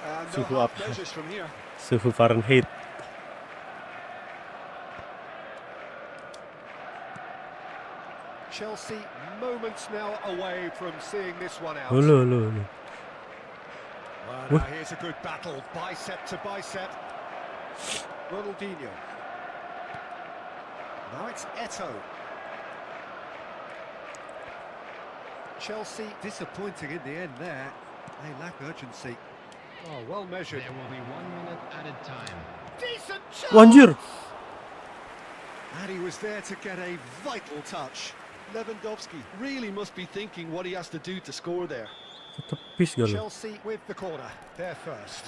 And no Suhu half apa? measures from here. Suhu Fahrenheit. Chelsea moments now away from seeing this one out. Halo, halo, halo. Well, now here's a good battle, bicep to bicep. Ronaldinho. Now it's Eto'o. Chelsea disappointing in the end there. They lack urgency. Oh, well measured. There will be 1 minute added time. Decent chance! Anjir. And he was there to get a vital touch. Lewandowski really must be thinking what he has to do to score there. Tepis gak lo? Chelsea with the corner. They're first.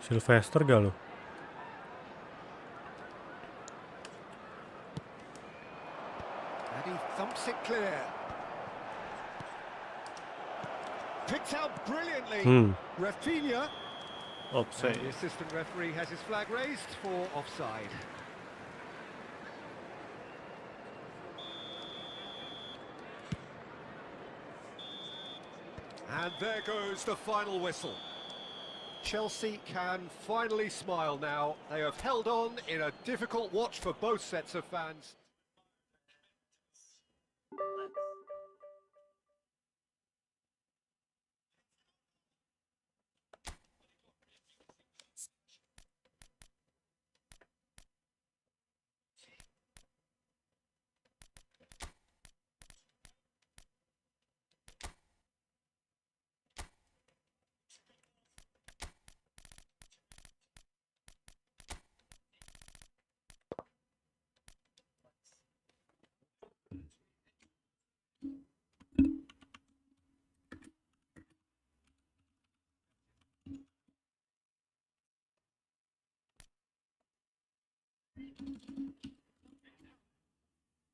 Sylvester gak lo? And he thumps it clear. Picked out brilliantly. Rafinha. And Offside. the assistant referee has his flag raised for offside. And there goes the final whistle. Chelsea can finally smile now. They have held on in a difficult watch for both sets of fans.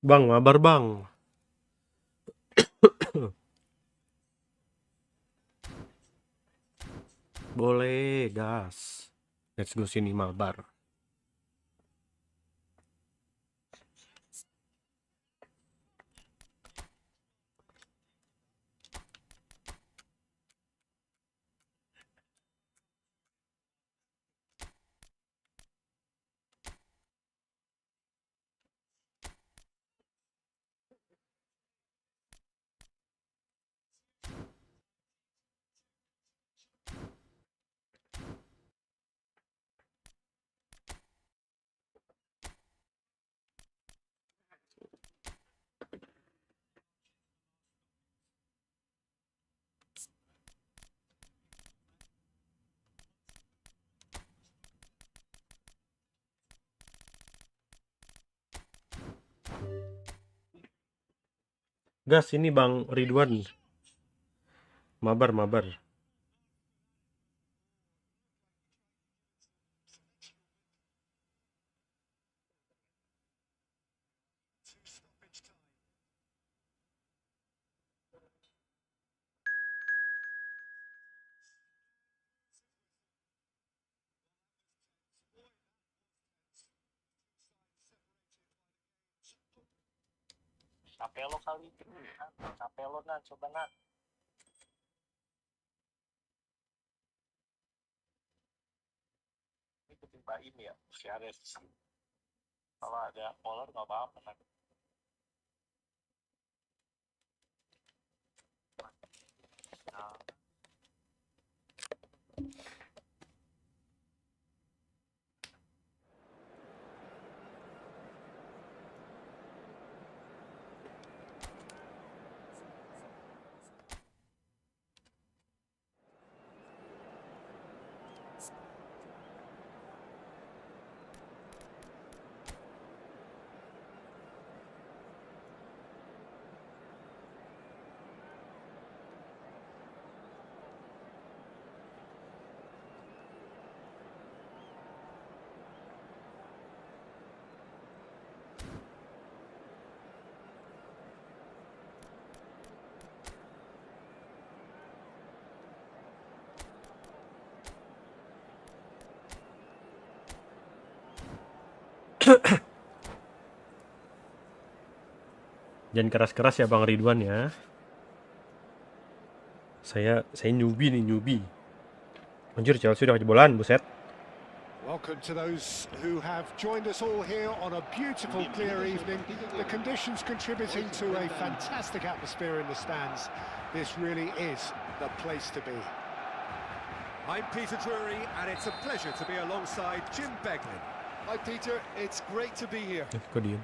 Bang, mabar bang. Boleh, gas. Let's go sini mabar. Gas ini Bang Ridwan. Mabar. Capello kali. Capello coba nak. Ini ketimbain ya, masih ada sih. Kalau ada polar nggak apa-apa kan. Nah. Jangan keras-keras ya Bang Ridwan ya. Saya newbie nih, newbie. Anjir, Chelsea udah kebobolan, buset. Welcome to those who have joined us all here on a beautiful, clear evening. The conditions contributing to a fantastic atmosphere in the stands. This really is the place to be. I'm Peter Drury, and it's a pleasure to be alongside Jim Beglin. Hi Peter, it's great to be here. Kok diem?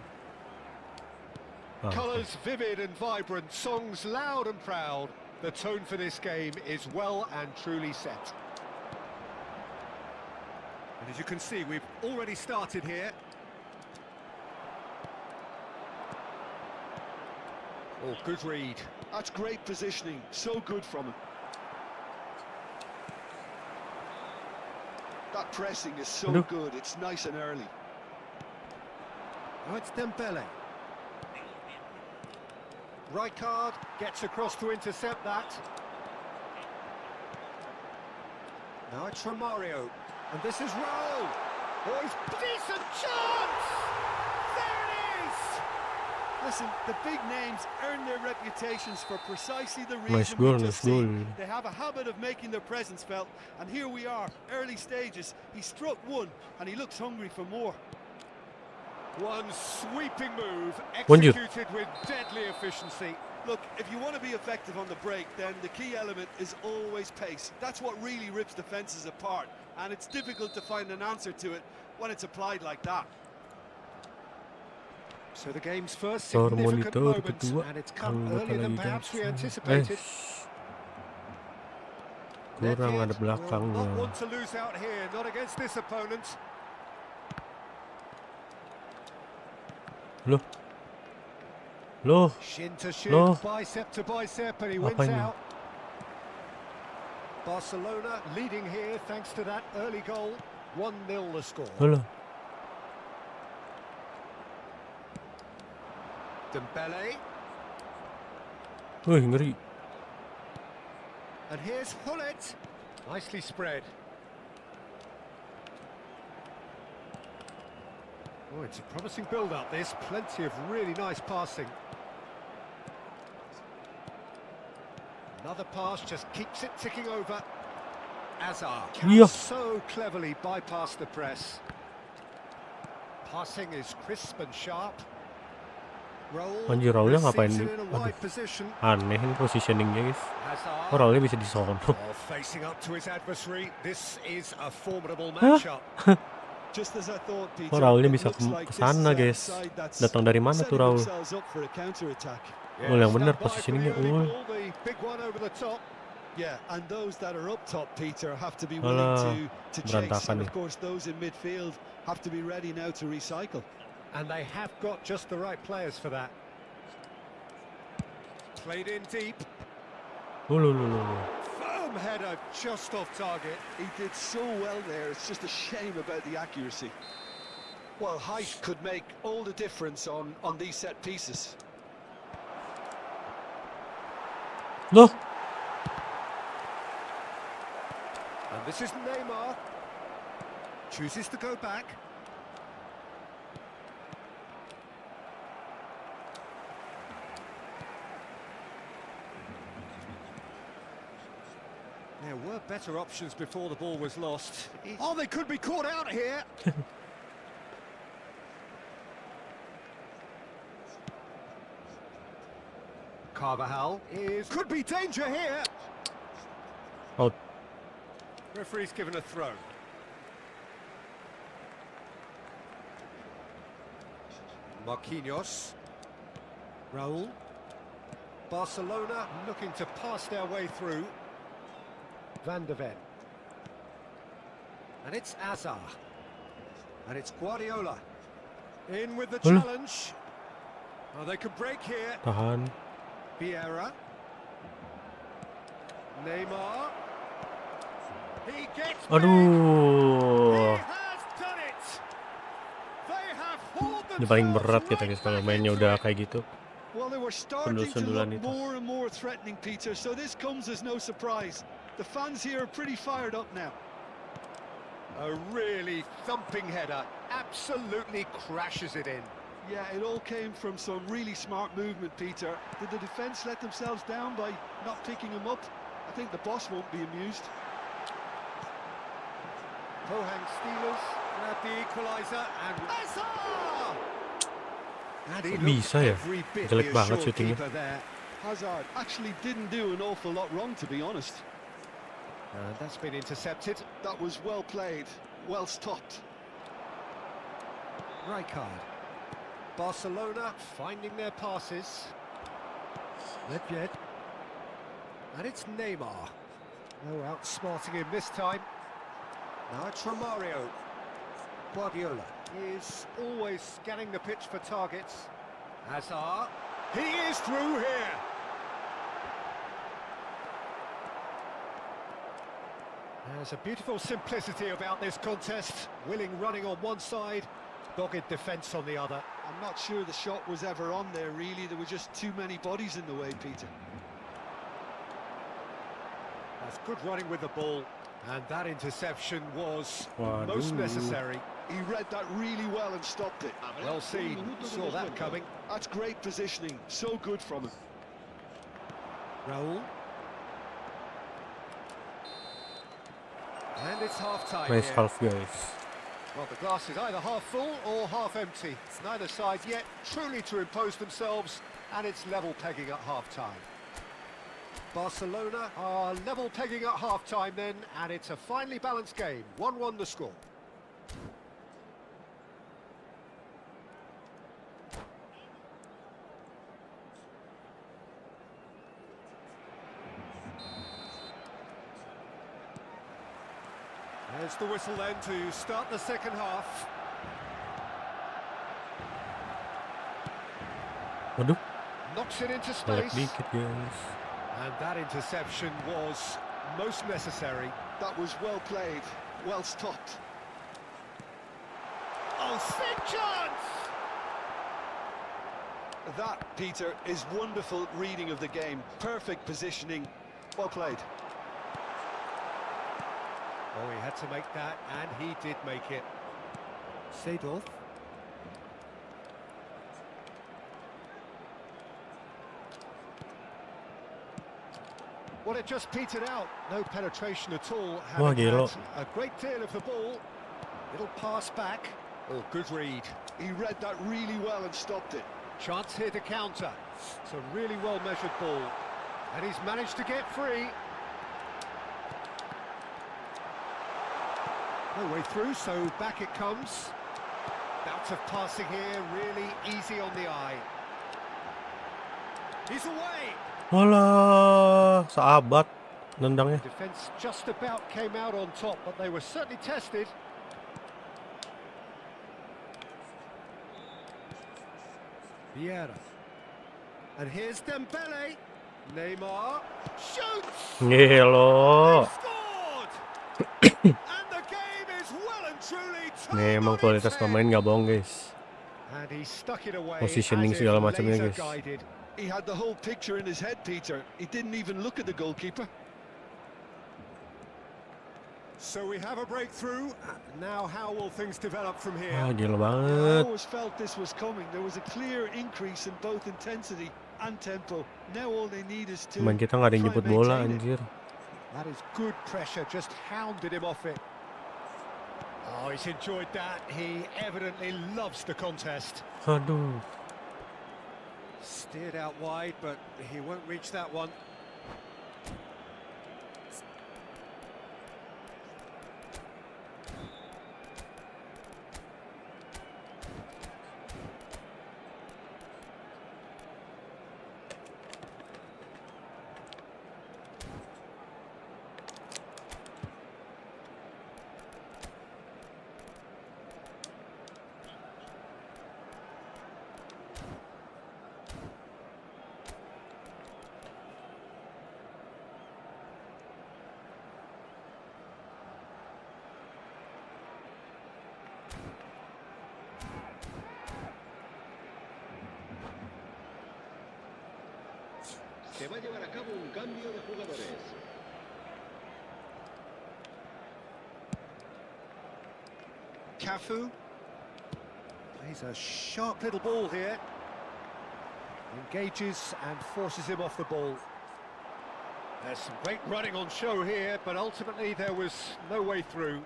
Colours vivid and vibrant, songs loud and proud. The tone for this game is well and truly set. And as you can see, we've already started here. Oh, good read. That's great positioning, so good from him. That pressing is so good, it's nice and early. Oh, it's Dembele. Rijkaard gets across to intercept that. Now it's Romario, and this is Raul. Oh, he's decent chance! There it is! Listen, the big names earn their reputations for precisely the Nice reason goal, we nice just goal. seen. They have a habit of making their presence felt, and here we are, early stages. He struck one, and he looks hungry for more. One sweeping move, executed with deadly efficiency. Look, if you want to be effective on the break, then the key element is always pace. That's what really rips defenses apart, and it's difficult to find an answer to it when it's applied like that. So the game's first significant moment, and it's come earlier than perhaps we anticipated. Kurang ada Will belakangnya. not want to lose out here, not against this opponent. Loh. Shin to shin, Loh. bicep to bicep, and he Apa wins ini? out. Barcelona leading here thanks to that early goal. 1-0 the score. Loh. Dembele, Wih, ngeri. and here's Hullet. Nicely spread. Oh, it's a promising build-up, this. Plenty of really nice passing. Another pass just keeps it ticking over. Azar can so cleverly bypass the press. Passing is crisp and sharp. Anjir, Raulnya ngapain di... in a wide position. Aneh ini positioningnya, guys. Hazard. Oh, Raulnya bisa di sono. Facing up to his adversary. This is a formidable matchup. Just as I thought, Peter, Oh, Raulnya it bisa looks like ke this sana, is a guys. side that's Datang dari mana tuh Raul? setting themselves up for a counter-attack. Oh, yang benar positioningnya. Oh. The big one over the top. Yeah, and those that are up top, Peter, have to be Alah, willing to chase. berantakan And nih. of course, those in midfield have to be ready now to recycle. And they have got just the right players for that. Played in deep. Firm header just off target. He did so well there, it's just a shame about the accuracy. Well, height could make all the difference on these set pieces. Loh. And this is Neymar. Chooses to go back. There were better options before the ball was lost. Oh, they could be caught out here. Carvajal could be danger here. Out. Referee's given a throw. Marquinhos. Raul. Barcelona looking to pass their way through. Van de Ven. And it's Azar. And it's Guardiola. In with the challenge. Oh, they could break here. Tahan. Vieira. Neymar. He gets back. He Aduh. has done it. They have hauled Ini paling themselves berat kita right guys kalau back mainnya into udah it. kayak gitu. Well, they were starting to Sundul-sundulan look itu. more and more threatening, Peter, so this comes as no surprise. The fans here are pretty fired up now. A really thumping header. Absolutely crashes it in. Yeah, it all came from some really smart movement, Peter. Did the defence let themselves down by not picking him up? I think the boss won't be amused. Pohang Steelers grab the equaliser and Hazard! And he Bisa looked ya? every bit Jelek the banget assured syutingnya. keeper there. Hazard actually didn't do an awful lot wrong, to be honest. And that's been intercepted. That was well played, well stopped. Rijkaard. Barcelona finding their passes. Nedved. And it's Neymar. No outsmarting him this time. Now it's Romario. Guardiola is always scanning the pitch for targets. Hazard. He is through here. There's a beautiful simplicity about this contest. Willing running on one side, dogged defence on the other. I'm not sure the shot was ever on there, really. There were just too many bodies in the way, Peter. That's good running with the ball. And that interception was Waduh. most necessary. He read that really well and stopped it. Well seen, saw that coming. That's great positioning, so good from him. Raul. And it's half-time Nice here. half guys. Well, the glass is either half full or half empty. Neither side yet truly to impose themselves, and it's level pegging at half-time. Barcelona are level pegging at half-time then, and it's a finely balanced game. 1-1 the score. There's the whistle then to start the second half. Waduh. Knocks it into Balik space. dikit guys. And that interception was most necessary. That was well played, well stopped. Oh, big chance! That, Peter, is wonderful reading of the game. Perfect positioning, well played. Oh, he had to make that, and he did make it. Seedorf. Well, it just petered out. No penetration at all. Wah, Having gila. had a great deal of the ball. Little pass back. Oh, good read. He read that really well and stopped it. Chance here to counter. It's a really well-measured ball. And he's managed to get free. No way through, so back it comes. Bout of passing here, really easy on the eye. He's away. Walah, sahabat nendangnya. Defence just about came out on top, but they were certainly tested. Vieira. And here's Dembele. Neymar shoots. Gelo. Scored. And the game is well and truly Nih turned emang on its kualitas pemain head. nggak bohong guys. And he stuck it away Positioning as if segala macamnya laser guys. guided. He had the whole picture in his head, Peter. He didn't even look at the goalkeeper. So we have a breakthrough. Now how will things develop from here? Ah, gila I banget. always felt this was coming. There was a clear increase in both intensity and tempo. Now all they need is to Pemain kita nggak ada yang try jemput and bola maintain it. anjir. That is good pressure, just hounded him off it. Oh, he's enjoyed that. He evidently loves the contest. Aduh. Steered out wide, but he won't reach that one. Se va a llevar a cabo un cambio de jugadores. Cafu plays a sharp little ball here. Engages and forces him off the ball. There's some great running on show here, but ultimately there was no way through.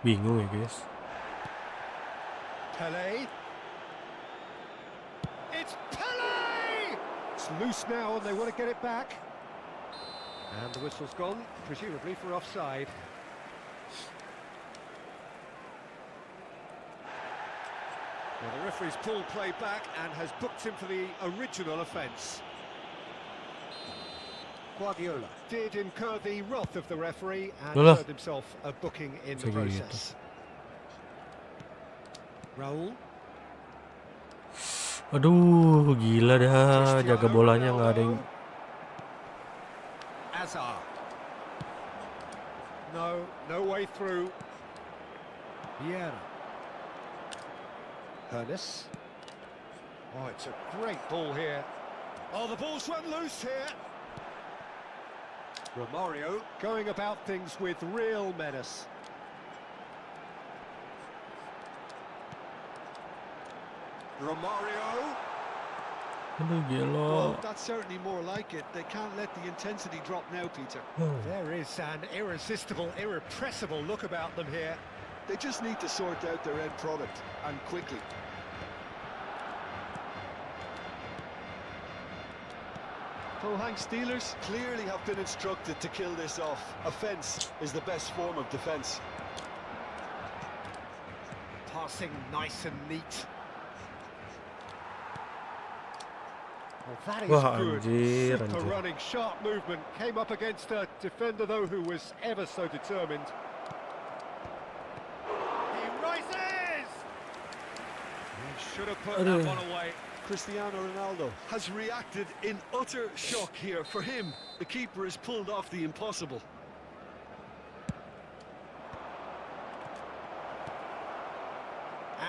Bingung ya guys. Pelé. It's Pelé! It's loose now and they want to get it back. And the whistle's gone, presumably for offside. Well, the referee's pulled play back and has booked him for the original offence. Guardiola did incur the wrath of the referee and Yalah. earned himself a booking in the Bisa gitu. process. Raul. Aduh, gila dah. Jaga bolanya nggak ada yang. Azar. No way through. Vieira. Ernest. Oh, it's a great ball here. Oh, the ball's run loose here. Romario going about things with real menace. Romario. Aduh, gila. Well, that's certainly more like it. They can't let the intensity drop now, Peter. There is an irresistible, irrepressible look about them here. They just need to sort out their end product, and quickly. Pohang Steelers clearly have been instructed to kill this off. Offence is the best form of defence. Passing nice and neat. Well, that is Wah, good. anjir, Super anjir. running, sharp movement. Came up against a defender, though, who was ever so determined. He rises! He should have put that one away. Cristiano Ronaldo has reacted in utter shock here. For him, the keeper has pulled off the impossible.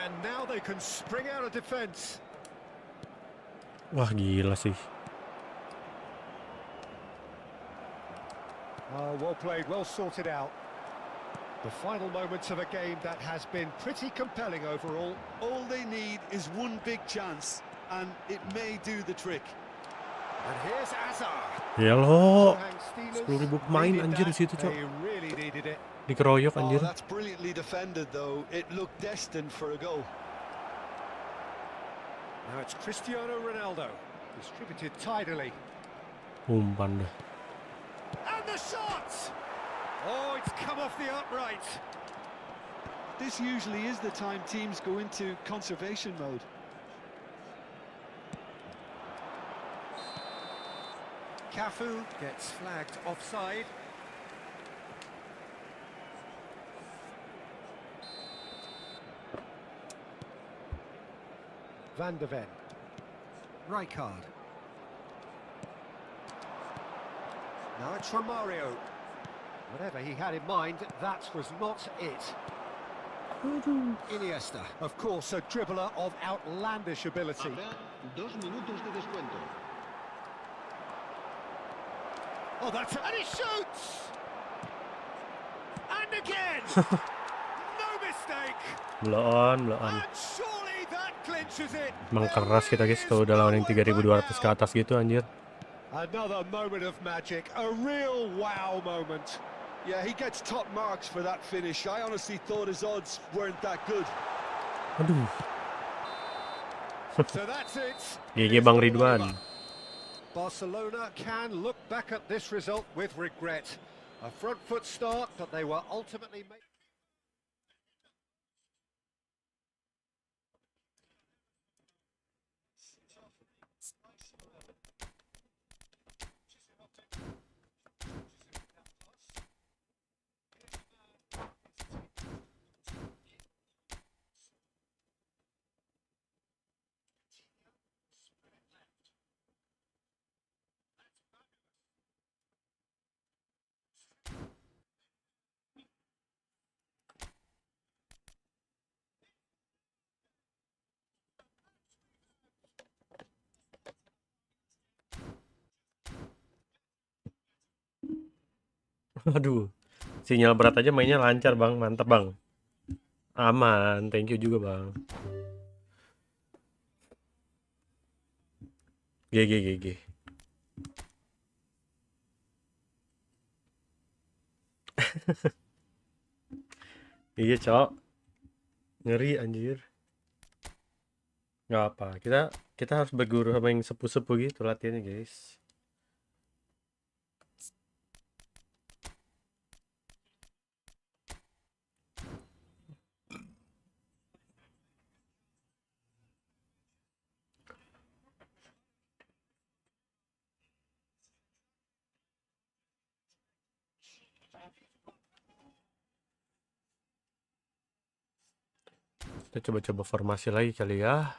And now they can spring out of defence. Wah, gila sih. Oh, well played, well sorted out. The final moments of a game that has been pretty compelling overall. All they need is one big chance, and it may do the trick. And here's Azar. Gelo. Pohang Steelers 10.000 pemain needed anjir di that. situ, Cok. They really needed it. Dikeroyok Oh, anjir. that's brilliantly defended, though. It looked destined for a goal. Now it's Cristiano Ronaldo, distributed tidily. Umpan dah. And the shot! Oh, it's come off the upright. This usually is the time teams go into conservation mode. Cafu gets flagged offside. Van de Ven. Rijkaard. Now it's Romario. Whatever he had in mind, that was not it. Iniesta, of course, a dribbler of outlandish ability. Dos minutos de descuento. Oh, and he shoots! And again! No mistake! Blow on. And surely that clinches it. Emang keras kita guys kalau udah lawan yang 3200 ke atas gitu anjir. Another moment of magic, a real wow moment. Yeah, he gets top marks for that finish. I honestly thought his odds weren't that good. Aduh. So that's it. GG Bang Ridwan. Barcelona can look back at this result with regret. A front foot start, but they were ultimately made. Aduh. Sinyal berat aja mainnya lancar Bang, mantap Bang. Aman, thank you juga Bang. GG. Iya cok, ngeri anjir. Nggak apa, kita harus berguru sama yang sepuh-sepuh gitu latihannya guys. Kita coba-coba formasi lagi kali ya.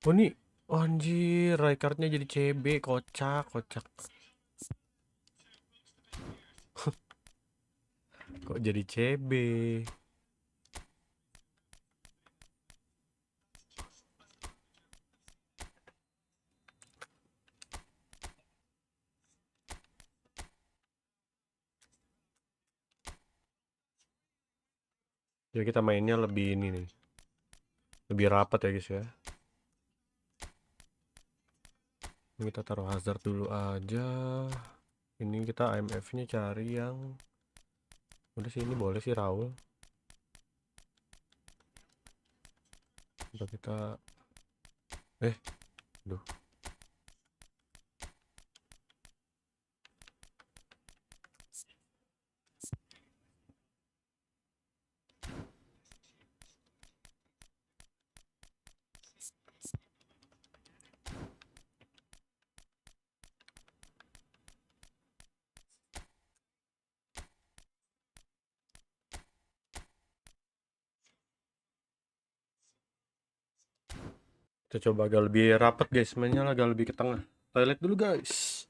Oh nih, anjir, Rijkaardnya jadi CB, kocak. Kok jadi CB? Ya kita mainnya lebih ini nih, lebih rapat ya guys ya. Ini kita taruh Hazard dulu aja. Ini kita IMF-nya cari yang udah sih, ini boleh sih Raul. Coba kita duh. Kita coba agak lebih rapat guys, mainnya agak lebih ke tengah. Toilet dulu guys.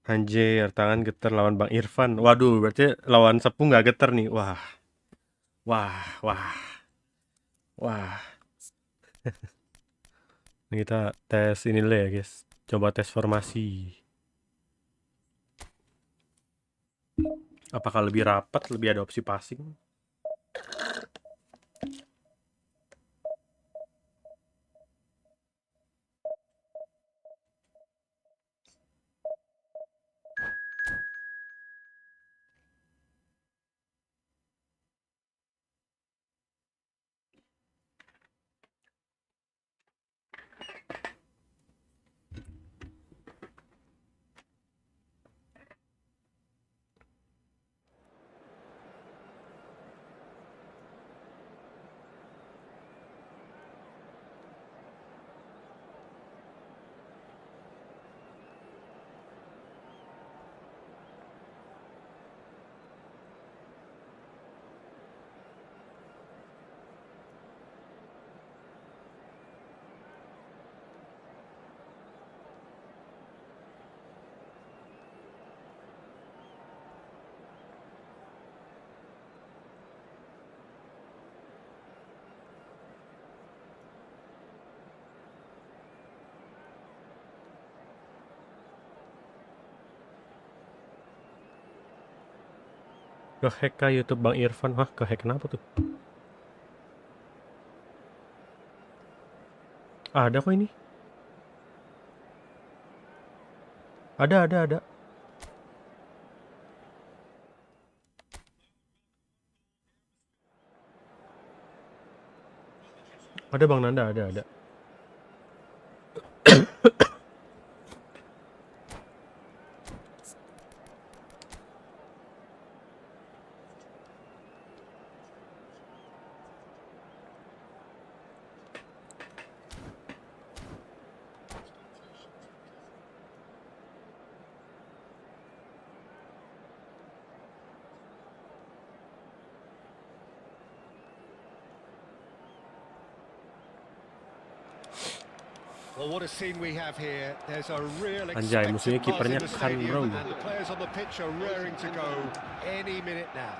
Anjir, tangan getar lawan Bang Irfan. Waduh, berarti lawan Sepu nggak getar nih. Wah, wah, wah, wah. Ini kita tes ini dulu ya, guys. Coba tes formasi. Apakah lebih rapat, lebih ada opsi passing? Kehack kah YouTube Bang Irfan? Hah, kehack kenapa tuh? Ada kok ini. Ada. Ada Bang Nanda, ada. Well, what a scene we have here. There's a real Anjay, musuhnya expected buzz kipernya in the Kan, bro. stadium, and the players on the pitch are raring to go any minute now.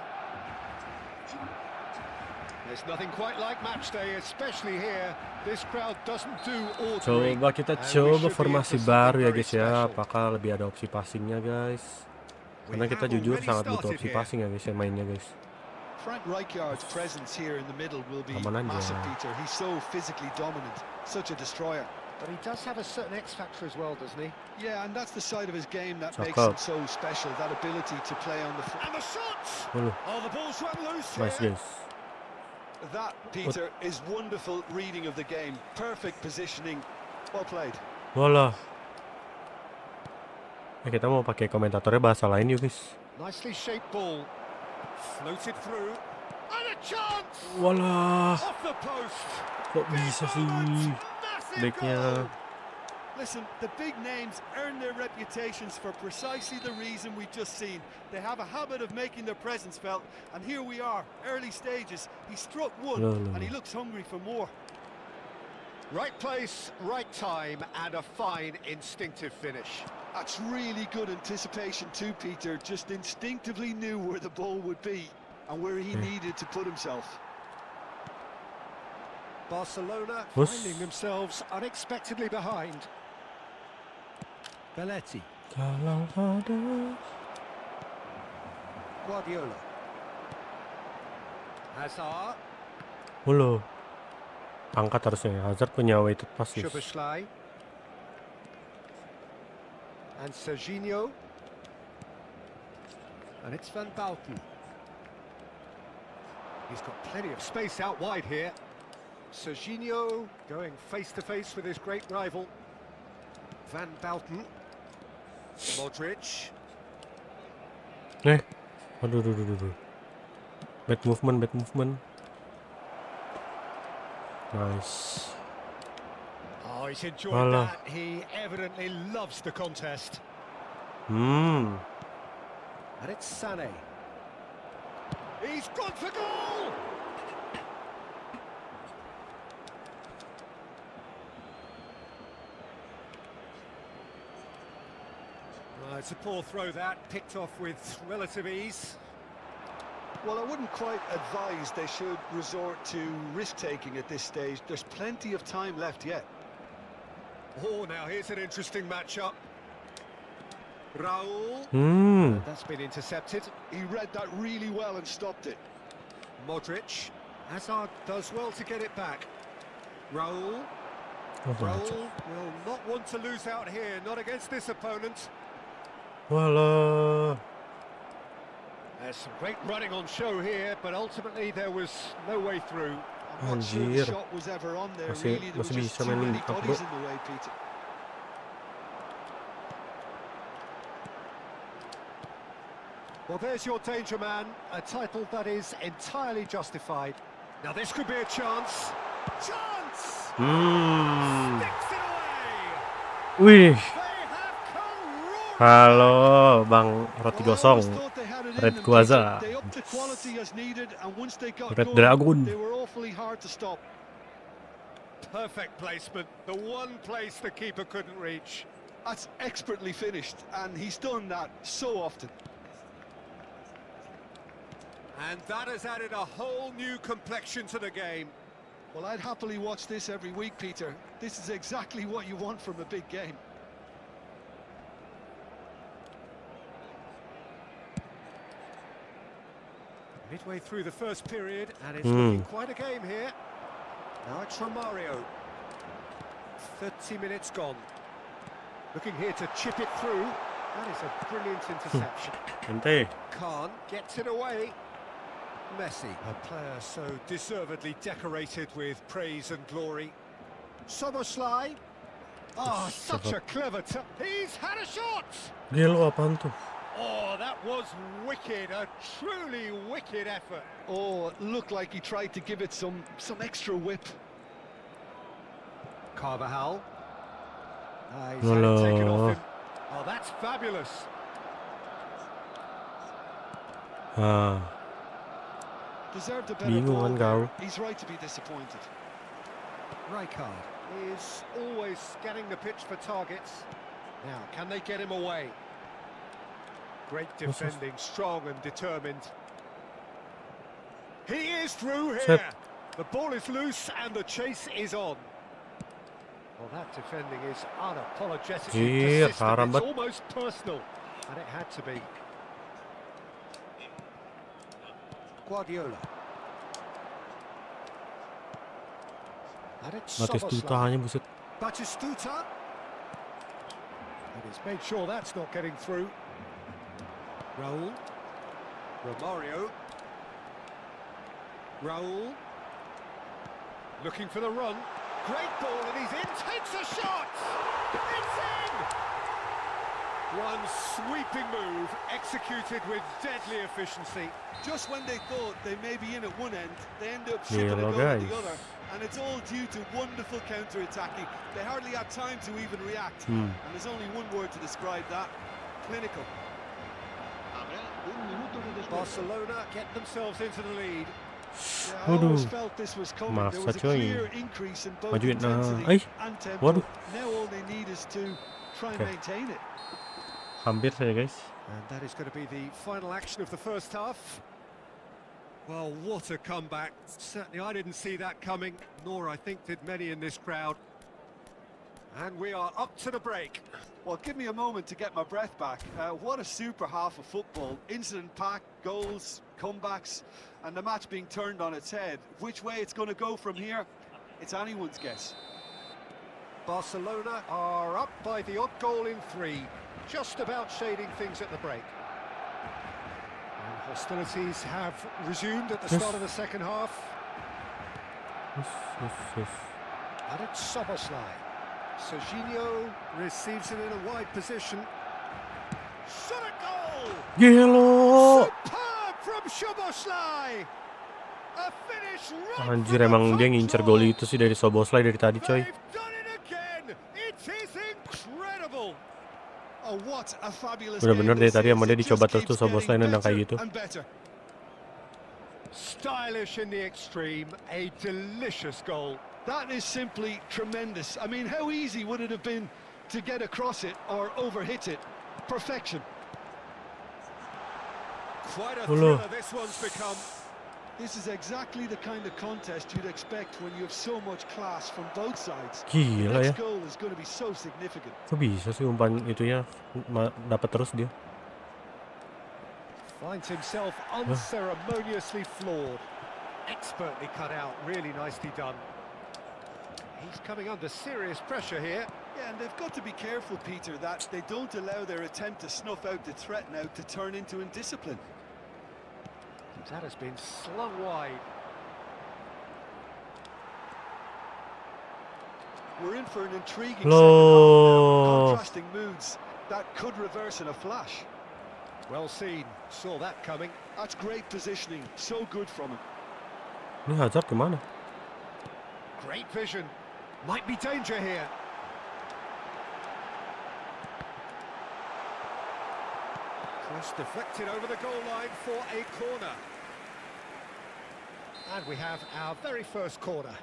There's nothing quite like match day, especially here. This crowd doesn't do ordinary. Coba kita coba formasi baru ya guys ya. Apakah lebih ada opsi passingnya guys? Karena kita jujur sangat butuh opsi passing ya guys ya mainnya guys. Frank Rijkaard's presence here in the middle will be massive, Peter. He's so physically dominant, such a destroyer. But he does have a certain X factor as well, doesn't he? Yeah, and that's the side of his game that makes him so special, that ability to play on the front. And the shots! Oh, the ball's run loose Nice here. guys. That, Peter, is wonderful reading of the game. Perfect positioning. Well played. Wala. Kita mau pakai komentatornya bahasa lain yuk guys. Nicely shaped ball. Floated through. And a chance! Wala. Off the post. Kok bisa sih? Backnya. Listen, the big names earn their reputations for precisely the reason we've just seen. They have a habit of making their presence felt, and here we are, early stages. He struck one, and he looks hungry for more. Right place, right time, and a fine instinctive finish. That's really good anticipation too, Peter. Just instinctively knew where the ball would be and where he needed to put himself. Barcelona finding themselves unexpectedly behind. Belletti. Guardiola. Hazard. Halo. Angkat harusnya. Hazard punya weighted pass. Szoboszlai. And Serginho. And it's Van Bauten. He's got plenty of space out wide here. Serginho going face-to-face with his great rival. Van Bauten. Modric. Aduh. Bad movement. Nice. Oh, he's enjoyed that. He evidently loves the contest. And it's Sané. He's gone for goal! It's a poor throw that, picked off with relative ease. Well, I wouldn't quite advise they should resort to risk-taking at this stage. There's plenty of time left yet. Oh, now here's an interesting matchup. Raul. That's been intercepted. He read that really well and stopped it. Modric. Hazard does well to get it back. Raul. Raul will not want to lose out here, not against this opponent. Walah. There's some great running on show here, but ultimately there was no way through. I'm not sure the shot was ever on there, really. There were just too many bodies in the way, Peter. Well, there's your danger man, a title that is entirely justified. Now this could be a chance. Chance! Sticks it away! Wih. They have come roaring. Halo, Bang Roti Gosong. Red Kuaza. They upped the quality as needed, and once they got Red going, Dragon. they were awfully hard to stop. Perfect placement, the one place the keeper couldn't reach. That's expertly finished, and he's done that so often. And that has added a whole new complexion to the game. Well, I'd happily watch this every week, Peter. This is exactly what you want from a big game. Midway through the first period, and it's looking quite a game here. Now it's Romario. 30 minutes gone. Looking here to chip it through. That is a brilliant interception. Ente. Khan gets it away. Messi, a player so deservedly decorated with praise and glory. Soboslai. Oh, such a clever he's had a shot! Gelo apaan tuh? Oh, that was wicked, a truly wicked effort. Oh, it looked like he tried to give it some extra whip. Carvajal. He's had it taken off him. Oh, that's fabulous. Deserved a better ball Bingung kan there. kau. He's right to be disappointed. Rijkaard is always scanning the pitch for targets. Now, can they get him away? Great defending, strong and determined. He is through here. The ball is loose and the chase is on. Well, that defending is unapologetically persistent. It's almost personal, and it had to be. Guardiola. And it's Batistuta hanya buset. Batistuta. And he's made sure that's not getting through. Raul. Romario. Raul. Looking for the run. Great ball, and he's in. Takes a shot. It's in. One sweeping move, executed with deadly efficiency. Just when they thought they may be in at one end, they end up shipping a goal at the other. And it's all due to wonderful counter-attacking. They hardly had time to even react. And there's only one word to describe that: clinical. Barcelona get themselves into the lead. Yeah, I always felt this was coming. There was a clear increase in both intensity and tempo. Now all they need is to try and maintain it. Hampir saja, guys. And that is going to be the final action of the first half. Well, what a comeback. Certainly I didn't see that coming, nor I think did many in this crowd. And we are up to the break. Well, give me a moment to get my breath back. What a super half of football. Incident-packed, goals, comebacks, and the match being turned on its head. Which way it's going to go from here, it's anyone's guess. Barcelona are up by the odd goal in 3, just about shading things at the break. And hostilities have resumed at the start of the second half. And it's Soboslai. Serginho receives it in a wide position. Shot a goal! Gelo! Superb from Soboslai! A finish right. Anjir, emang dia ngincer gol itu sih dari Soboslai dari tadi, coy. They've done it again. It is incredible. Oh, what a fabulous Bener-bener dari tadi sama dia game. dicoba terus tuh Soboslai nendang kayak gitu. Stylish in the extreme, a delicious goal. That is simply tremendous. I mean, how easy would it have been to get across it or overhit it? Perfection. Quite a thriller this one's become. This is exactly the kind of contest you'd expect when you have so much class from both sides. Gila ya. Next goal is going to be so significant. Kok bisa sih umpan itunya dapat terus dia? Finds himself unceremoniously floored. Expertly cut out, really nicely done. He's coming under serious pressure here. Yeah, and they've got to be careful, Peter, that they don't allow their attempt to snuff out the threat now to turn into indiscipline. That has been slung wide. We're in for an intriguing second half now. Contrasting moods that could reverse in a flash. Well seen, saw that coming. That's great positioning, so good from him. Ini Hazard kemana? Great vision. Might be danger here. Cross deflected over the goal line for a corner. And we have our very first corner.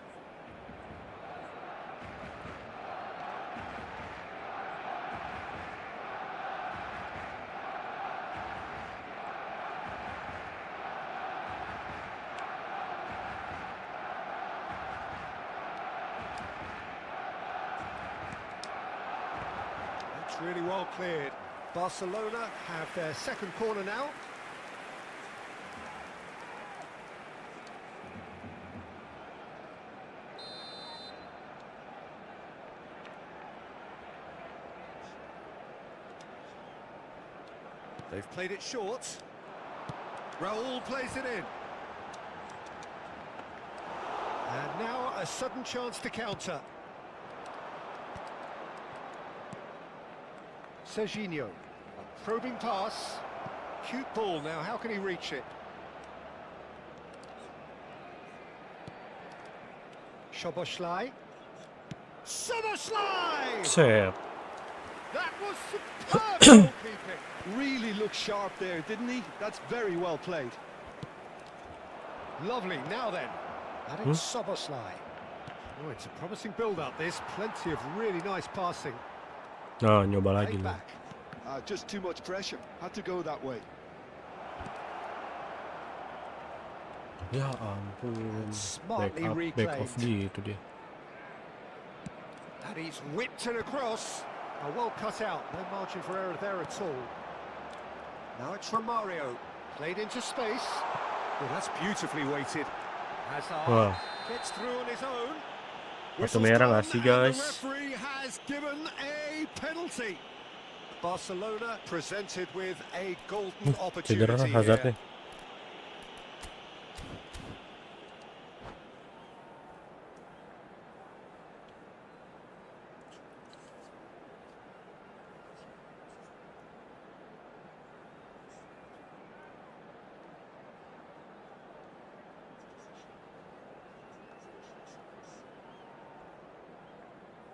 That's really well cleared. Barcelona have their second corner now. They've played it short. Raul plays it in. And now a sudden chance to counter. Serginho, a probing pass. Cute ball now, how can he reach it? Szoboszlai. Szoboszlai! Set. That was superb goalkeeping. Really looked sharp there, didn't he? That's very well played. Lovely, now then. That is Szoboszlai. Oh, it's a promising build-up, this. Plenty of really nice passing. Nah, nyoba lagi Played nih. back. Just too much pressure. Had to go that way. Ya ampun. Smartly Back off reclaimed. gitu dia. And he's whipped it across. Oh, well cut out. No margin for error there at all. Now it's Romario. Played into space. Well, that's beautifully weighted. Hazard Wah, gets through on his own. kartu merah nggak sih And the guys? referee has given a penalty. Barcelona presented with a golden Cedera opportunity Hazard here. nih.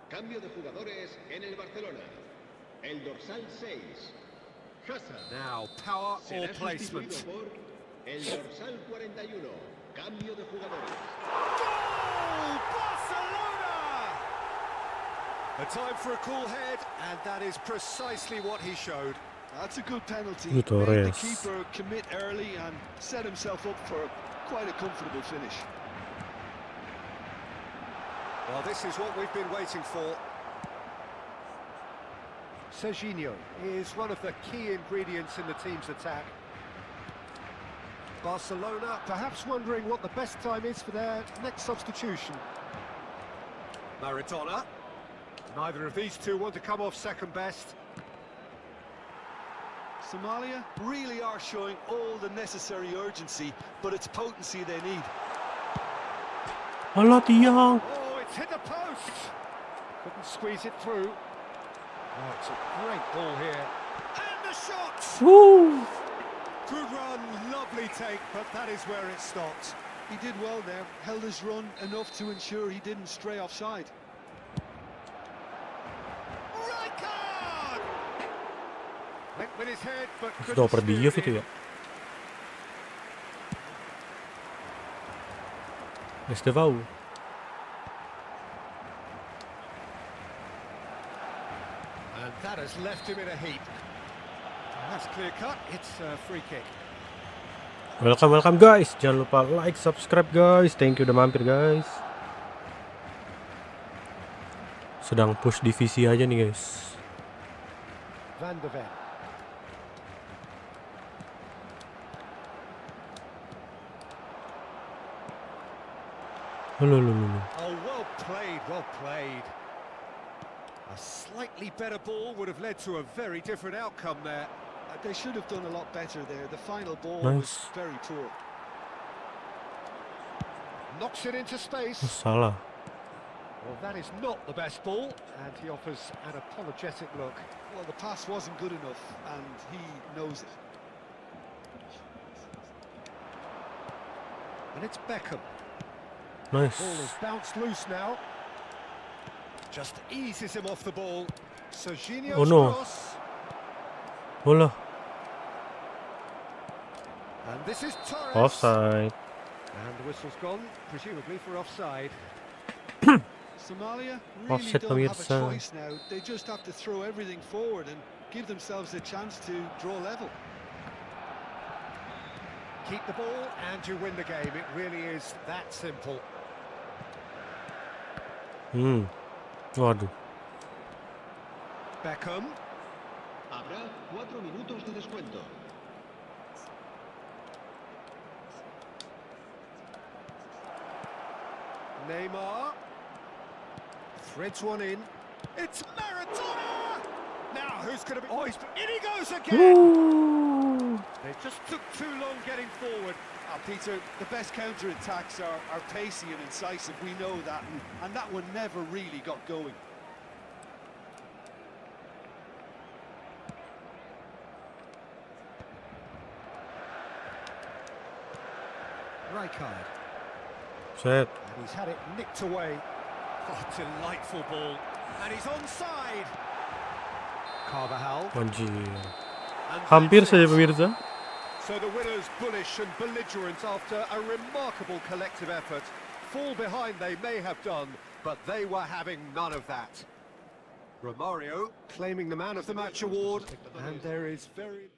Cambio de jugadores en el Barcelona. El dorsal 6, Hazard. Now, power or Será placement. sustituido por el dorsal 41. Cambio de jugadores. Goal! Barcelona! A time for a cool head, and that is precisely what he showed. That's a good penalty. Good Made the Torres. keeper commit early and set himself up for quite a comfortable finish. Well, this is what we've been waiting for. Serginho is one of the key ingredients in the team's attack. Barcelona perhaps wondering what the best time is for their next substitution. Maradona. Neither of these two want to come off second best. Somalia really are showing all the necessary urgency, but it's potency they need. Alah tiang. Oh, it's hit the post. Couldn't squeeze it through. Oh, it's a great ball here. And the shot! Woo. Good run, lovely take, but that is where it stopped. He did well there, held his run enough to ensure he didn't stray offside. Right card! Went with his head, but Sudah couldn't oper steer Diouf it itu in. ya. Estevao. And that has left him in a heap. That's clear cut. It's a free kick. Welcome guys. Jangan lupa like, subscribe guys. Thank you udah mampir guys. Sedang push divisi aja nih guys. Van de Ven. Halo. Oh, well played, well played. A slightly better ball would have led to a very different outcome there. They should have done a lot better there. The final ball was Nice. very poor. Knocks it into space. Salah. Well, that is not the best ball, and he offers an apologetic look. Well, the pass wasn't good enough, and he knows it. And it's Beckham. Nice. Ball is bounced loose now. Just eases him off the ball. Serginho's Oh, no. cross. Bola. And this is Torres. Offside. And the whistle's gone, presumably for offside. Somalia Offset really don't have a pemirsa. choice now. They just have to throw everything forward and give themselves a chance to draw level. Keep the ball and you win the game. It really is that simple. Waduh. Beckham. Habrá 4 minutos de descuento. Neymar. Threads one in. It's Maradona! Now, who's going to be... Oh, in he goes again! Woo! They just took too long getting forward. Peter, the best counter-attacks are pacey and incisive. We know that, and that one never really got going. Rijkaard. Set. And he's had it nicked away. Oh, delightful ball. And he's onside. Carvajal. Anjir. And Hampir that's saja it. pemirsa. So the winners bullish and belligerent after a remarkable collective effort. Fall behind they may have done, but they were having none of that. Romario claiming the Man of the Match award, and there is very...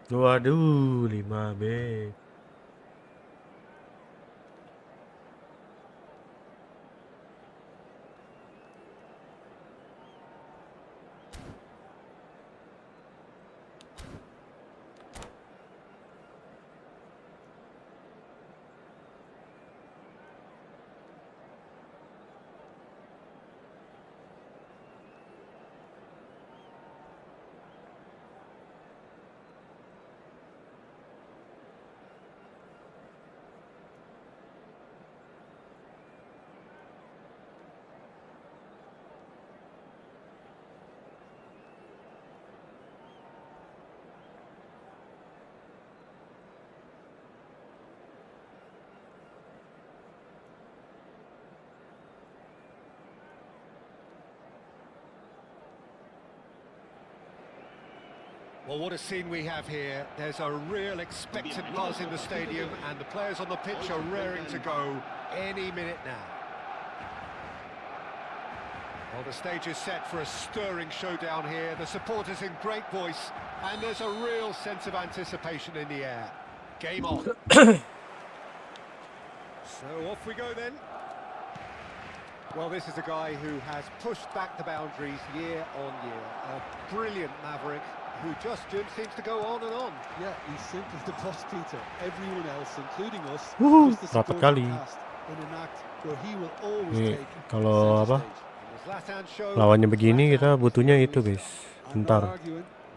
Waduh, 5 back. Well, what a scene we have here. There's a real expectant buzz in the stadium, and the players on the pitch are raring to go any minute now. Well, the stage is set for a stirring showdown here. The supporters in great voice, and there's a real sense of anticipation in the air. Game on. So off we go then. Well, this is a guy who has pushed back the boundaries year on year. A brilliant maverick who just seems to go on and on. Yeah, he's simply the boss, Peter. Everyone else, including us, Wuh, just the dapat supporting kali. cast in an act where he will always Nih, take kalau center apa stage. lawannya begini, kita butuhnya itu guys. Bentar,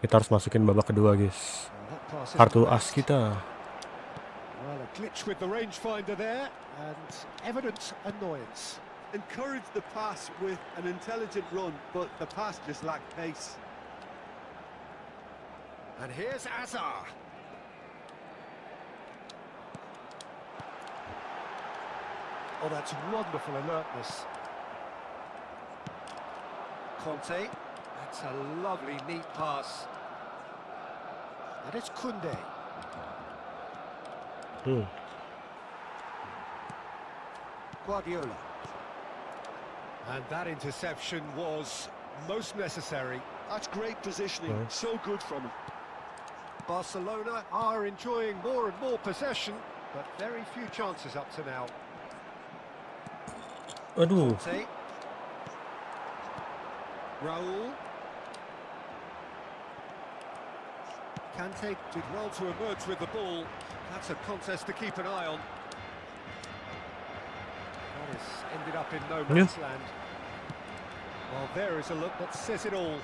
kita harus masukin babak kedua guys. Kartu as kita. Well, a glitch with the rangefinder there, and evident annoyance. Encourage the pass with an intelligent run, but the pass just lacked pace. And here's Azar. Oh, that's wonderful alertness. Conte, that's a lovely, neat pass. And it's Kunde. Guardiola. And that interception was most necessary. That's great positioning, so good from him. Barcelona are enjoying more and more possession, but very few chances up to now. Aduh. Conte. Raul. Kante did well to emerge with the ball. That's a contest to keep an eye on. That has ended up in no man's land. Well, there is a look that says it all.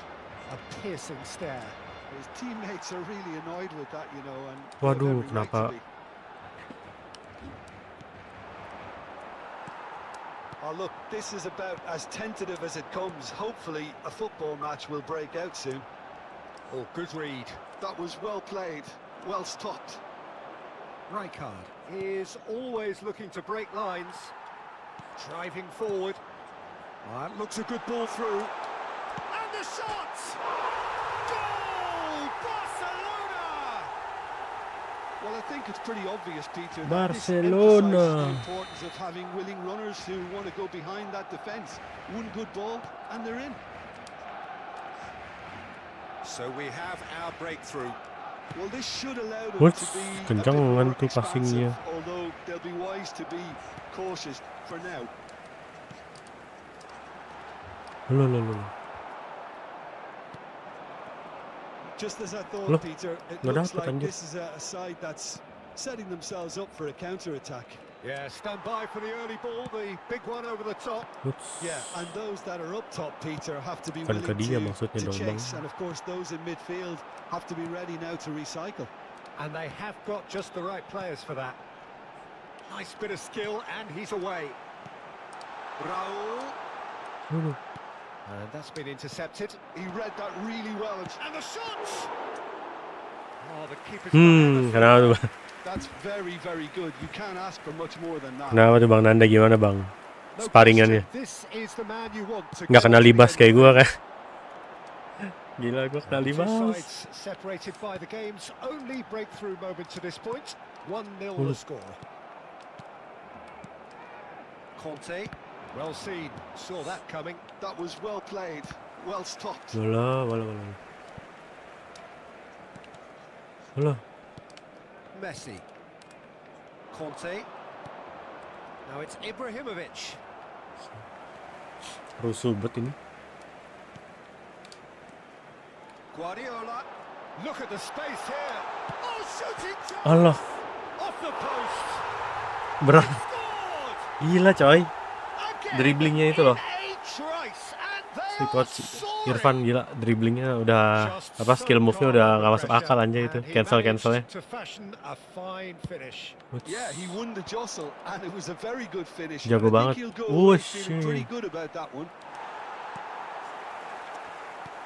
A piercing stare. His teammates are really annoyed with that, you know, and Waduh, kenapa? Oh, look, this is about as tentative as it comes. Hopefully, a football match will break out soon. Oh, good read. That was well played, well stopped. Rijkaard is always looking to break lines. Driving forward. That looks a good ball through. And the shot! Goal! Barcelona! Well, I think it's pretty obvious, Peter, that Barcelona. this emphasises the importance of having willing runners who want to go behind that defence. One good ball, and they're in. So we have our breakthrough. Well, this should allow them to be a bit more expansive, although they'll be wise to be cautious for now. Just as I thought, Peter, it looks like this is a side that's setting themselves up for a counter-attack. Yeah, stand by for the early ball, the big one over the top. Yeah, and those that are up top, Peter, have to be willing to chase, and of course those in midfield have to be ready now to recycle. And they have got just the right players for that. Nice bit of skill, and he's away. Raul. And that's been intercepted. He read that really well. And the shots! Oh, the keeper's That's very, very good. You can't ask for much more than that. Kenapa tuh Bang Nanda, gimana Bang? Sparingannya. Nggak kena libas kayak gua kan. Gila, gua kena libas. Separated by the game's only breakthrough moment to this point. 1-0 the score. Conte. Well seen, saw that coming. That was well played, well stopped. Messi. Conte. Now it's Ibrahimovic. Rusuh bet ini. Guardiola. Look at the space here. Oh, shooting chance. Allah. Off the post. Berat. Gila coy. Dribblingnya itu loh. Si coach Irfan gila, dribblingnya udah apa, skill move-nya udah nggak masuk akal aja itu, cancelnya. Jago banget. Wush.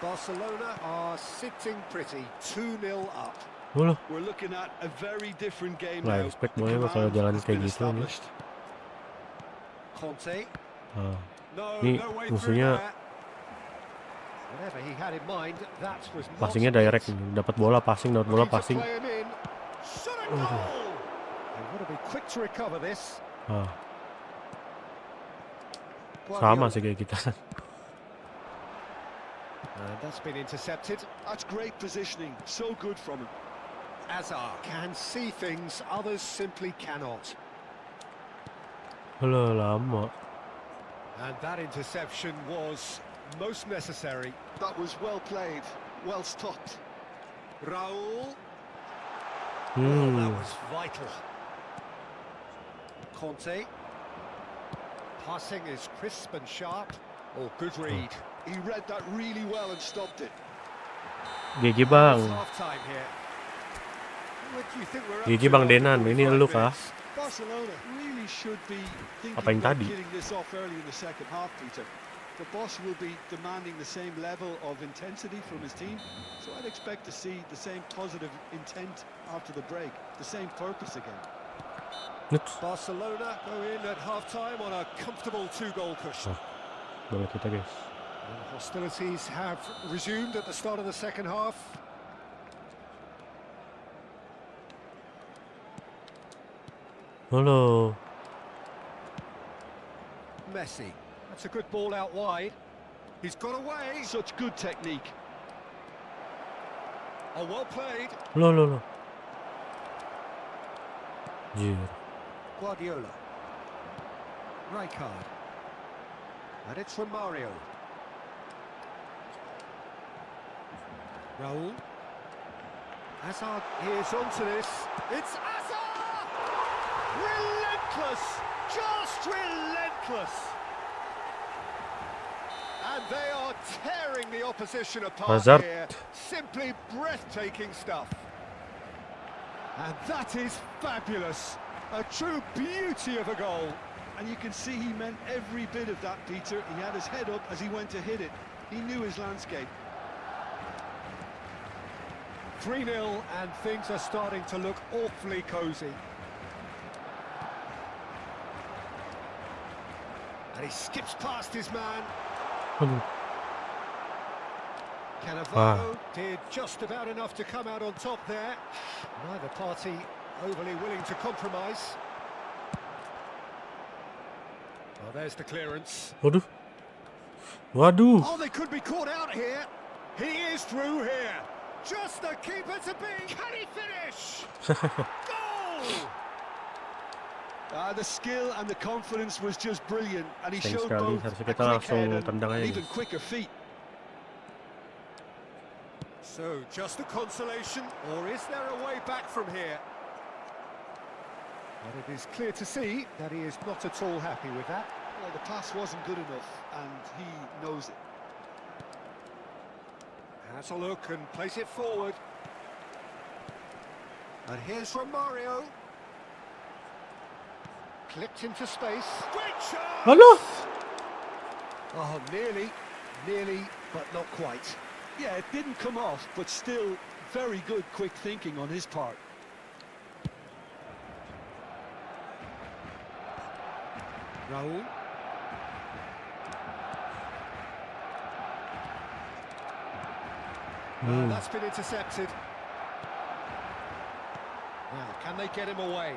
Barcelona are sitting pretty, 2-0 up. We're looking at a very different game now. Expect boleh kalau jalan kayak gitu nih. Conte. Nih musuhnya Whatever he had in mind, that was not Passingnya it. direct nih. Dapat bola passing, dapat bola Looking to passing. play him in. Shot a goal! They want to be quick to recover this. Ah, Guardiola. sama sih kayak kita. And that's been intercepted. That's great positioning. So good from him. Azar can see things others simply cannot. Alah, lama. And that interception was most necessary. That was well played, well stopped. Raul. Oh, that Hmm. was vital. Conte. Passing is crisp and sharp. Oh, good read. He read that really well and stopped it. GG bang. It's half-time here. What do you think we're up GG to bang after Denan, ini 45 lu kah? minutes? Barcelona really should be thinking Apa yang about tadi? killing this off early in the second half, Peter. The boss will be demanding the same level of intensity from his team, so I'd expect to see the same positive intent after the break, the same purpose again. Nuts. Barcelona go in at half-time on a comfortable 2-goal cushion. Bola kita guys. And hostilities have resumed at the start of the second half. Halo. Messi. That's a good ball out wide. He's got away. Such good technique. Oh, well played. Lo. Jir. Guardiola. Rijkaard. And it's from Mario. Raul. Hazard is onto this. It's Hazard! Relentless! Just relentless! And they are tearing the opposition apart Hazard. here. Simply breathtaking stuff. And that is fabulous. A true beauty of a goal. And you can see he meant every bit of that, Peter. He had his head up as he went to hit it. He knew his landscape. 3-0 and things are starting to look awfully cosy. And he skips past his man. Aduh. Cannavaro did just about enough to come out on top there. Neither party overly willing to compromise. Well, there's the clearance. Waduh. Waduh. Oh, they could be caught out here. He is through here. Just the keeper to beat. Can he finish? Goal! The skill and the confidence was just brilliant, and he Sayang showed sekali, both harusnya a kita quick langsung head tendang and aja even guys. quicker feet. So, just a consolation, or is there a way back from here? But it is clear to see that he is not at all happy with that. Well, the pass wasn't good enough, and he knows it. Has a look and plays it forward. And here's Romario. Clipped into space. Great shot! Halo. Oh, nearly, but not quite. Yeah, it didn't come off, but still very good quick thinking on his part. Raul. That's been intercepted. Now, can they get him away?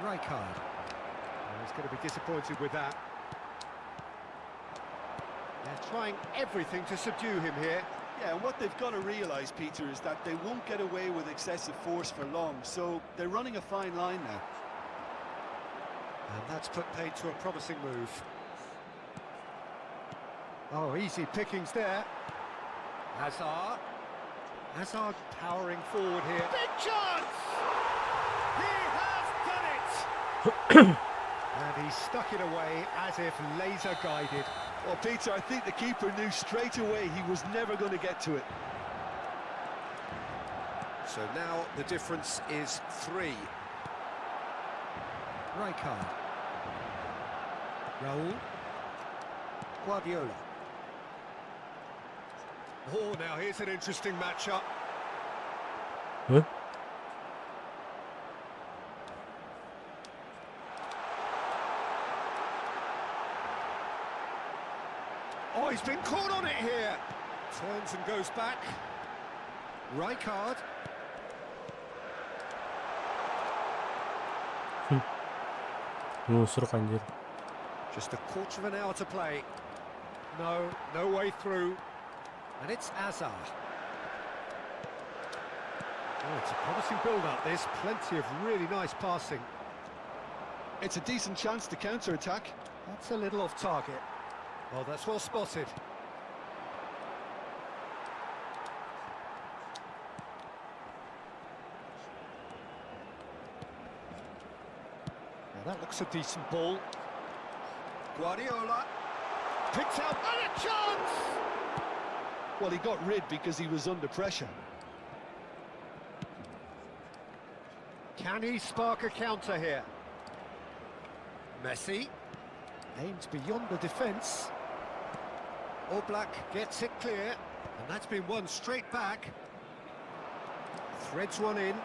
Rijkaard. Well, he's going to be disappointed with that. They're trying everything to subdue him here. Yeah, and what they've got to realise, Peter, is that they won't get away with excessive force for long, so they're running a fine line now. And that's put paid to a promising move. Oh, easy pickings there. Hazard. Hazard powering forward here. Big chance! He has done it! And he stuck it away as if laser guided. Well, Peter, I think the keeper knew straight away he was never going to get to it. So now the difference is 3. Rijkaard. Raul. Guardiola. Oh, now here's an interesting matchup. Huh? Oh, he's he's been caught on it here. Turns and goes back. Rijkaard. Nusruk anjir. Just a quarter of an hour to play. No way through. And it's Azar. Oh, it's a promising build-up, this. Plenty of really nice passing. It's a decent chance to counter-attack. That's a little off target. Oh, that's well spotted. Now that looks a decent ball. Guardiola picked out, and a chance! Well, he got rid because he was under pressure. Can he spark a counter here? Messi aims beyond the defence. Oblak gets it clear, and that's been won straight back. Threads one in.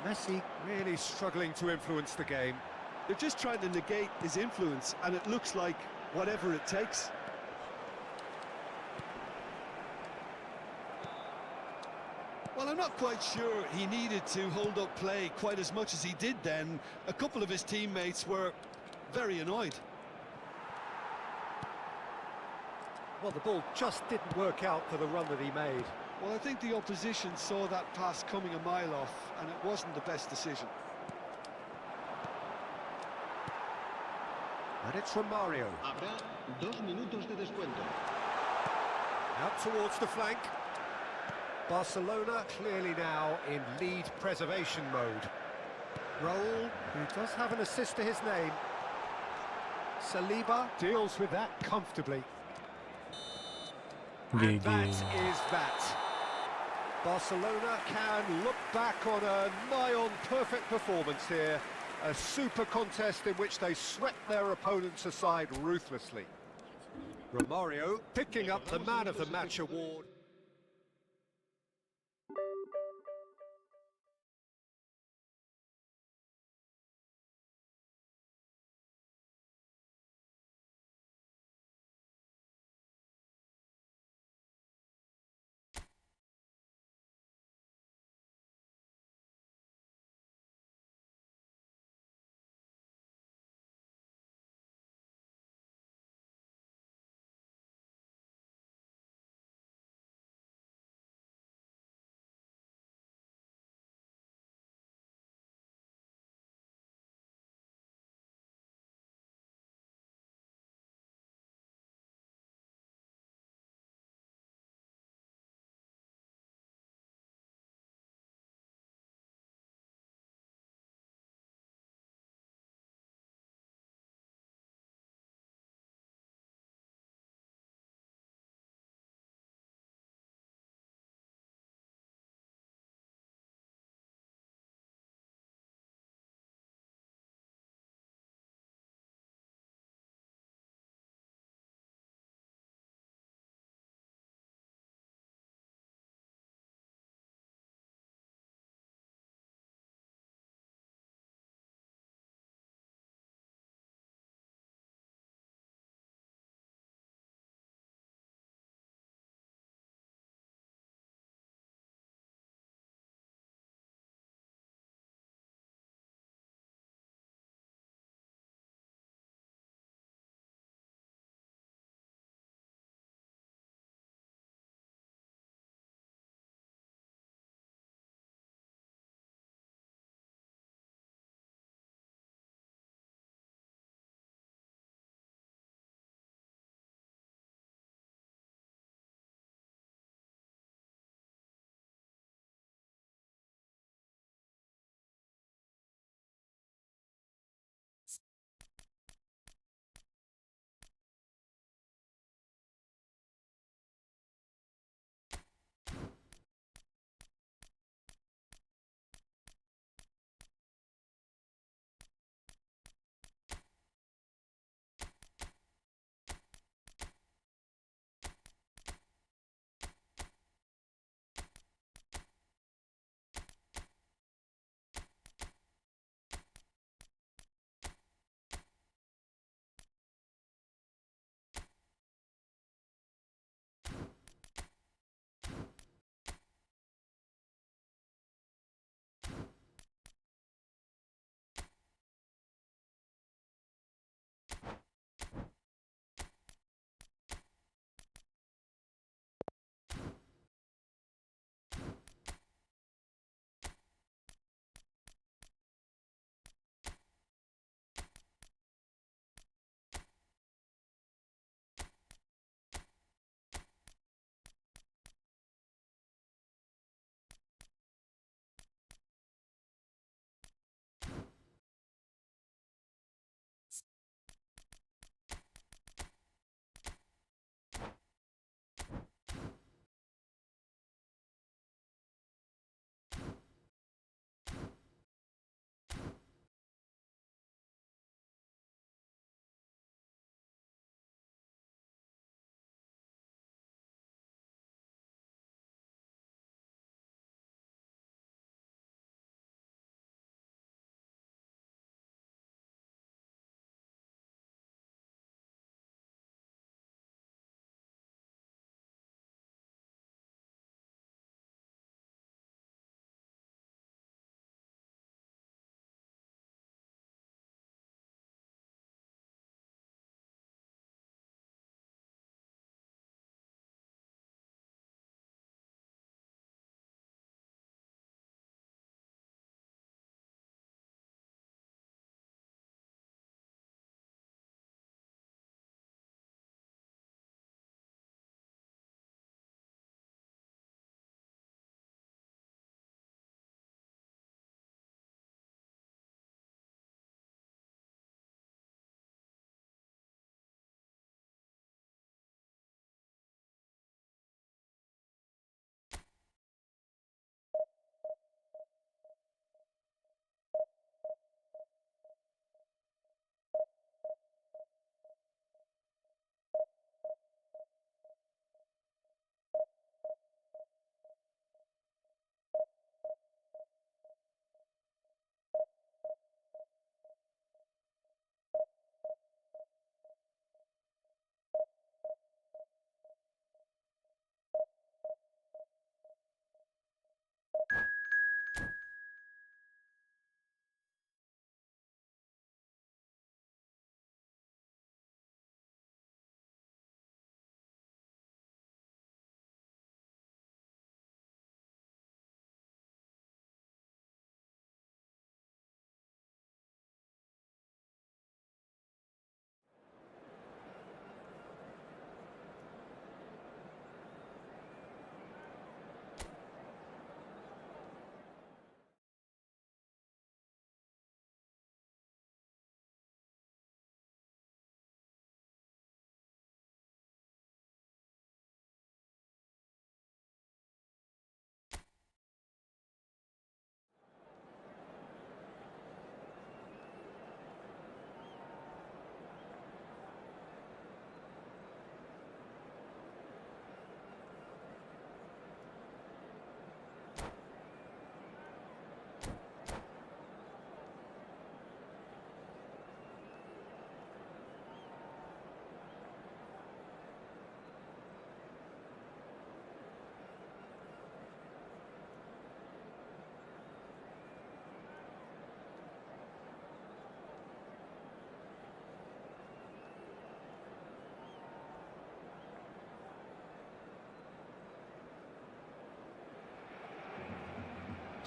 Messi really struggling to influence the game. They're just trying to negate his influence, and it looks like whatever it takes. Well, I'm not quite sure he needed to hold up play quite as much as he did then. A couple of his teammates were very annoyed. Well, the ball just didn't work out for the run that he made. Well, I think the opposition saw that pass coming a mile off, and it wasn't the best decision. And it's from Mario. Habrá 2 minutos de descuento. Out towards the flank. Barcelona clearly now in lead preservation mode. Raul, who does have an assist to his name. Saliba deals with that comfortably. And that is that. Barcelona can look back on a nigh-on perfect performance here. A super contest in which they swept their opponents aside ruthlessly. Romario picking up the Man of the Match award.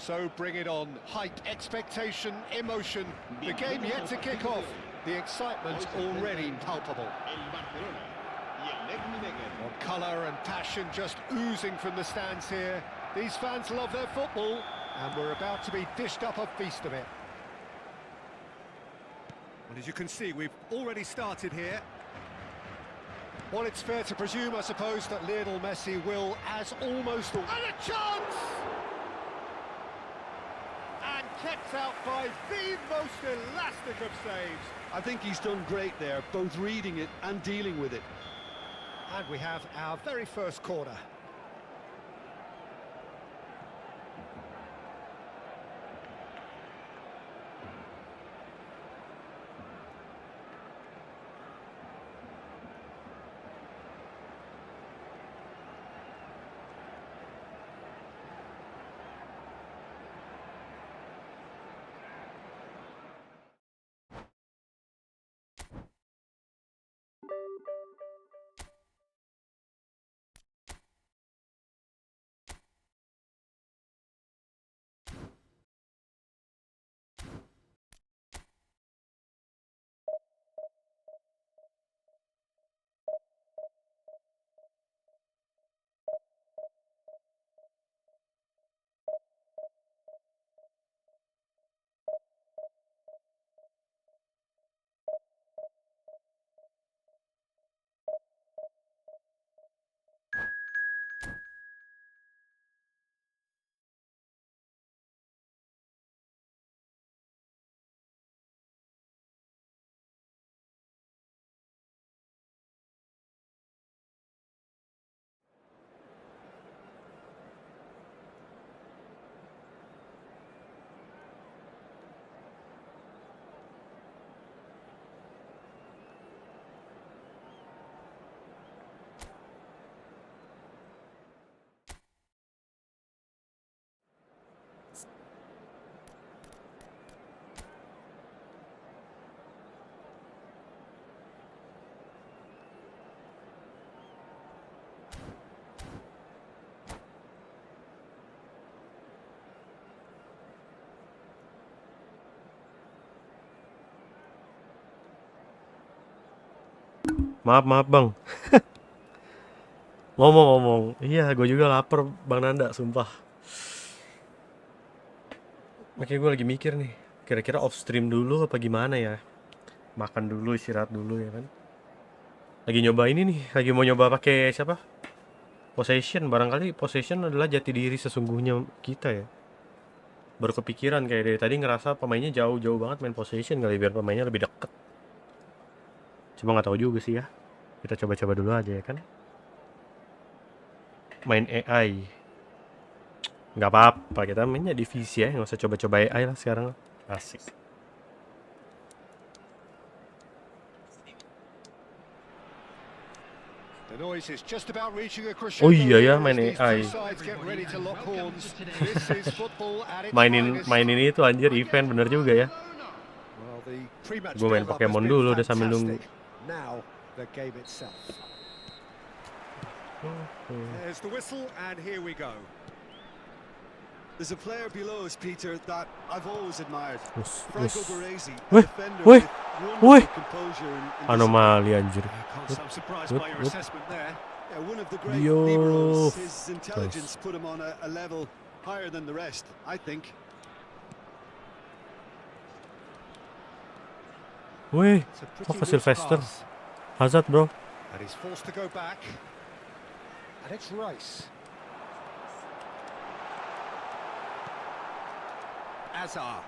So bring it on. Hype, expectation, emotion. The game yet to kick off. The excitement already palpable. Colour and passion just oozing from the stands here. These fans love their football, and we're about to be dished up a feast of it. And as you can see, we've already started here. Well, it's fair to presume, I suppose, that Lionel Messi will, as almost... And a chance! And kept out by the most elastic of saves. I think he's done great there, both reading it and dealing with it. And we have our very first corner. Maaf bang. Ngomong-ngomong, iya gue juga lapar Bang Nanda, sumpah. Makanya gue lagi mikir nih, kira-kira off stream dulu apa gimana ya? Makan dulu, istirahat dulu ya kan? Lagi nyoba ini nih, lagi mau nyoba pakai siapa? Possession, barangkali possession adalah jati diri sesungguhnya kita ya. Baru kepikiran kayak dari tadi ngerasa pemainnya jauh-jauh banget main possession kali biar pemainnya lebih deket. Cuma nggak tahu juga sih ya. Kita coba-coba dulu aja ya kan. Main AI. Nggak apa-apa, kita mainnya divisi ya. Nggak usah coba-coba AI lah sekarang. Asik. Oh iya ya, main AI. Mainin itu anjir event bener juga ya. Gue main Pokemon dulu udah sambil nunggu. There's the whistle and here we go. There's a player below us, Peter, that I've always admired. Franco Baresi, defender Wih, with wonderful composure and anomali anjir. I'm surprised by your assessment there. yeah, one of the great liberos. His intelligence put him on a level higher than the rest, I think. Wih, apa Sylvester? Hazard bro. And he's forced to go back. And it's Rice. Azar.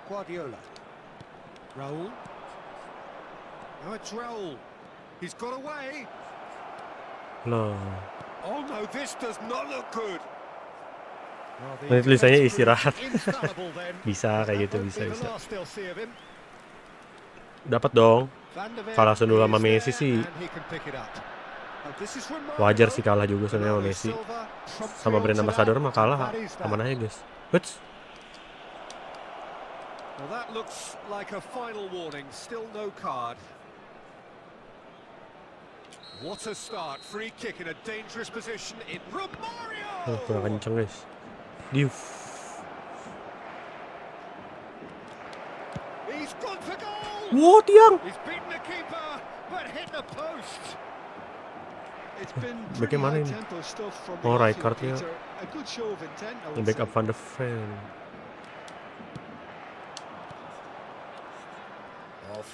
Guardiola. Raul. Now it's Raul. He's got away. Loh. Oh no, this does not look good. Ini tulisannya istirahat. Bisa kayak gitu, bisa. Dapat dong. Kalah sendul sama Messi sih. Wajar sih kalah juga sebenarnya sama Messi. Sama brand ambassador mah kalah. Aman aja guys. Huts. Well, that looks like a final warning. Still no card. What a start. Free kick in a dangerous position in Romario. Oh, kurang kenceng guys. Diouf. Wow, tiang. He's beaten the keeper, but hit the post. It's been pretty high tempo stuff from the right outfield, card, Peter. A good show of intent, I would Backup say. Van de Ven.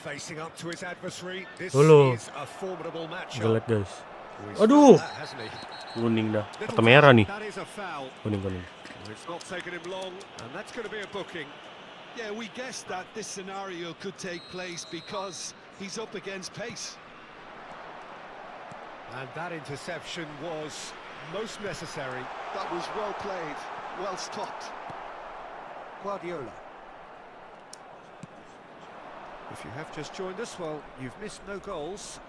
Facing up to his adversary, this Halo. is a formidable matchup. Jelek guys. He's Aduh. found that, hasn't he? Kuning dah. Little Kartu merah nih. That is a foul. Kuning. It's not taken him long, and that's going to be a booking. Yeah, we guessed that this scenario could take place because he's up against pace. And that interception was most necessary. That was well played, well stopped. Guardiola. If you have just joined us, well, you've missed no goals.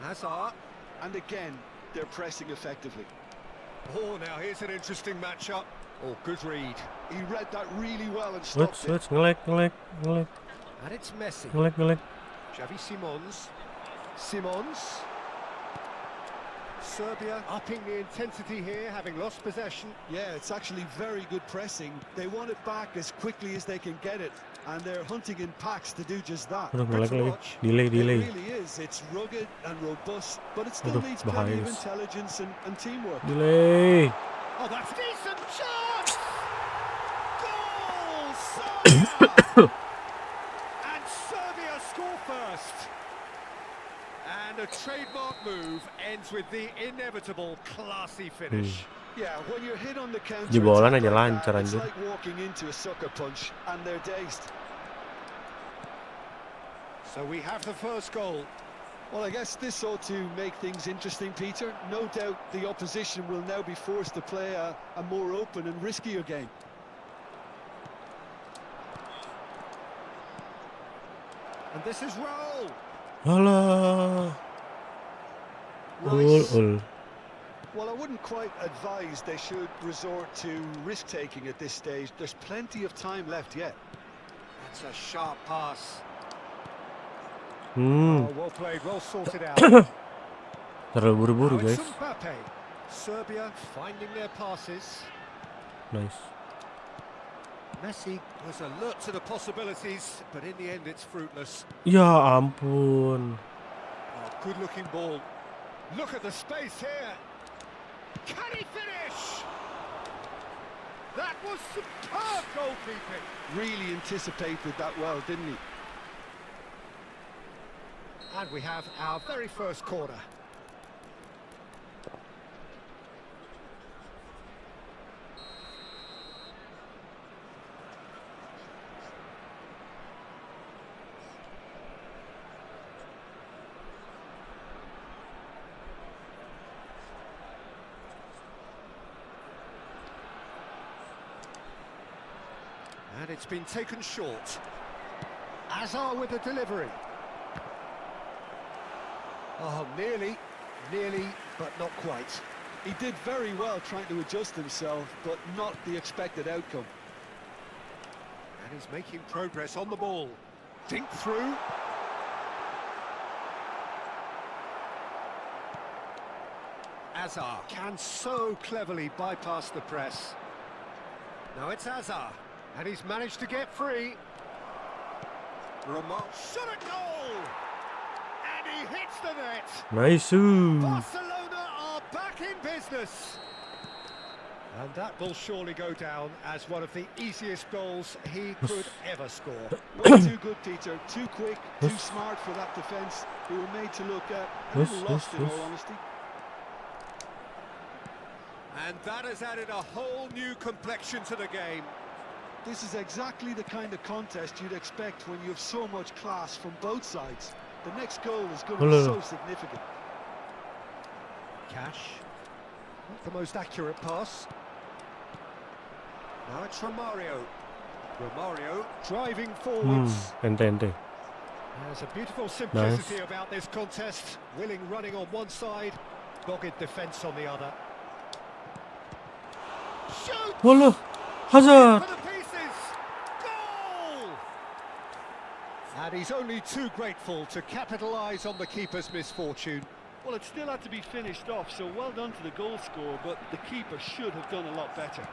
Hazard. And again, they're pressing effectively. Oh, now here's an interesting matchup. Oh, good read. He read that really well and stopped it. Ngelek. And it's Messi. Ngelek. Xavi Simons. Serbia upping the intensity here, having lost possession. Yeah, it's actually very good pressing. They want it back as quickly as they can get it, and they're hunting in packs to do just that. Ngelek lagi. It Delay. really is. It's rugged and robust, but it still needs bahaya, plenty of guys. intelligence and teamwork. Delay. Oh, that's a decent chance! Goal! Serbia! And Serbia score first. And a trademark move ends with the inevitable classy finish. Yeah, when you're hit on the counter, Jebolan aja it's lancar anjir. like walking into a sucker punch, and they're dazed. So we have the first goal. Well, I guess this ought to make things interesting, Peter. No doubt the opposition will now be forced to play a more open and riskier game. And this is Raul. Alah. Rice. Ul. Well, I wouldn't quite advise they should resort to risk-taking at this stage. There's plenty of time left yet. That's a sharp pass. Hmm. Oh, well played, well sorted out. Terlalu buru-buru Now guys. it's Mbappe. Serbia finding their passes. Nice. Messi was alert to the possibilities, but in the end it's fruitless. Ya ampun. Oh, good-looking ball. Look at the space here. Can he finish? That was superb goalkeeping. Really anticipated that well, didn't he? And we have our very first corner. And it's been taken short. Hazard with the delivery. Oh, nearly, but not quite. He did very well trying to adjust himself, but not the expected outcome. And he's making progress on the ball. Dink through. Hazard can so cleverly bypass the press. Now it's Hazard, and he's managed to get free. Ramon shot a goal! And he hits the net! Nice. Barcelona are back in business! And that will surely go down as one of the easiest goals he could ever score. Way too good, Peter. Too quick, too smart for that defence. They were made to look a little lost, in all honesty. And that has added a whole new complexion to the game. This is exactly the kind of contest you'd expect when you have so much class from both sides. The next goal is going to be so significant. Cash. Not the most accurate pass. Now it's Romario. Romario driving forwards. Ente. There's a beautiful simplicity about this contest. Willing running on one side, dogged defence on the other. Shoot! Walah. Hazard. For the pieces! Goal! And he's only too grateful to capitalise on the keeper's misfortune. Well, it still had to be finished off, so well done to the goal scorer, but the keeper should have done a lot better.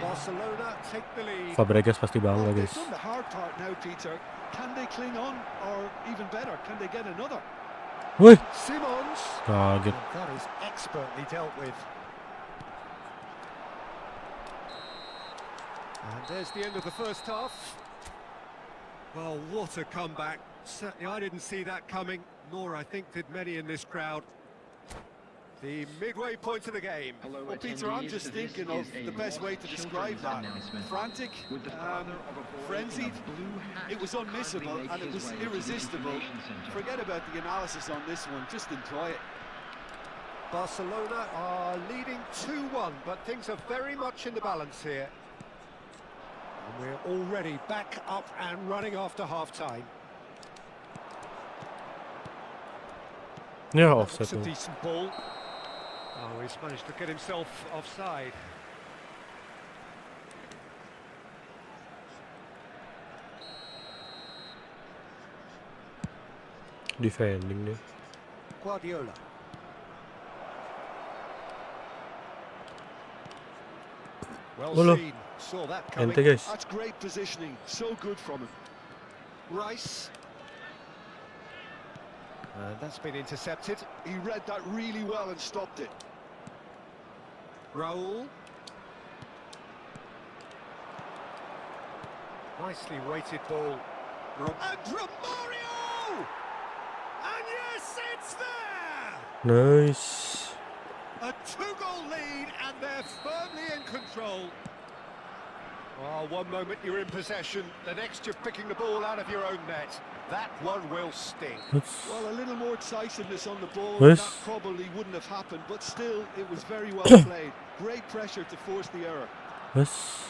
Barcelona take the lead. Fabregas pasti bangga They've guys. done the hard part now, Peter. Can they cling on, or even better, can they get another? Wih, Simons. kaget. That is expertly dealt with. And there's the end of the first half. Well, what a comeback. Certainly I didn't see that coming, nor I think did many in this crowd. The midway point of the game. Well, Peter, I'm just thinking of the best way to describe that. Frantic, frenzied, it was unmissable and it was irresistible. Forget about the analysis on this one, just enjoy it. Barcelona are leading 2-1, but things are very much in the balance here. And we're already back up and running after half-time. Ya That's offset a tuh. decent ball. Oh, he's managed to get himself offside. Defending nih. Guardiola. Well Olo. seen. Saw that coming. Ente guys. That's great positioning, so good from him. Rice. That's been intercepted. He read that really well and stopped it. Raul. Nicely weighted ball. And Romario! And yes, it's there! Nice. A two-goal lead, and they're firmly in control. Oh, one moment you're in possession, the next you're picking the ball out of your own net. That one will sting. Well, a little more decisiveness on the ball, Yes. that probably wouldn't have happened, but still, it was very well played. Great pressure to force the error. Yes.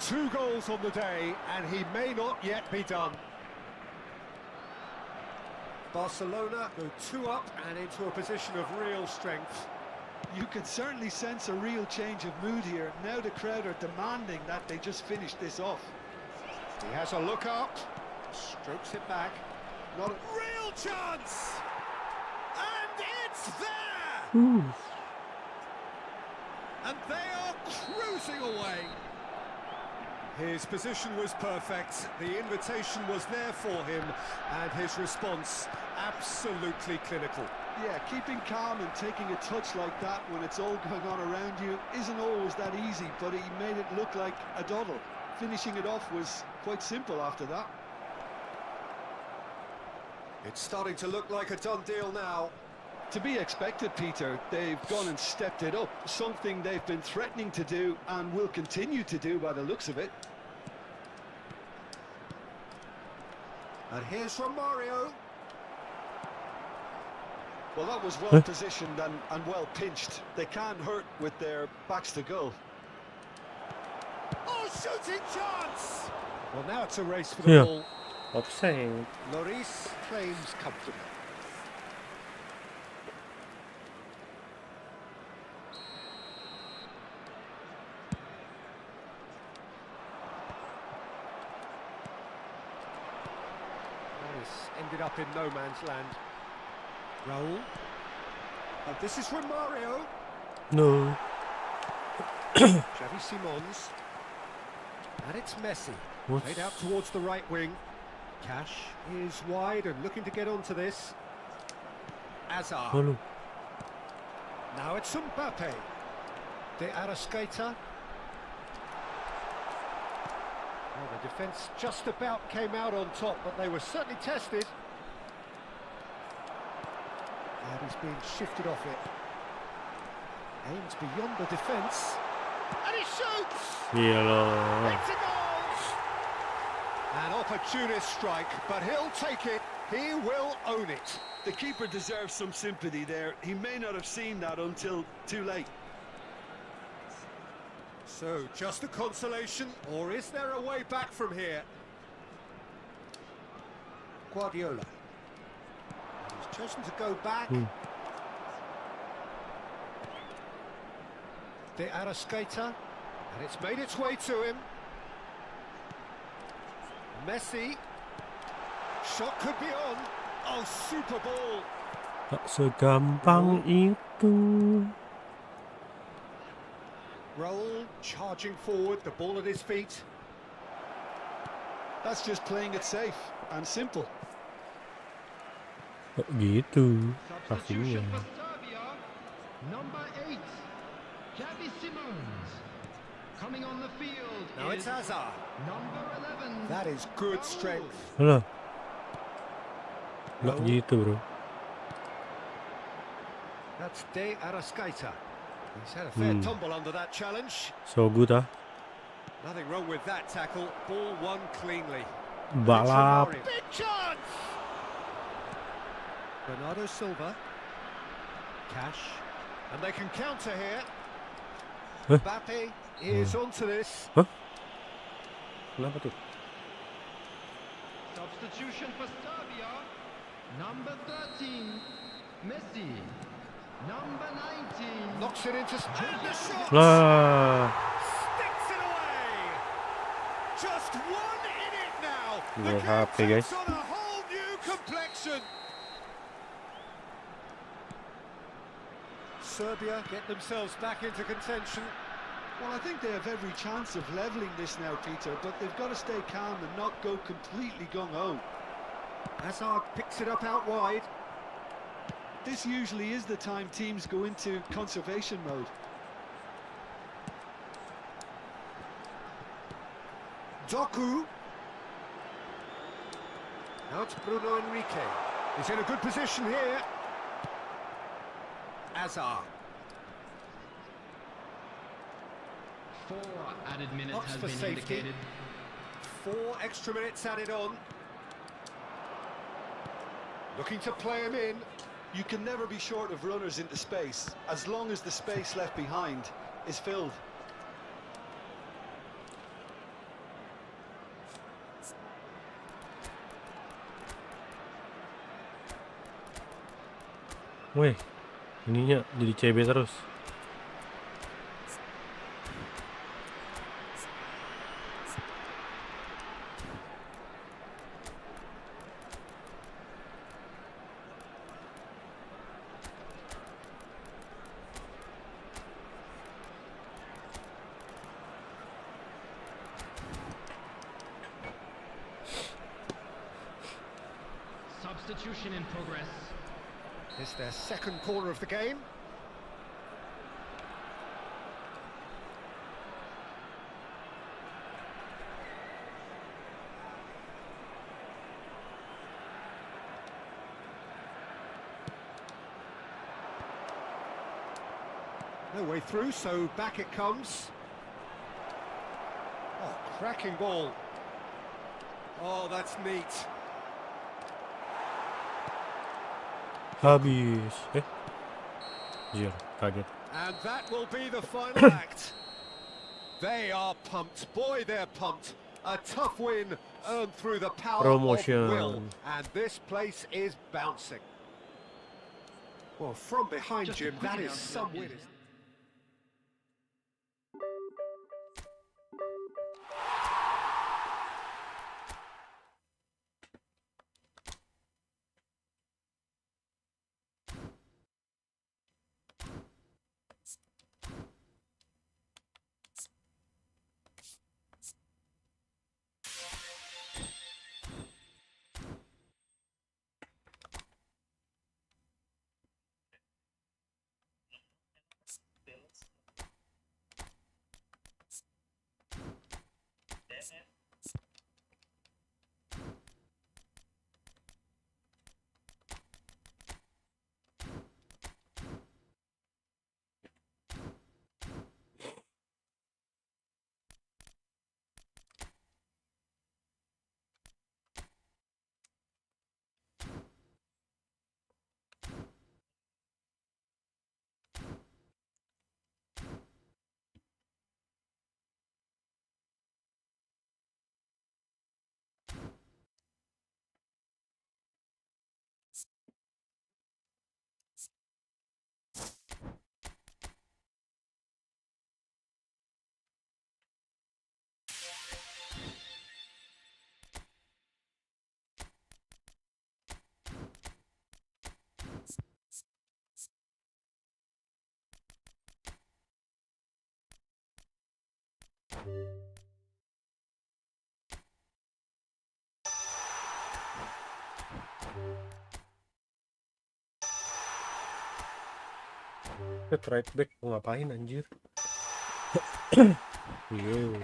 2 goals on the day, and he may not yet be done. Barcelona go 2 up and into a position of real strength. You can certainly sense a real change of mood here. Now the crowd are demanding that they just finish this off. He has a look up, strokes it back. Not a real chance! And it's there! And they are cruising away. His position was perfect, the invitation was there for him, and his response absolutely clinical. Yeah, keeping calm and taking a touch like that when it's all going on around you isn't always that easy, but he made it look like a doddle. Finishing it off was quite simple after that. It's starting to look like a done deal now. To be expected, Peter. They've gone and stepped it up, something they've been threatening to do and will continue to do by the looks of it. And here's Romario. Well, that was well positioned and well pinched. They can't hurt with their backs to goal. Oh, shooting chance! Well, now it's a race for the ball. Offside. Lloris claims comfortably. Ended up in no man's land. Raul. And this is Romario. No. Xavi Simons. And it's Messi. What? Played out towards the right wing. Cash is wide and looking to get onto this. Azar. Halo. Now it's Mbappe. De Arrascaeta. Well, the defence just about came out on top, but they were certainly tested. And he's being shifted off it. Aims beyond the defence. And he shoots! Iya loh. It's a goal! An opportunist strike, but he'll take it. He will own it. The keeper deserves some sympathy there. He may not have seen that until too late. So, just a consolation, or is there a way back from here? Guardiola. He's chosen to go back. De Arrascaeta. And it's made its way to him. Messi. Shot could be on. Oh, super ball. Tak segampang itu. Roll, charging forward, the ball at his feet. That's just playing it safe and simple. Kok gitu Substitution passingnya. for Serbia. Number 8, Gabby Simmons. Coming on the field Now is it's Hazard. number 11. That is good strength. Alah. Nggak gitu bro. That's De Arrascaeta. He's had a fair tumble under that challenge. So good ah. Nothing wrong with that tackle. Ball won cleanly. Balap. Big chance! Bernardo Silva. Cash. And they can counter here. Huh? Mbappe is onto this. Kenapa tuh? Substitution for Serbia. Number 13, Messi. Number 19. Knocks it into and the shot! Lah. Sticks it away! Just one in it now! The Gol game HP guys. takes on a whole new complexion! Serbia get themselves back into contention. Well, I think they have every chance of levelling this now, Peter, but they've got to stay calm and not go completely gung-ho. Hazard picks it up out wide. This usually is the time teams go into conservation mode. Doku. Now it's Bruno Enrique. He's in a good position here. Hazard. 4 added minutes Knocks has for been safety. indicated. 4 extra minutes added on. Looking to play him in. You can never be short of runners into space, as long as the space left behind is filled. Weh, ininya jadi CB terus. Substitution in progress. It's their second corner of the game. No way through, so back it comes. Oh, cracking ball. Oh, that's neat. Habis. Jir, kaget. And that will be the final act. They are pumped. Boy, they're pumped. A tough win earned through the power Promotion. of will. And this place is bouncing. Well, from behind, Just a Jim, quick that is announcement some is- win. Right back mau ngapain anjir? Yo.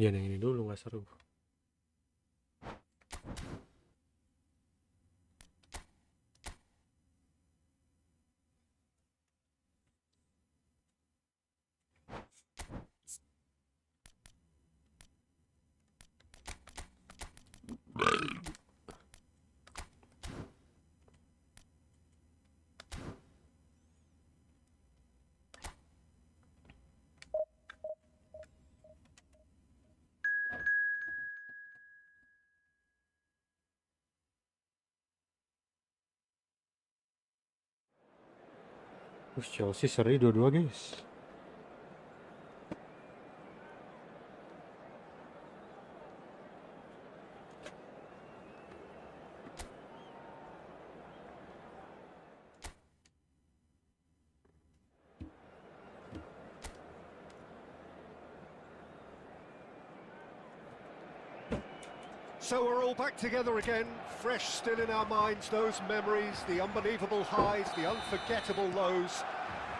Ya yang ini dulu nggak seru. Chelsea seri dua-dua guys. So we're all back together again, fresh still in our minds, those memories, the unbelievable highs, the unforgettable lows.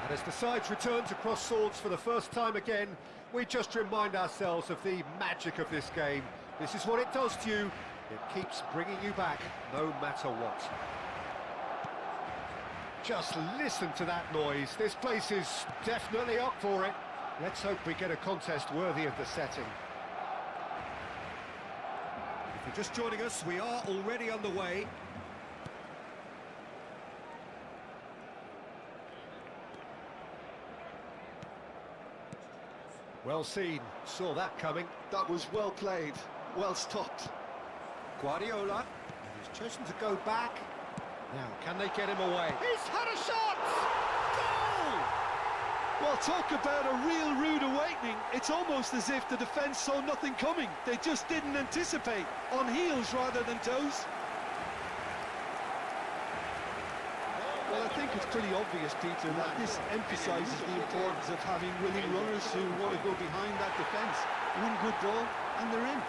And as the sides return to cross swords for the first time again, we just remind ourselves of the magic of this game. This is what it does to you. It keeps bringing you back, no matter what. Just listen to that noise. This place is definitely up for it. Let's hope we get a contest worthy of the setting. If you're just joining us, we are already underway. Well seen, saw that coming. That was well played, well stopped. Guardiola, and he's chosen to go back. Now, can they get him away? He's had a shot! Goal! Well, talk about a real rude awakening. It's almost as if the defence saw nothing coming. They just didn't anticipate, on heels rather than toes. Well, I think it's pretty obvious, Peter, that this emphasises the importance of having willing runners who want to go behind that defence. One good ball, and they're in.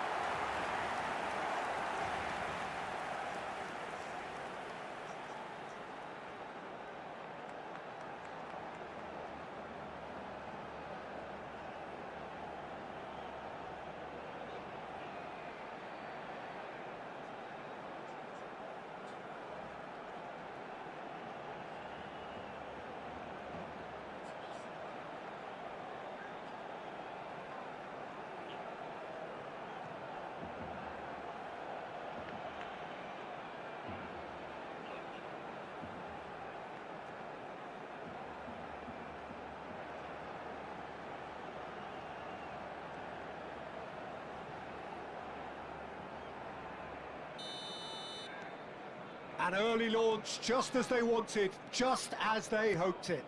An early launch, just as they wanted, just as they hoped it.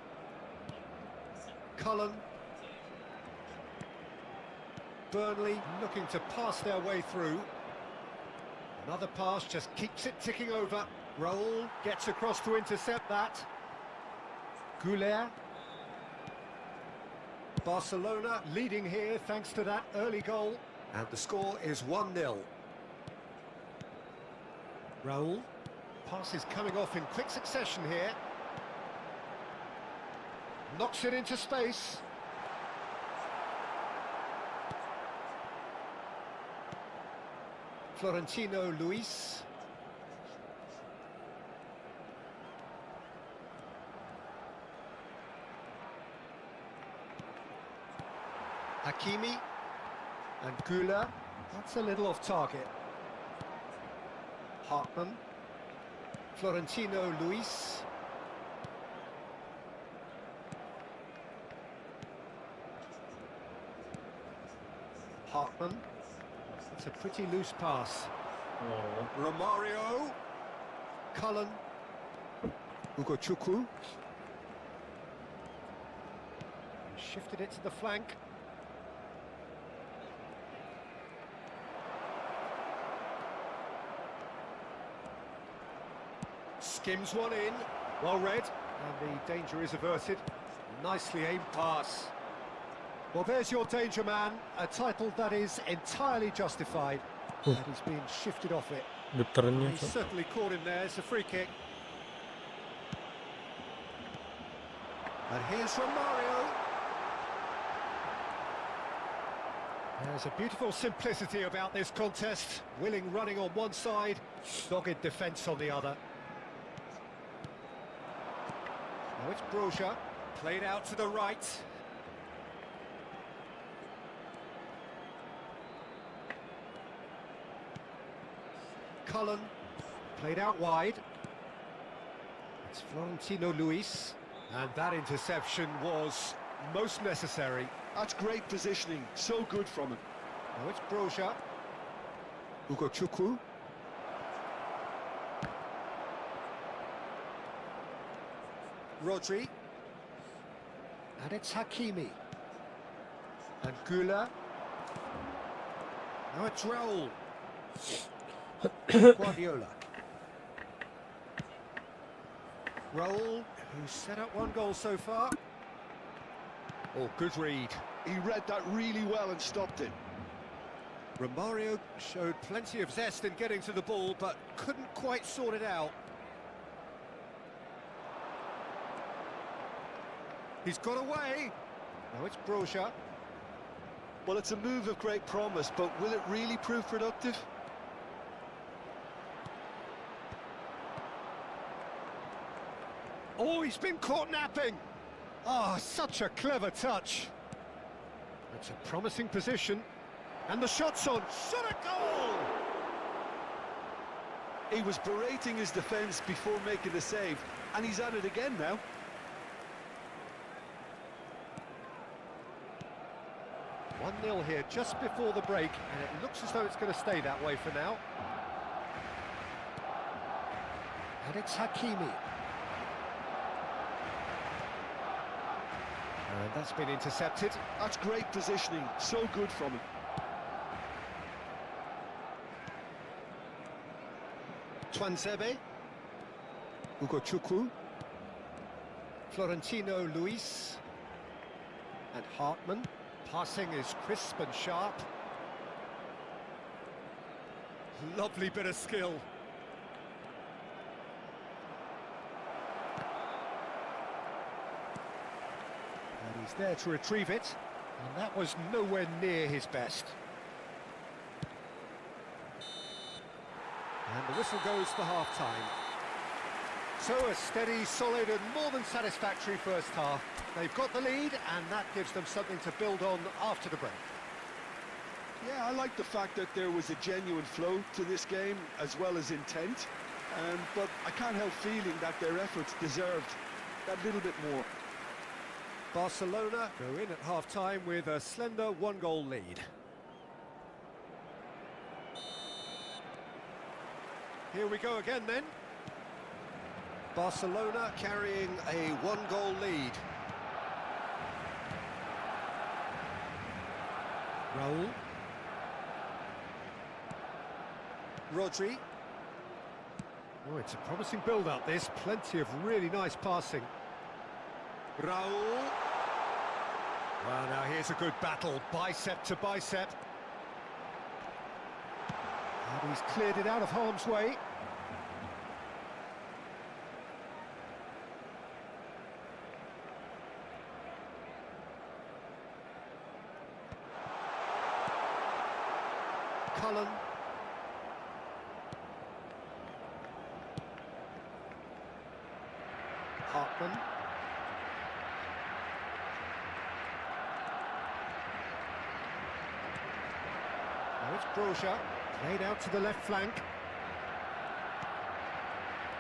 Cullen. Burnley looking to pass their way through. Another pass just keeps it ticking over. Raul gets across to intercept that. Goulet. Barcelona leading here thanks to that early goal. And the score is 1-0. Raul. Passes coming off in quick succession here. Knocks it into space. Florentino Luis. Hakimi. And Gula. That's a little off target. Hartman. Florentino Luis. Hartman. It's a pretty loose pass. Oh. Romario. Cullen. Ugo Chukwu. Shifted it to the flank. Skims one in. Well read. And the danger is averted. Nicely aimed pass. Well, there's your danger man. A title that is entirely justified. And he's being shifted off it. Getarannya, He certainly caught him there. It's a free kick. And here's Romario. There's a beautiful simplicity about this contest. Willing running on one side, dogged defence on the other. Now it's Broja, played out to the right. Cullen, played out wide. It's Florentino Luis. And that interception was most necessary. That's great positioning, so good from him. Now it's Broja. Ugo Chukwu. Rodri. And it's Hakimi. And Gula. Now it's Raul. Guardiola. Raul, who's set up one goal so far. Oh, good read. He read that really well and stopped it. Romario showed plenty of zest in getting to the ball, but couldn't quite sort it out. He's got away. Now it's Broja. Well, it's a move of great promise, but will it really prove productive? Oh, he's been caught napping. Oh, such a clever touch. It's a promising position. And the shot's on. Shot a goal! He was berating his defence before making the save, and he's at it again now. One 0 here just before the break, and it looks as though it's going to stay that way for now. And it's Hakimi. And that's been intercepted. That's great positioning, so good from him. Twanzebe. Ugo Chukwu. Florentino Luis. And Hartman. Passing is crisp and sharp. Lovely bit of skill. And he's there to retrieve it. And that was nowhere near his best. And the whistle goes for half-time. So a steady, solid and more than satisfactory first half. They've got the lead and that gives them something to build on after the break. Yeah, I like the fact that there was a genuine flow to this game as well as intent. But I can't help feeling that their efforts deserved that little bit more. Barcelona go in at half-time with a slender one-goal lead. Here we go again then. Barcelona carrying a one-goal lead. Raul. Rodri. Oh, it's a promising build-up this. Plenty of really nice passing. Raul. Well, now here's a good battle, bicep to bicep. And he's cleared it out of harm's way. Cullen. Hartman. Now it's Broja, played out to the left flank.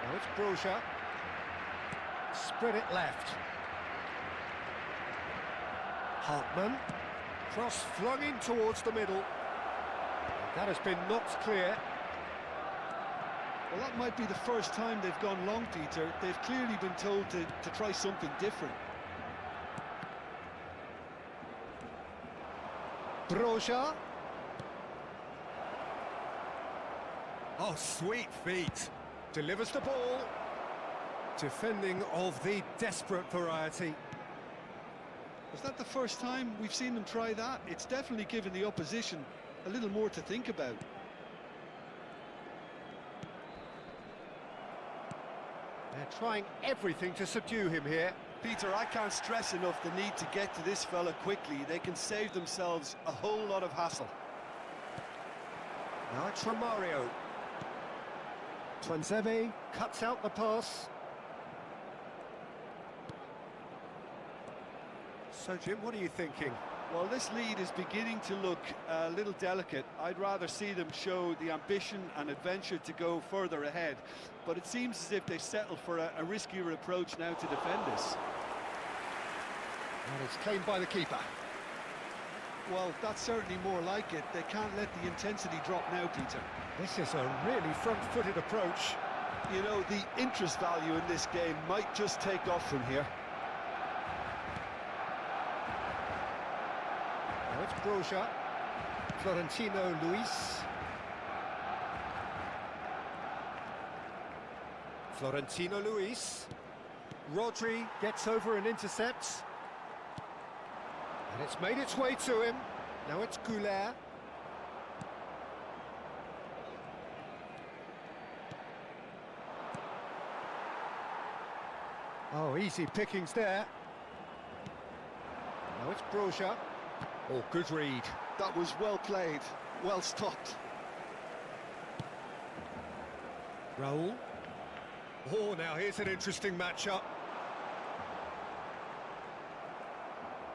Now it's Broja. Spread it left. Hartman. Cross flung in towards the middle. That has been knocked clear. Well, that might be the first time they've gone long, Peter. They've clearly been told to try something different. Broja. Oh, sweet feet. Delivers the ball. Defending of the desperate variety. Is that the first time we've seen them try that? It's definitely given the opposition a little more to think about. They're trying everything to subdue him here. Peter, I can't stress enough the need to get to this fella quickly. They can save themselves a whole lot of hassle. Now it's Romario. Twanzebe cuts out the pass. So, Jim, what are you thinking? Well, this lead is beginning to look a little delicate. I'd rather see them show the ambition and adventure to go further ahead. But it seems as if they settle for a riskier approach now to defend this. And it's claimed by the keeper. Well, that's certainly more like it. They can't let the intensity drop now, Peter. This is a really front-footed approach. You know, the interest value in this game might just take off from here. Now it's Broja. Florentino Luis. Florentino Luis. Rodri gets over and intercepts. And it's made its way to him. Now it's Goulet. Oh, easy pickings there. Now it's Broja. Oh, good read. That was well played, well stopped. Raul. Oh, now here's an interesting matchup.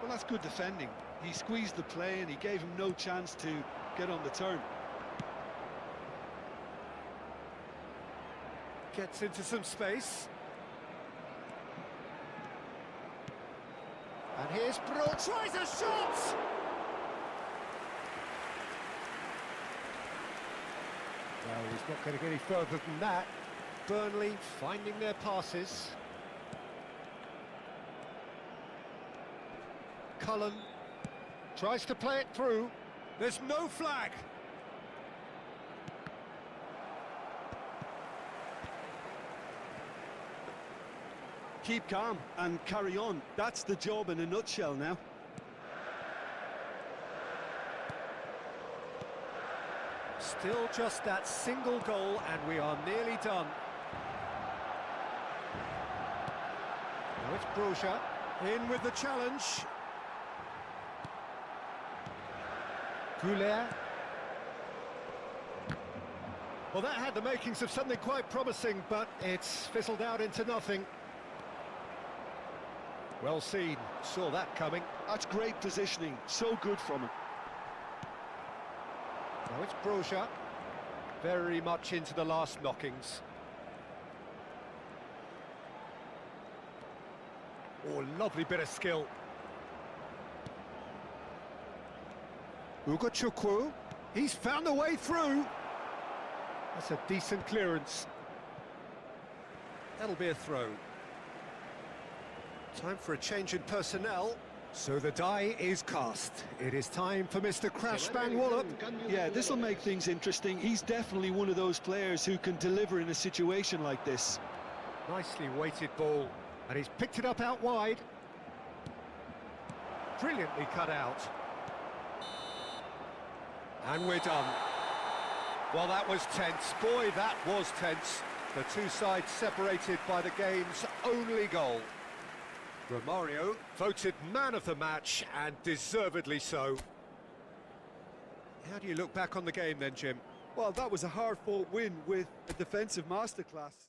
Well, that's good defending. He squeezed the play and he gave him no chance to get on the turn. Gets into some space. And here's Bro, tries a shot! Well, he's not going to get any further than that. Burnley finding their passes. Cullen tries to play it through. There's no flag. Keep calm and carry on. That's the job in a nutshell now. Still just that single goal and we are nearly done. Now it's Broja in with the challenge. Goulet. Well, that had the makings of something quite promising, but it's fizzled out into nothing. Well seen, saw that coming. That's great positioning, so good from him. Now it's Broja, very much into the last knockings. Oh, lovely bit of skill. Ugochukwu, he's found a way through. That's a decent clearance. That'll be a throw. Time for a change in personnel. So the die is cast. It is time for Mr. Crash Bang Wallop. Yeah, this will make things interesting. He's definitely one of those players who can deliver in a situation like this. Nicely weighted ball. And he's picked it up out wide. Brilliantly cut out. And we're done. Well, that was tense. Boy, that was tense. The two sides separated by the game's only goal. Romario voted man of the match, and deservedly so. How do you look back on the game then, Jim? Well, that was a hard-fought win with a defensive masterclass.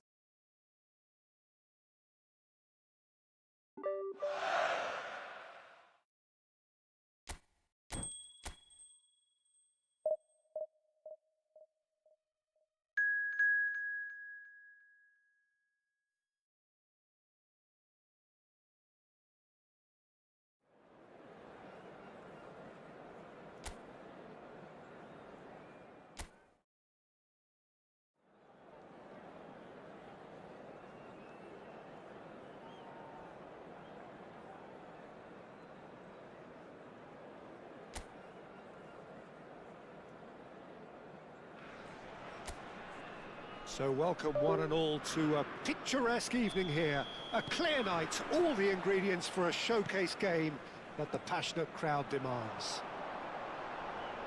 So welcome one and all to a picturesque evening here. A clear night, all the ingredients for a showcase game that the passionate crowd demands.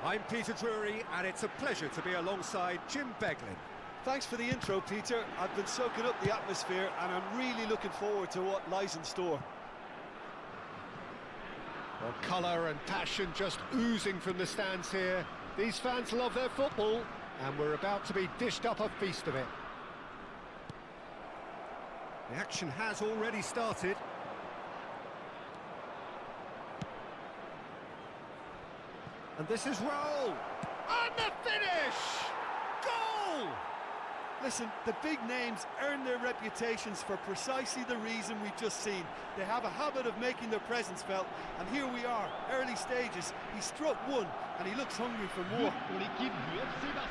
I'm Peter Drury, and it's a pleasure to be alongside Jim Beglin. Thanks for the intro, Peter. I've been soaking up the atmosphere, and I'm really looking forward to what lies in store. Well, colour and passion just oozing from the stands here. These fans love their football, and we're about to be dished up a feast of it. The action has already started. And this is Raul. And the finish! Goal! Listen, the big names earn their reputations for precisely the reason we've just seen. They have a habit of making their presence felt, and here we are, early stages. He struck one, and he looks hungry for more.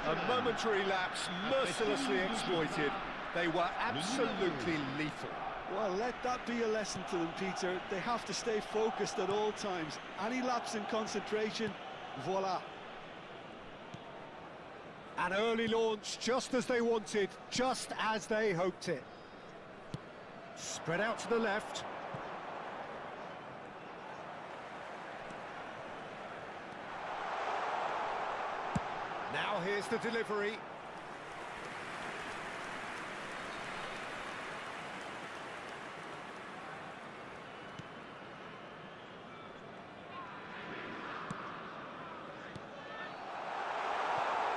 A momentary lapse, mercilessly exploited. They were absolutely lethal. Well, let that be a lesson to them, Peter. They have to stay focused at all times. Any lapse in concentration, voila. An early launch, just as they wanted, just as they hoped it. Spread out to the left. Now here's the delivery.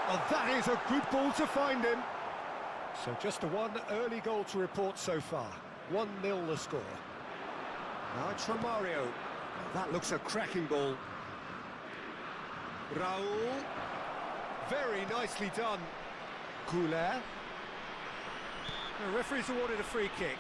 Well, that is a good ball to find him. So just the one early goal to report so far. 1-0 the score. Now it's Romario. Well, that looks a cracking ball. Raul. Very nicely done. Couler. The referee's awarded a free kick.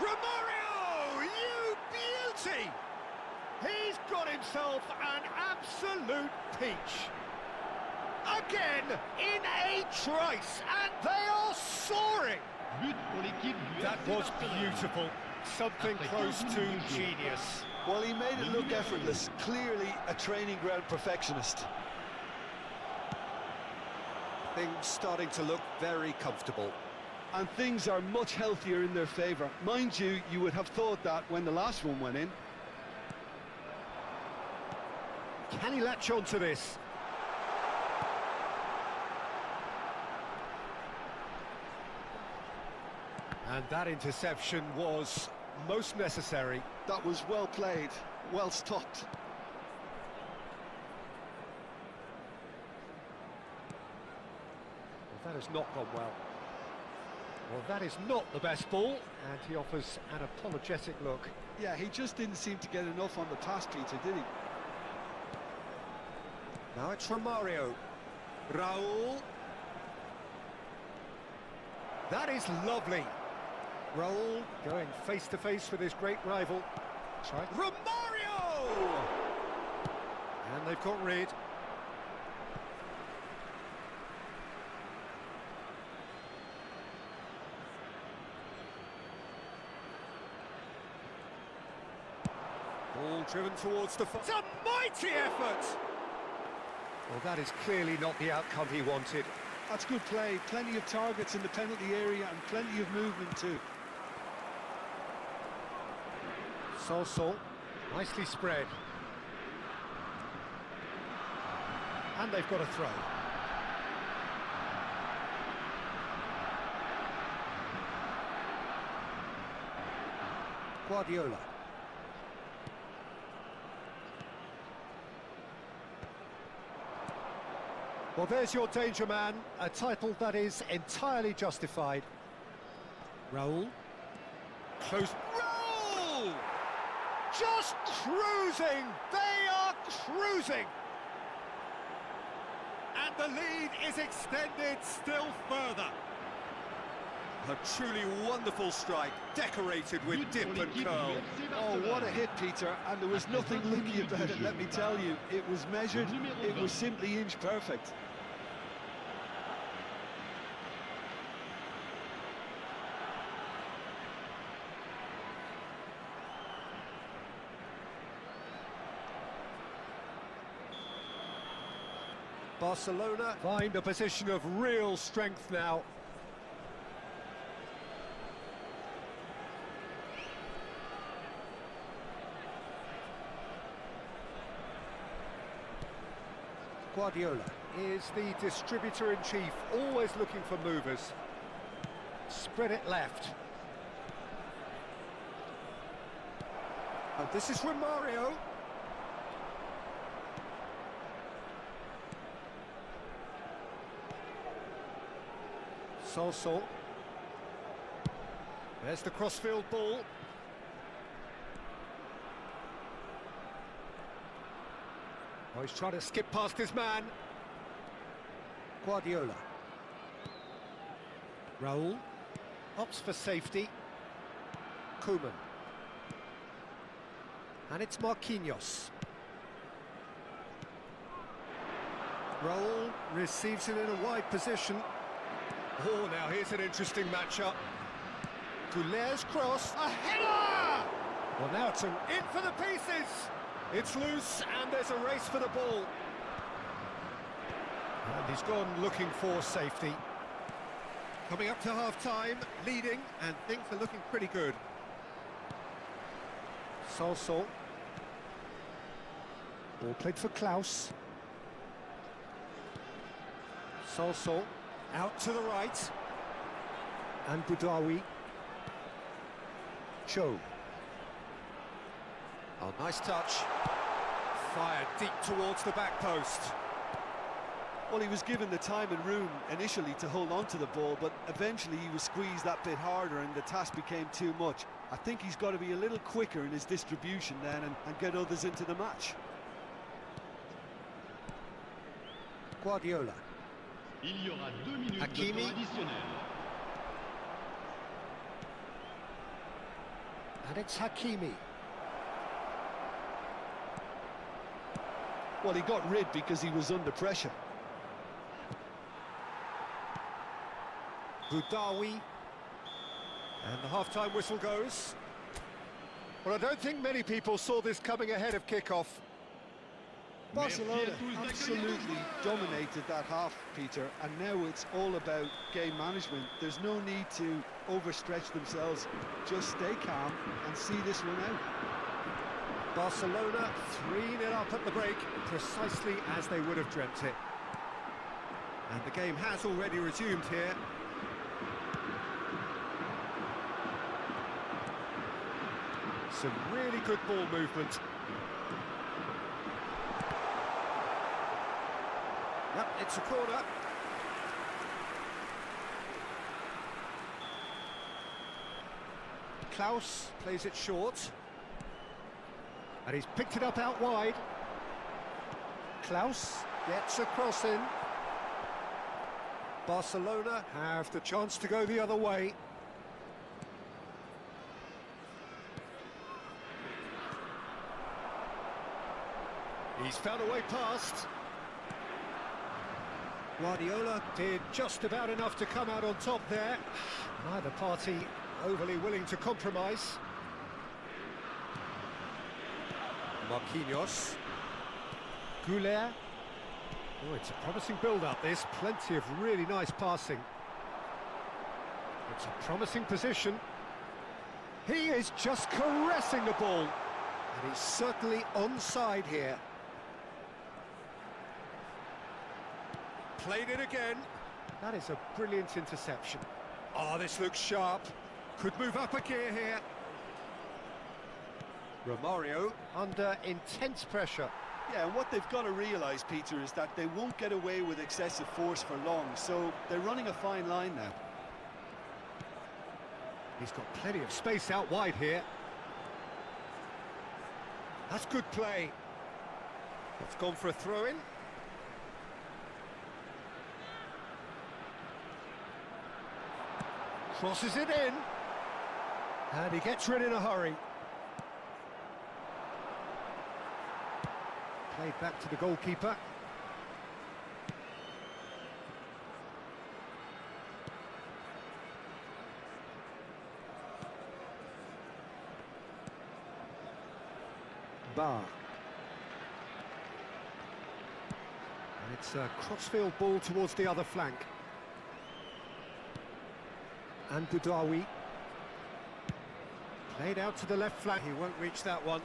Romario, you beauty! He's got himself an absolute peach. Again, in a trice, and they are soaring. That was beautiful. Something close to genius. Well, he made it look effortless. Clearly a training ground perfectionist. Things starting to look very comfortable. And things are much healthier in their favour. Mind you, you would have thought that when the last one went in. Can he latch on to this? And that interception was most necessary. That was well played, well stopped. Well, that has not gone well. Well, that is not the best ball, and he offers an apologetic look. Yeah, he just didn't seem to get enough on the pass, Peter, did he? Now it's Romario. Raul. That is lovely. Raul going face-to-face with his great rival. Try Romario! And they've got rid. Ball driven towards the... It's a mighty effort! Well, that is clearly not the outcome he wanted. That's good play. Plenty of targets in the penalty area and plenty of movement too. Solsol, nicely spread. And they've got a throw. Guardiola. Well, there's your danger man, a title that is entirely justified. Raul. Close. Raul! Just cruising! They are cruising! And the lead is extended still further. A truly wonderful strike, decorated with dip and curl. Oh, what a hit, Peter, and there was nothing lucky about it, let me tell you. It was measured, it was simply inch perfect. Barcelona find a position of real strength now. Guardiola is the distributor-in-chief, always looking for movers. Spread it left. And this is from Mario. Solso. There's the crossfield ball. Oh, he's trying to skip past his man. Guardiola. Raul. Opts for safety. KOMEN. And it's Marquinhos. Raul receives it in a wide position. Oh, now here's an interesting matchup. Goulet's cross. A header! Well, now it's in for the pieces. It's loose, and there's a race for the ball. And he's gone looking for safety. Coming up to half-time, leading, and things are looking pretty good. Solso. Ball played for Klaus. Solso. Out to the right. And Boudaoui. Cho. Oh, nice touch. Fired deep towards the back post. Well, he was given the time and room initially to hold on to the ball, but eventually he was squeezed that bit harder and the task became too much. I think he's got to be a little quicker in his distribution then and get others into the match. Guardiola. Il y aura 2 minutes Hakimi. de temps additionnel. And it's Hakimi. Well, he got rid because he was under pressure. Boudaoui. And the half-time whistle goes. Well, I don't think many people saw this coming ahead of kickoff. Barcelona absolutely dominated that half, Peter, and now it's all about game management. There's no need to overstretch themselves. Just stay calm and see this one out. Barcelona 3-0 up at the break, precisely as they would have dreamt it. And the game has already resumed here. Some really good ball movement. Yep, it's a corner. Klaus plays it short. And he's picked it up out wide. Klaus gets a cross in. Barcelona have the chance to go the other way. He's found a way past. Guardiola did just about enough to come out on top there. Neither party overly willing to compromise. Marquinhos. Goulet. Oh, it's a promising build-up, this. Plenty of really nice passing. It's a promising position. He is just caressing the ball. And he's certainly onside here. Played it again. That is a brilliant interception. Oh, this looks sharp. Could move up a gear here. Romario under intense pressure. Yeah, and what they've got to realise, Peter, is that they won't get away with excessive force for long, so they're running a fine line now. He's got plenty of space out wide here. That's good play. It's gone for a throw-in. Crosses it in. And he gets rid in a hurry. Played back to the goalkeeper. Bar. And it's a crossfield ball towards the other flank. And Boudaoui. Played out to the left flank. He won't reach that one.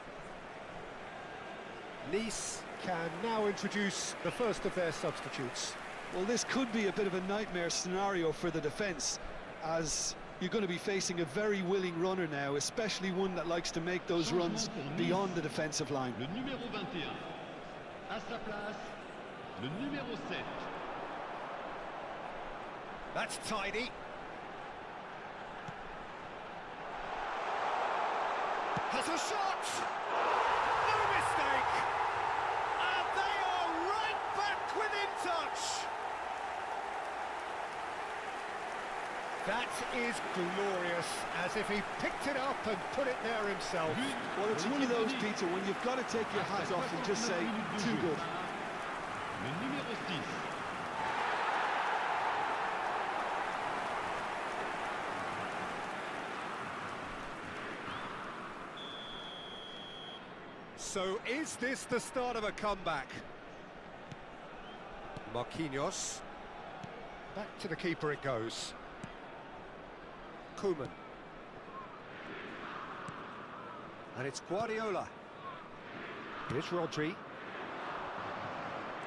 Nice can now introduce the first of their substitutes. Well, this could be a bit of a nightmare scenario for the defence, as you're going to be facing a very willing runner now, especially one that likes to make those runs beyond the defensive line. Le numéro 21. À sa place, le numéro 7. That's tidy. Has a shot! No mistake! And they are right back within touch! That is glorious, as if he picked it up and put it there himself. Well, it's one of those, Peter, when you've got to take your hat off and just say, too good. Le numéro 6. So is this the start of a comeback? Marquinhos. Back to the keeper it goes. KOMEN. And it's Guardiola. Here's Rodri.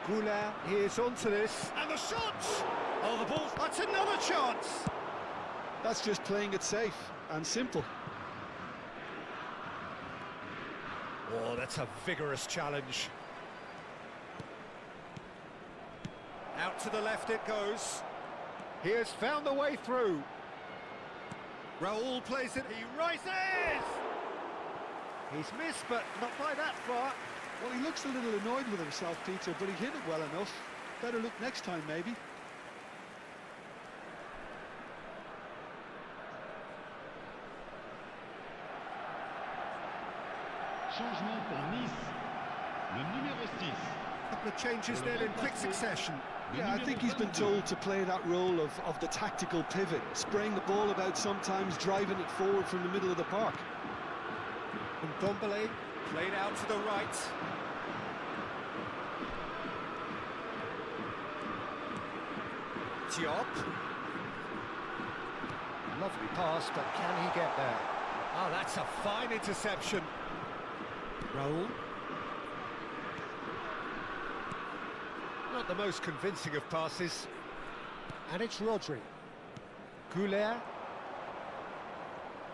Goulart is onto this. And the shot! Oh, the ball. That's another chance! That's just playing it safe and simple. Oh, that's a vigorous challenge. Out to the left it goes. He has found the way through. Raul plays it. He rises! He's missed, but not by that far. Well, he looks a little annoyed with himself, Peter, but he hit it well enough. Better look next time, maybe. Changement pour Nice. Le numéro 6. Couple of changes then in quick succession. Yeah, I think he's been told to play that role of the tactical pivot, spraying the ball about sometimes, driving it forward from the middle of the park. And Ndombele played out to the right. Diop. Lovely pass, but can he get there? Oh, that's a fine interception. Raul. Not the most convincing of passes. And it's Rodri. Goulart.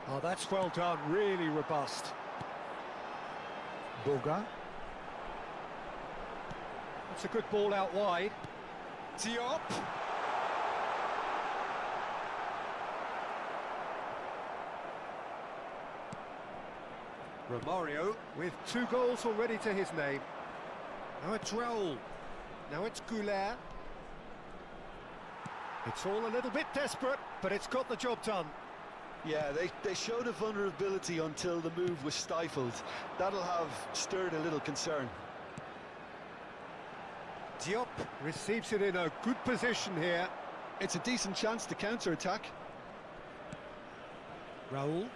Oh, that's well done, really robust. Boga. That's a good ball out wide. Diop. Romario with 2 goals already to his name. Now it's Raul. Now it's Goulart. It's all a little bit desperate, but it's got the job done. Yeah, they showed a vulnerability until the move was stifled. That'll have stirred a little concern. Diop receives it in a good position here. It's a decent chance to counter-attack. Raul.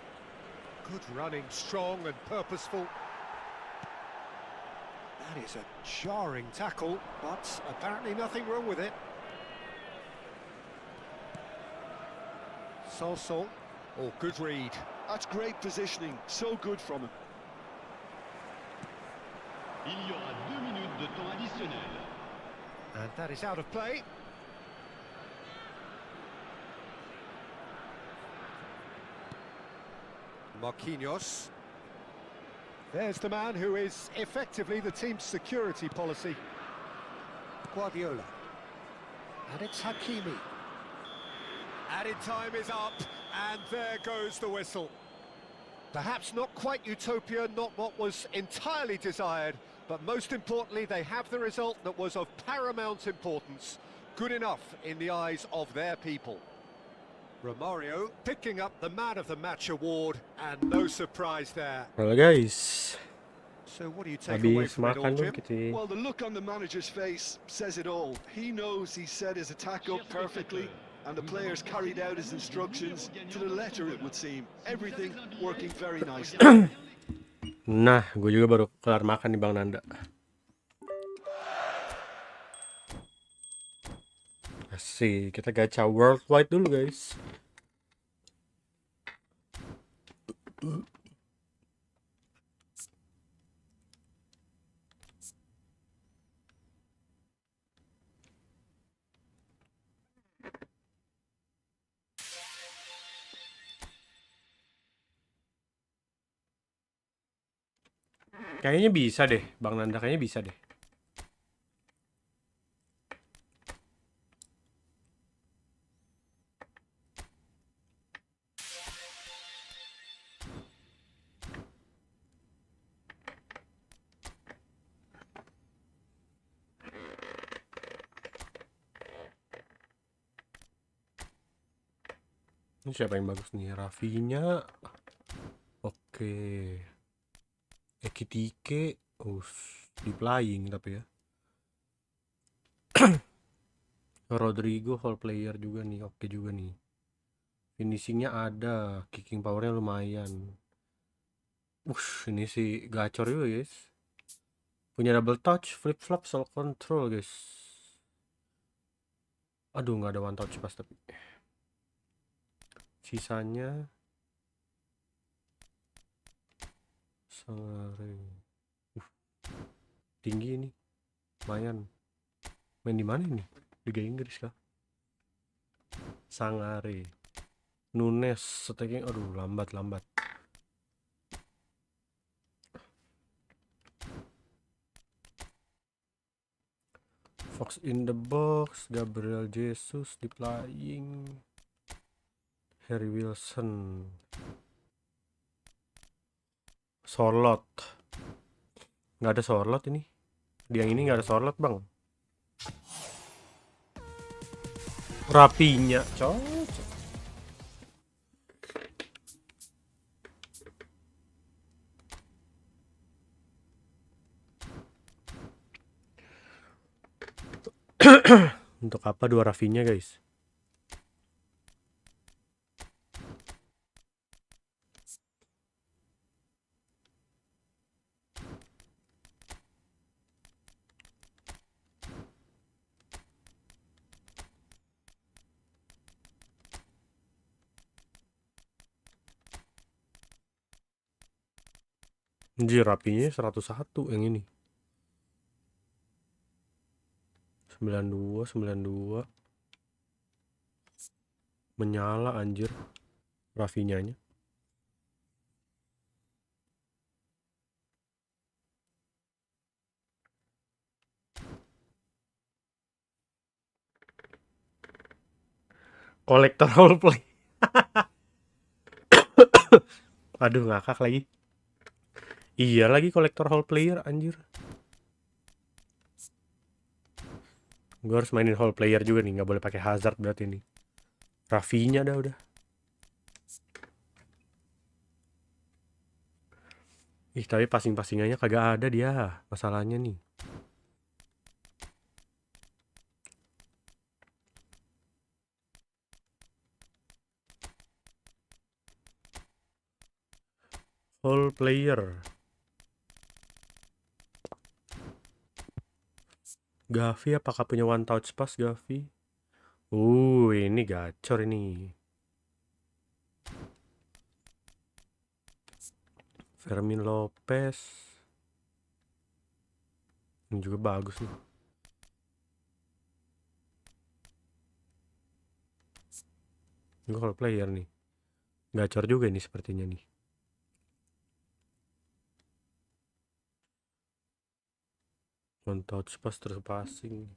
Good running, strong and purposeful. That is a jarring tackle, but apparently nothing wrong with it. Sanson. Oh, good read. That's great positioning, so good from him. Il y aura 2 minutes de temps additionnel. And that is out of play. Marquinhos. There's the man who is effectively the team's security policy. Guardiola. And it's Hakimi. Added time is up, and there goes the whistle. Perhaps not quite utopia, not what was entirely desired, but most importantly, they have the result that was of paramount importance. Good enough in the eyes of their people. Romario picking up the Man of the Match award, and no surprise there. Halo guys, So what do you take away habis from it all, makan dulu Jim? kita. Well, the look on the manager's face says it all. He knows he set his attack up perfectly, and the players carried out his instructions to the letter, it would seem. Everything working very nicely. Nah, gue juga baru kelar makan nih Bang Nanda. Asik, kita gacha worldwide dulu guys. Kayaknya bisa deh, Bang Nanda, kayaknya bisa deh. Ini siapa yang bagus nih? Rafinya. Oke. Ekitike. Di playing tapi ya. Rodrigo whole player juga nih. Oke juga nih. Finishingnya ada. Kicking powernya lumayan. Ini sih gacor juga guys. Punya double touch, flip flop, soul control guys. Aduh, nggak ada one touch pas tapi. Sisanya tinggi nih, lumayan. Main di mana ini? Liga Inggris kah? Sangare, Nunes, stacking, aduh lambat. Fox in the box, Gabriel Jesus di playing, Harry Wilson, Sorlot, nggak ada Sorlot ini. Di yang ini nggak ada Sorlot bang. Rapinya cocok. Untuk apa dua Rafinya guys? Anjir, Rapinya 101 yang ini. 92 menyala anjir Rafinya-nya. Kolektor roleplay. Aduh, ngakak lagi. Iya lagi kolektor whole player anjir. Gue harus mainin whole player juga nih, nggak boleh pakai hazard berarti nih. Rafinya dah udah. Ih, tapi passing-passingannya kagak ada dia. Masalahnya nih. Whole player. Gavi apakah punya one touch pass Gavi? Ini gacor ini. Fermin Lopez. Ini juga bagus nih. Ini kalau player nih. Gacor juga nih sepertinya nih. One touch pass terus passing.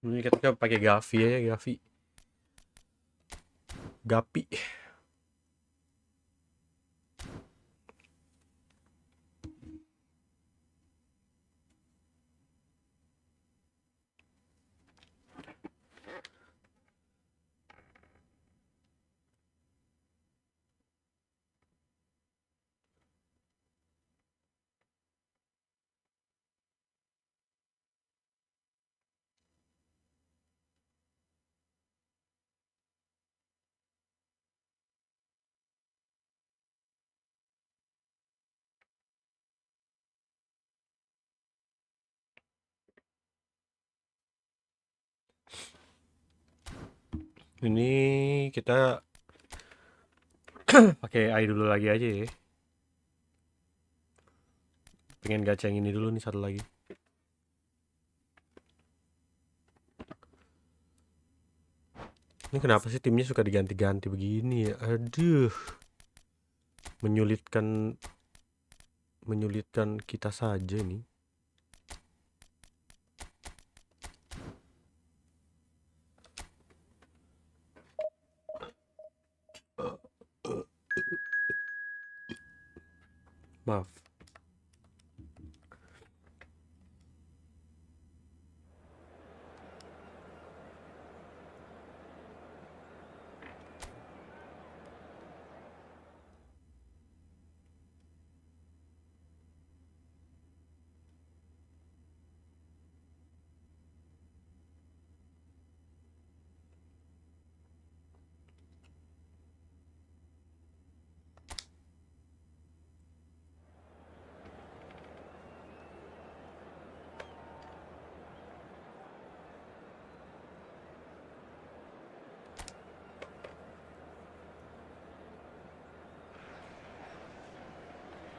Ini kita pakai Gavi ya, Gavi. Gapi. Ini kita pakai AI dulu lagi aja ya. Pengen gacha yang ini dulu nih, satu lagi. Ini kenapa sih timnya suka diganti-ganti begini ya? Aduh. Menyulitkan kita saja nih. Maaf.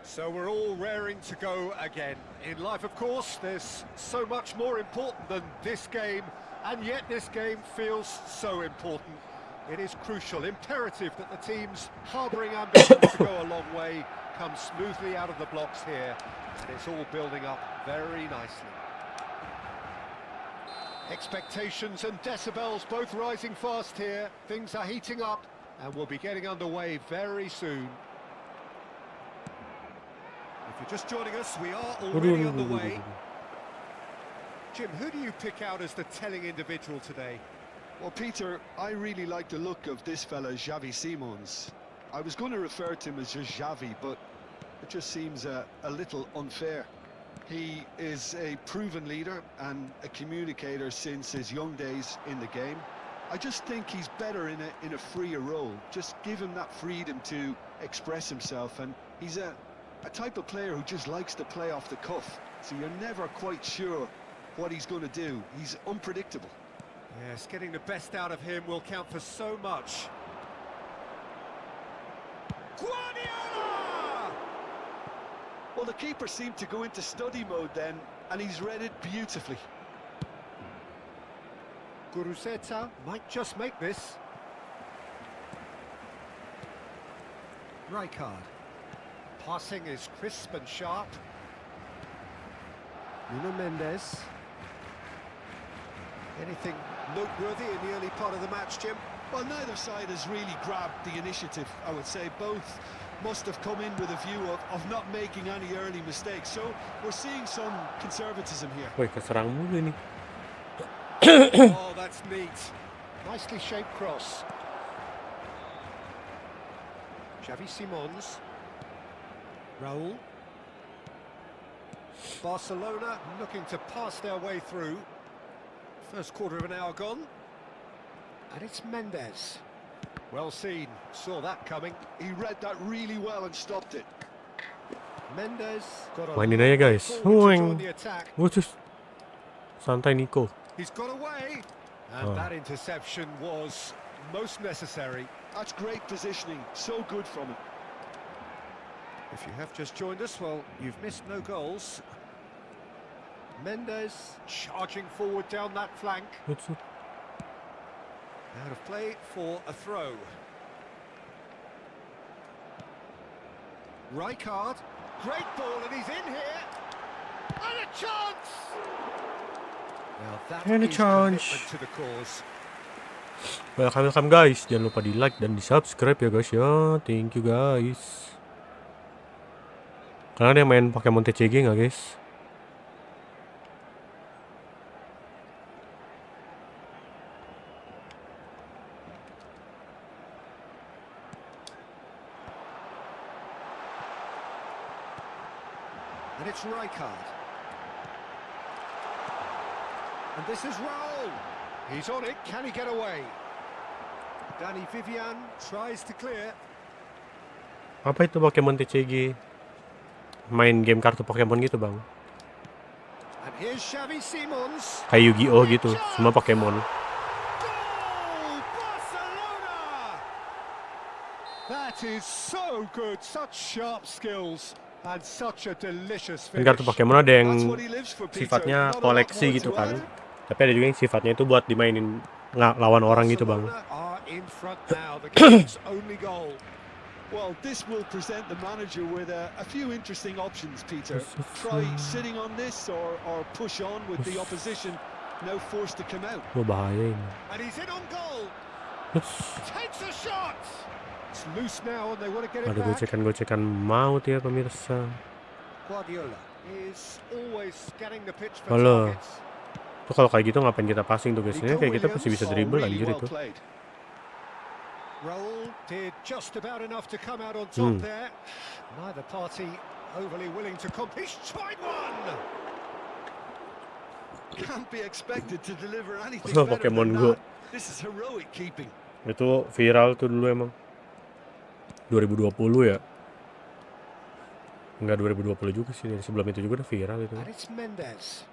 So we're all raring to go again. In life, of course, there's so much more important than this game, and yet this game feels so important. It is crucial, imperative that the teams harbouring ambitions to go a long way come smoothly out of the blocks here, and it's all building up very nicely. Expectations and decibels both rising fast here. Things are heating up, and we'll be getting underway very soon. If you're just joining us, we are already underway. Jim, who do you pick out as the telling individual today? Well, Peter, I really like the look of this fella, Xavi Simons. I was going to refer to him as just Xavi, but it just seems a little unfair. He is a proven leader and a communicator since his young days in the game. I just think he's better in a freer role. Just give him that freedom to express himself, and he's a type of player who just likes to play off the cuff, so you're never quite sure what he's going to do. He's unpredictable. Yes, getting the best out of him will count for so much. Guardiola! Well, the keeper seemed to go into study mode then, and he's read it beautifully. Guruzeta might just make this. Rijkaard. Passing is crisp and sharp. Nuno Mendes. Anything noteworthy in the early part of the match, Jim? Well, neither side has really grabbed the initiative, I would say. Both must have come in with a view of not making any early mistakes. So we're seeing some conservatism here. Woi, keserang mulu ini. Oh, that's neat. Nicely shaped cross. Xavi Simons. Raul. Barcelona looking to pass their way through. First quarter of an hour gone. And it's Mendes. Well seen, saw that coming. He read that really well and stopped it. Mendes got a Mainin aja guys. forward to join the attack. Wucus. Santai Nico. He's got away. And that interception was most necessary. That's great positioning, so good from him. If you have just joined us, well, you've missed no goals. Mendes charging forward down that flank. Wucus. Out of play for a throw. Rijkaard, great ball, and he's in here. And a chance! Now that And a is chance. commitment to the cause. Welcome guys, jangan lupa di like dan di subscribe ya guys ya. Thank you guys. Kalian ada yang main Pokemon TCG nggak guys? And it's Rijkaard. And this is Raul. He's on it. Can he get away? Danny Vivian tries to clear. Apa itu Pokemon TCG? Main game kartu Pokemon gitu bang? And here's Xavi Simons. Kayak Yu-Gi-Oh gitu, semua Pokemon. Goal! Barcelona! That is so good. Such sharp skills. And such a delicious Kan finish. kartu Pokemon ada yang That's what he lives for, Peter. sifatnya Not a lot koleksi more gitu to kan. add. Tapi ada juga yang sifatnya itu buat dimainin lawan orang gitu bang. Barcelona are in front now. The game's only goal. Well, this will present the manager with a few interesting options, Peter. Try sitting on this or push on with the opposition, now forced to come out. Wah bahaya ini. And he's in on goal. Uts. Takes a shot. It's loose now and they want to get it Ada back. gocekan-gocekan maut ya pemirsa. Guardiola is always scanning the pitch for Halo. targets. Tuh kalau kayak gitu ngapain kita passing tuh guys? Ini Nico kayak kita pasti Williams. bisa dribble anjir itu. played. Raul did just about enough to come out on top there. Neither party overly willing to compete. He's tried one. Can't be expected to deliver anything Oh, better Pokemon than Go. that. This is heroic keeping. Itu viral tuh dulu emang. 2020 ya? Enggak 2020 juga sih, dari sebelum itu juga udah viral itu. And it's Mendes.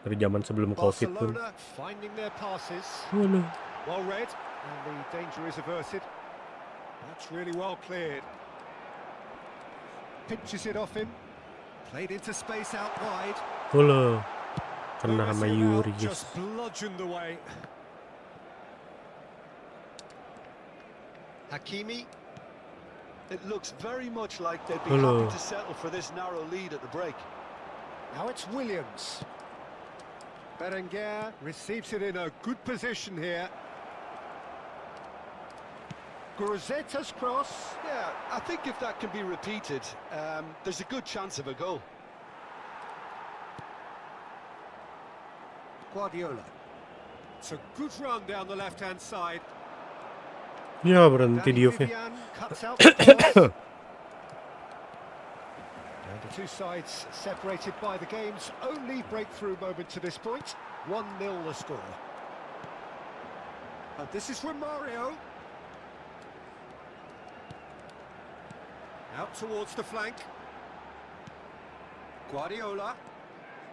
Dari zaman sebelum Covid pun. Barcelona finding their passes. Waduh. Well read, and the danger is averted. That's really well cleared. Pinches it off him. Played into space out wide. Waduh. Kena sama Raul Yuri guys. just bludgeoned away. Hakimi. It looks very much like they'd be Hello. happy to settle for this narrow lead at the break. Now it's Williams. Berenguer receives it in a good position here. Guruzetta's cross. Yeah, I think if that can be repeated, there's a good chance of a goal. Guardiola. It's a good run down the left-hand side. Ya berhenti Danny di off-nya. Vivian cuts out the pass. And the two sides separated by the game's only breakthrough moment to this point. 1-0 the score. And this is Romario. Out towards the flank. Guardiola.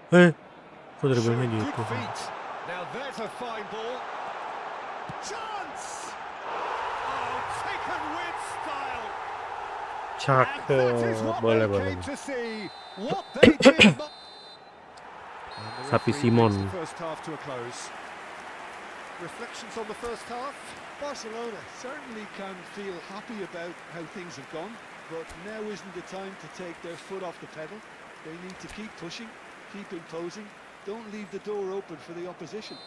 Kok dribblenya Showing gitu? good feet. Now there's a fine ball. Chance! Oh, taken with style. Cakep. Boleh, boleh. To see what they did. Sapi Simon. First half to a close. Reflections on the first half. Barcelona certainly can feel happy about how things have gone, but now isn't the time to take their foot off the pedal. They need to keep pushing, keep imposing. Don't leave the door open for the opposition.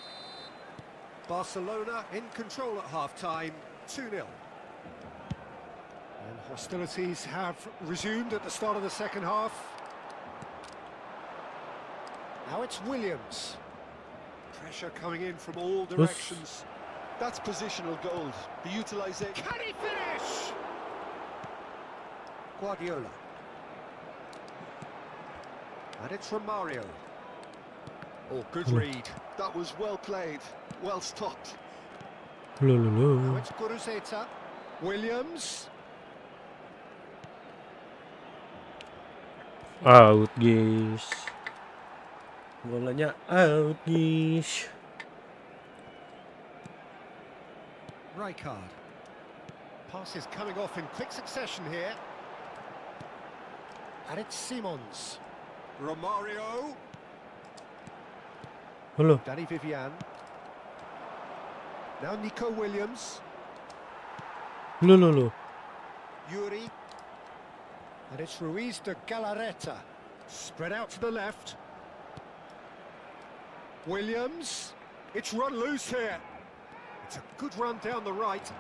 Barcelona in control at half-time, 2-0. And hostilities have resumed at the start of the second half. Now it's Williams. Pressure coming in from all directions. That's positional gold. The utilisation. Can he finish? Guardiola. And it's Romario. Oh, good read. That was well played, well stopped. Now it's Guruzeta. Williams. Out guys. Bolanya out guys. Rijkaard. Passes coming off in quick succession here. And it's Simons. Romario. Halo. Danny Vivian. Now Nico Williams. Lo. Yuri. And it's Ruiz de Galarreta. Spread out to the left. Williams. It's run loose here. It's a good run down the right.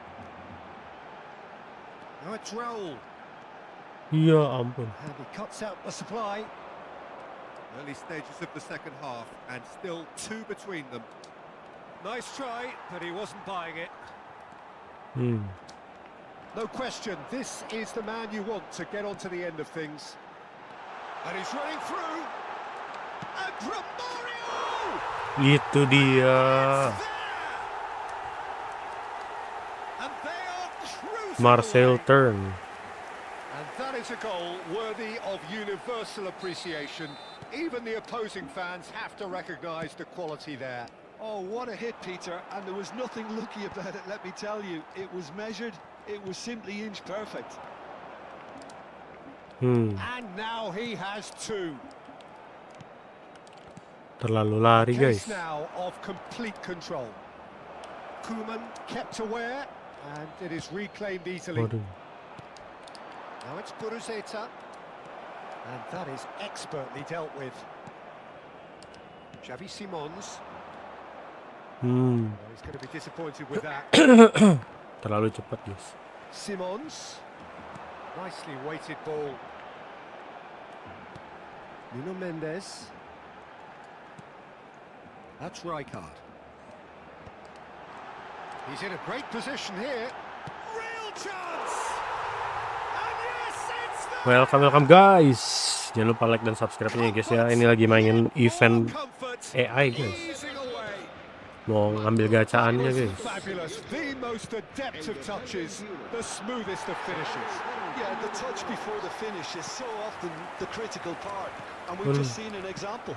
Now it's Raul. Ya ampun. And he cuts out the supply. Early stages of the second half, and still 2 between them. Nice try, but he wasn't buying it. No question, this is the man you want to get onto the end of things. And he's running through. And Romario! Itu dia. And they are cruising Marcel away. turn. And that is a goal worthy of universal appreciation. Even the opposing fans have to recognise the quality there. Oh, what a hit, Peter, and there was nothing lucky about it, let me tell you. It was measured, it was simply inch perfect. And now he has 2. Terlalu lari, Case guys. now of complete control. Koeman kept aware, and it is reclaimed easily. Waduh. Now it's Buruzeta, and that is expertly dealt with. Xavi Simons. Well, he's going to be disappointed with that. Terlalu cepat, guys. Simons. Nicely weighted ball. Nuno Mendes. That's Rijkaard. He's in a great position here. Real chance! And yes, it's there! Welcome guys. Jangan lupa like dan subscribe-nya guys ya. Ini lagi mainin event AI guys. Easing away. Mau ngambil gacaannya guys. Fabulous, the most adept of touches, the smoothest of finishes. Yeah, the touch before the finish is so often the critical part, and we've just seen an example.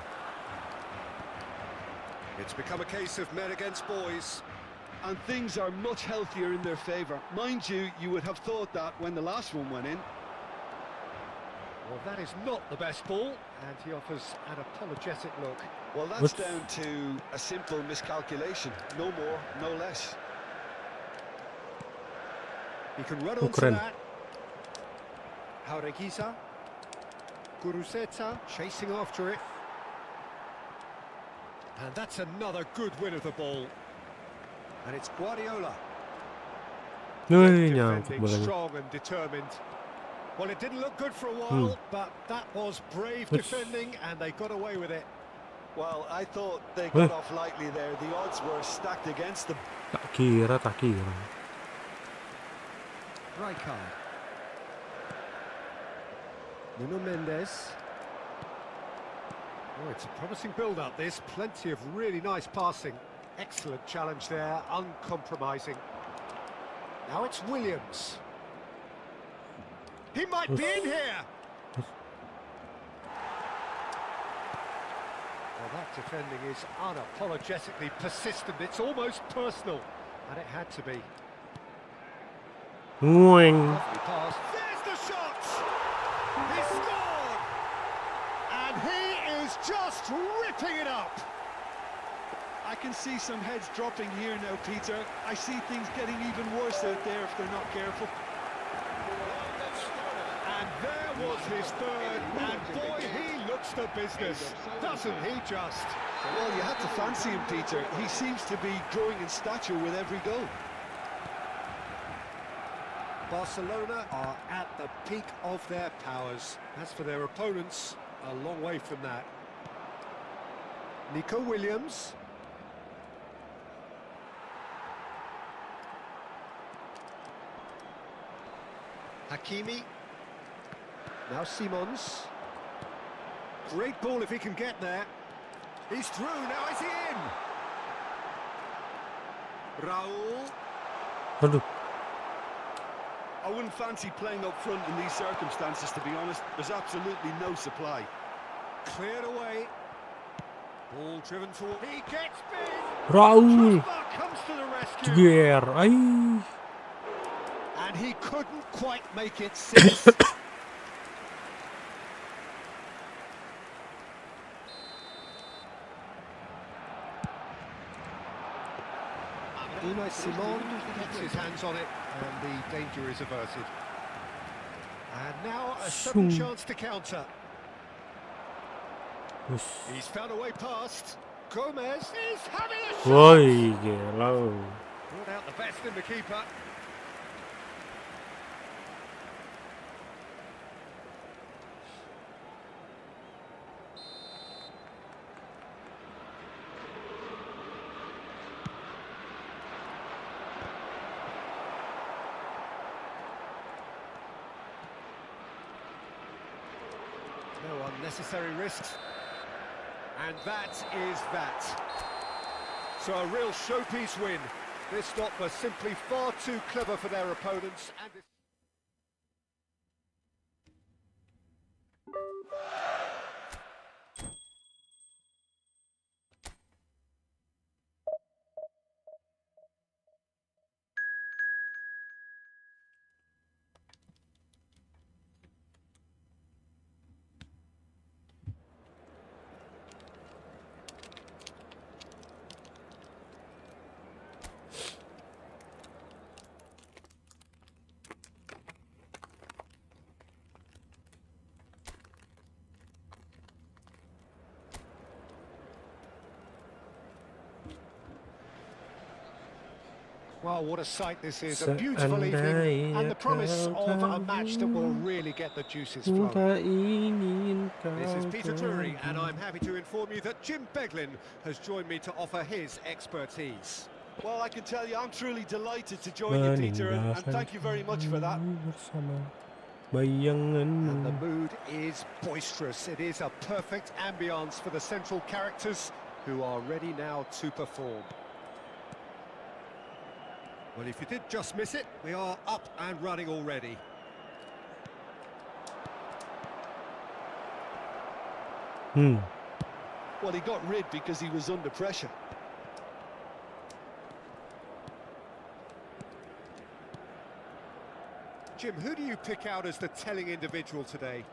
It's become a case of men against boys. And things are much healthier in their favour. Mind you, you would have thought that when the last one went in. Well, that is not the best ball, and he offers an apologetic look. Well, that's down to a simple miscalculation. No more, no less. He can run onto that. Jaureguisa. Guruzeta chasing after it. And that's another good win of the ball. And it's Guardiola. Nyangkut Defending bolanya. strong and determined. Well, it didn't look good for a while, but that was brave defending, and they got away with it. Well, I thought they got off lightly there. The odds were stacked against them. Tak kira. Rijkaard. Nuno Mendes. Oh, it's a promising build-up, this. Plenty of really nice passing. Excellent challenge there, uncompromising. Now it's Williams. He might be in here! Well, that defending is unapologetically persistent. It's almost personal, and it had to be. Ngueng. Lovely pass. There's the shot! He scored! And he is just ripping it up! I can see some heads dropping here now, Peter. I see things getting even worse out there if they're not careful. And there was his third, and boy, he looks the business, doesn't he just? Well, you had to fancy him, Peter. He seems to be growing in stature with every goal. Barcelona are at the peak of their powers. As for their opponents, a long way from that. Nico Williams. Hakimi. Now Simons. Great ball if he can get there. He's through, now is he in? Raul. Aduh. I wouldn't fancy playing up front in these circumstances, to be honest. There's absolutely no supply. Cleared away. Ball driven toward. He gets big. Raul. Crossbar comes to the rescue. Jeger. Ay. And he couldn't quite make it 6. Unai Simon gets his hands on it, and the danger is averted. And now a sudden chance to counter. He's found a way past. Gomez is having a shot. Woi, gila. Brought out the best in the keeper. No unnecessary risks. And that is that. So a real showpiece win. This stop was simply far too clever for their opponents. And well, what a sight this is. A beautiful evening and the promise of a match that will really get the juices flowing. This is Peter Drury, and I'm happy to inform you that Jim Beglin has joined me to offer his expertise. Well, I can tell you, I'm truly delighted to join you, Peter, and thank you very much for that. And the mood is boisterous. It is a perfect ambience for the central characters who are ready now to perform. Well, if you did just miss it, we are up and running already. Well, he got rid because he was under pressure. Jim, who do you pick out as the telling individual today?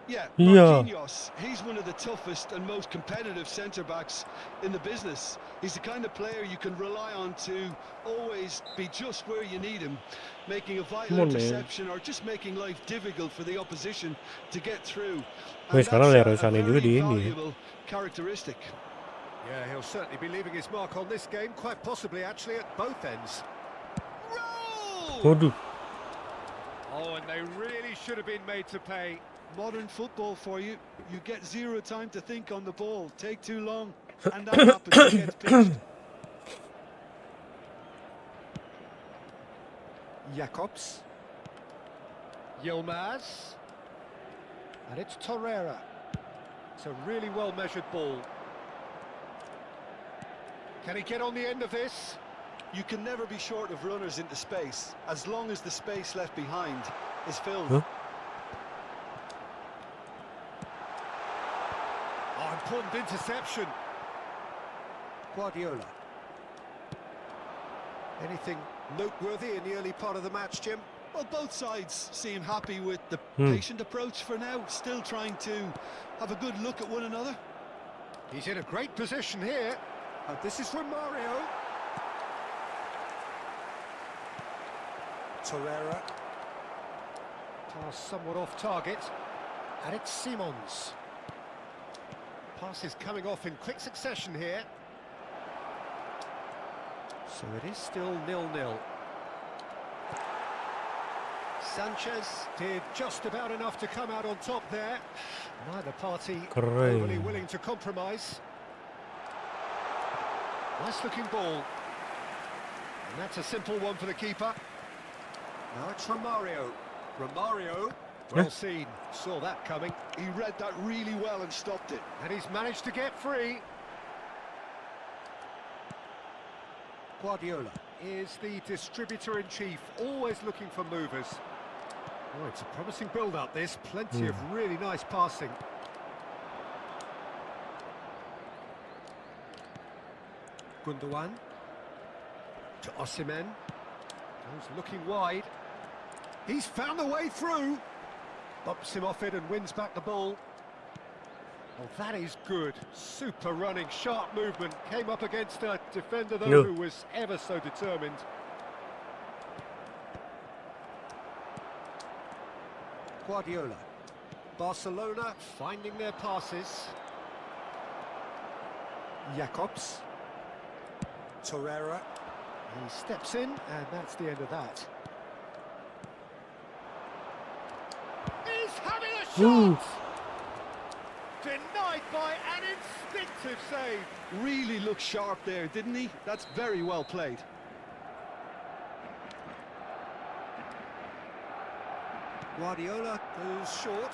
Yeah, Marquinhos, he's one of the toughest and most competitive centre-backs in the business. He's the kind of player you can rely on to always be just where you need him, making a vital interception or just making life difficult for the opposition to get through. And that's a very valuable characteristic. Yeah, he'll certainly be leaving his mark on this game, quite possibly actually at both ends. Roll! Oh, and they really should have been made to pay. Modern football for you. You get zero time to think on the ball. Take too long, and that happens. It gets pitched. Jacobs. Yilmaz. And it's Torreira. It's a really well-measured ball. Can he get on the end of this? You can never be short of runners into space, as long as the space left behind is filled. Oh, important interception. Guardiola. Anything noteworthy in the early part of the match, Jim? Well, both sides seem happy with the patient approach for now, still trying to have a good look at one another. He's in a great position here. And this is Romario. Torreira. Pass somewhat off target. And it's Simons. Pass is coming off in quick succession here. So it is still 0-0. Sanchez did just about enough to come out on top there. Neither party overly willing to compromise. Nice looking ball. And that's a simple one for the keeper. Now it's Romario. Romario, well seen, saw that coming. He read that really well and stopped it. And he's managed to get free. Guardiola is the distributor-in-chief, always looking for movers. Oh, it's a promising build-up, this. Plenty of really nice passing. Gundogan to Osimhen. Goes looking wide. He's found the way through. Bumps him off it and wins back the ball. Oh, that is good. Super running, sharp movement. Came up against a defender, though, who was ever so determined. Guardiola. Barcelona finding their passes. Jacobs. Torreira. He steps in, and that's the end of that. He's having a shot! Denied by an instinctive save. Really looked sharp there, didn't he? That's very well played. Guardiola goes short.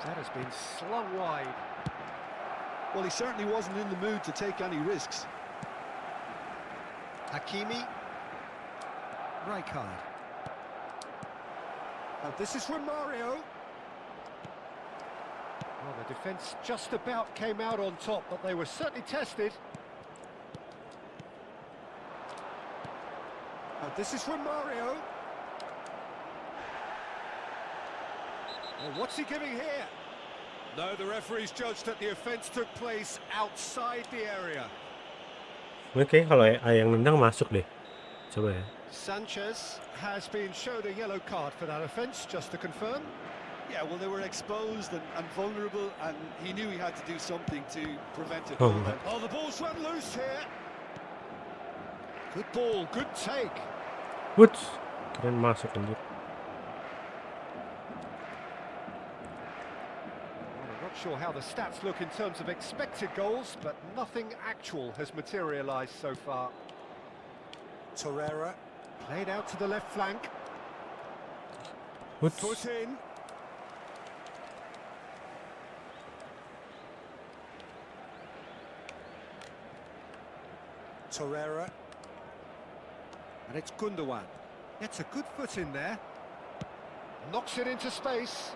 That has been slung wide. Well, he certainly wasn't in the mood to take any risks. Hakimi. Rijkaard. This is Romario. Well, the defence just about came out on top, but they were certainly tested. This is Romario. Well, what's he giving here? No, the referee's judged that the offence took place outside the area. Oke, kalau yang nendang masuk deh. Coba ya. Sanchez has been shown a yellow card for that offence, just to confirm. Yeah, well, they were exposed and vulnerable, and he knew he had to do something to prevent it. Oh, Oh, the ball's run loose here. Good ball, good take. what? Keren masuk anjir. I'm not sure how the stats look in terms of expected goals, but nothing actual has materialised so far. Torreira played out to the left flank. What? Put in. Torreira. And it's Gundogan. Gets a good foot in there. Knocks it into space.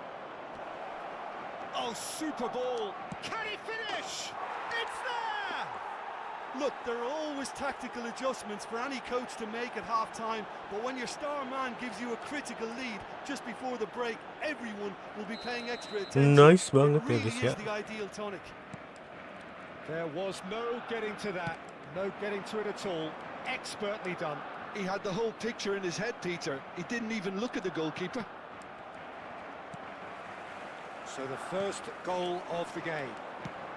Oh, super ball. Can he finish? It's there! Look, there are always tactical adjustments for any coach to make at half-time, but when your star man gives you a critical lead just before the break, everyone will be paying extra attention. Nice banget It ya really guys ya. is the ideal tonic. There was no getting to that. No getting to it at all. Expertly done. He had the whole picture in his head, Peter. He didn't even look at the goalkeeper. So the first goal of the game.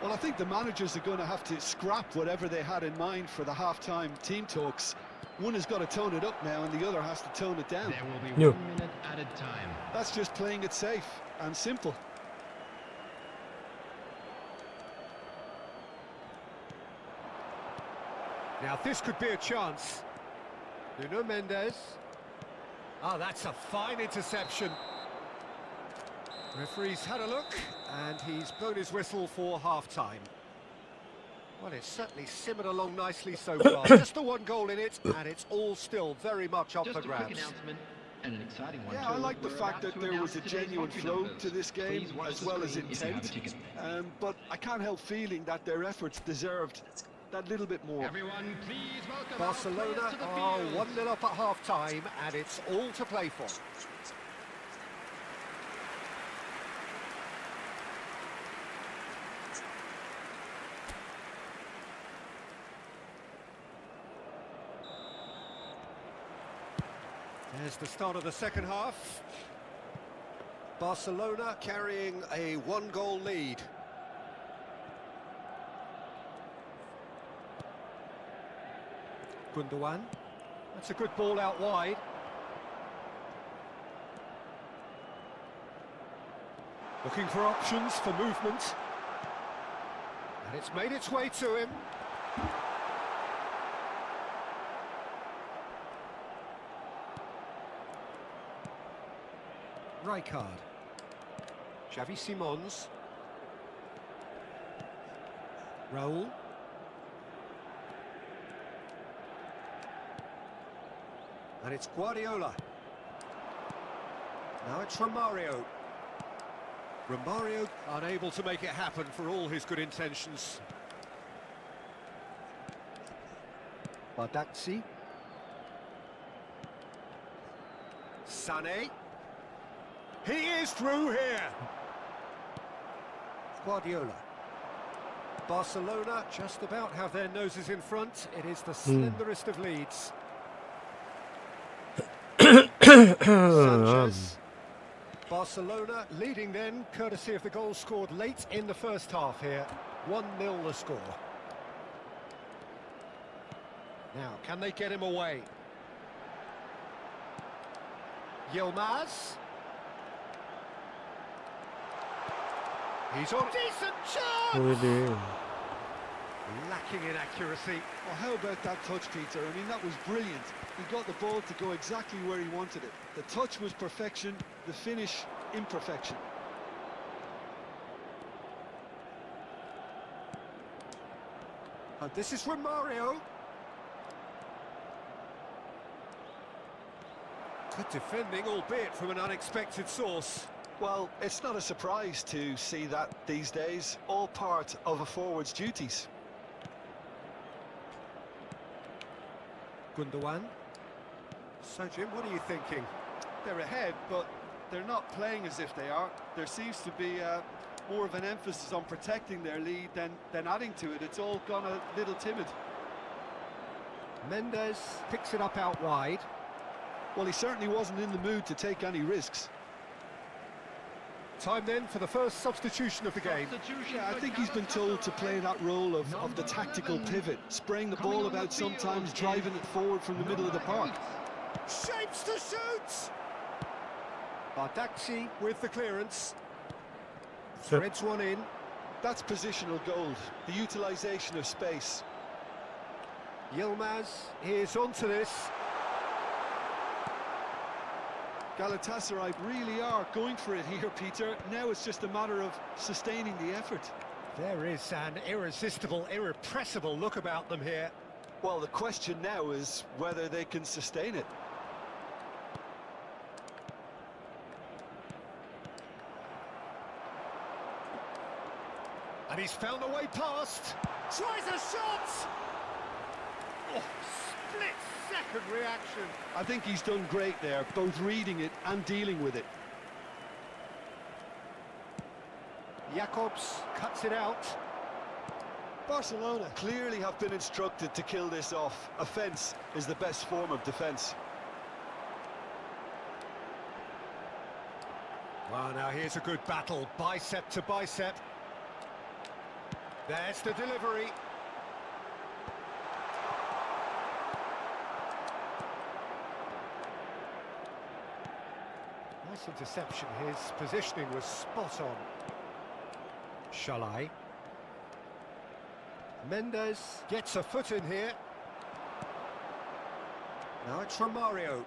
Well, I think the managers are going to have to scrap whatever they had in mind for the half-time team talks. One has got to tone it up now, and the other has to tone it down. There will be No. 1 minute at a time. That's just playing it safe and simple. Now this could be a chance. Nuno Mendes. Ah, that's a fine interception. Referee's had a look, and he's blown his whistle for half-time. Well, it's certainly simmered along nicely so far. Just the one goal in it, and it's all still very much up Just for a quick grabs. announcement and an exciting one. Yeah, I too. like the We're fact about that to there was a announce today's genuine entry flow numbers. to this game, Please watch as the well as screen if you have a intent. ticket. But I can't help feeling that their efforts deserved that little bit more. Everyone, please welcome Barcelona our players to the are field. 1-0 up at half-time, and it's all to play for. There's the start of the second half. Barcelona carrying a one-goal lead. Gundogan. That's a good ball out wide. Looking for options for movement. And it's made its way to him. Rijkaard. Xavi Simons. Raul. And it's Guardiola. Now it's Romario. Romario unable to make it happen for all his good intentions. Bardazzi. Sané. He is through here. Guardiola. Barcelona just about have their noses in front. It is the slenderest of leads. Sanchez. Barcelona leading then, courtesy of the goal scored late in the first half here. 1-0 the score. Now, can they get him away? Yilmaz. He's on decent chance! Lacking in accuracy. Well, how about that touch, Peter? I mean, that was brilliant. He got the ball to go exactly where he wanted it. The touch was perfection, the finish imperfection. And this is from Mario. Good defending, albeit from an unexpected source. Well, it's not a surprise to see that these days, all part of a forward's duties. Gundogan. So, Jim, what are you thinking? They're ahead, but they're not playing as if they are. There seems to be more of an emphasis on protecting their lead than adding to it. It's all gone a little timid. Mendes picks it up out wide. Well, he certainly wasn't in the mood to take any risks. Time then for the first substitution of the game. Yeah, I think he's been told to play that role of the tactical pivot, spraying the ball about sometimes, driving it forward from the middle of the park. Shapes to shoot! Bardaxi with the clearance. Threads one in. That's positional gold, the utilisation of space. Yilmaz is onto this. Galatasaray really are going for it here, Peter. Now it's just a matter of sustaining the effort. There is an irresistible, irrepressible look about them here. Well, the question now is whether they can sustain it. And he's found a way past. Tries a shot! Oh, split-second reaction. I think he's done great there, both reading it and dealing with it. Jacobs cuts it out. Barcelona clearly have been instructed to kill this off. Offence is the best form of defence. Well, now here's a good battle, bicep to bicep. There's the delivery. Nice interception. His positioning was spot on. Shalai. Mendes gets a foot in here. Now it's from Mario.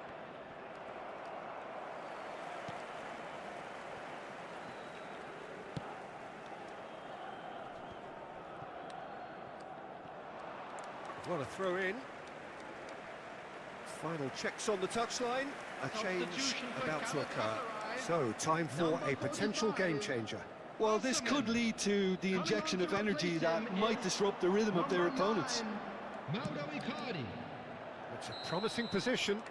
What a throw in. Final checks on the touchline. A change about to occur. So, time for a potential game changer. Well, this could lead to the injection of energy that might disrupt the rhythm of their opponents. It's a promising position.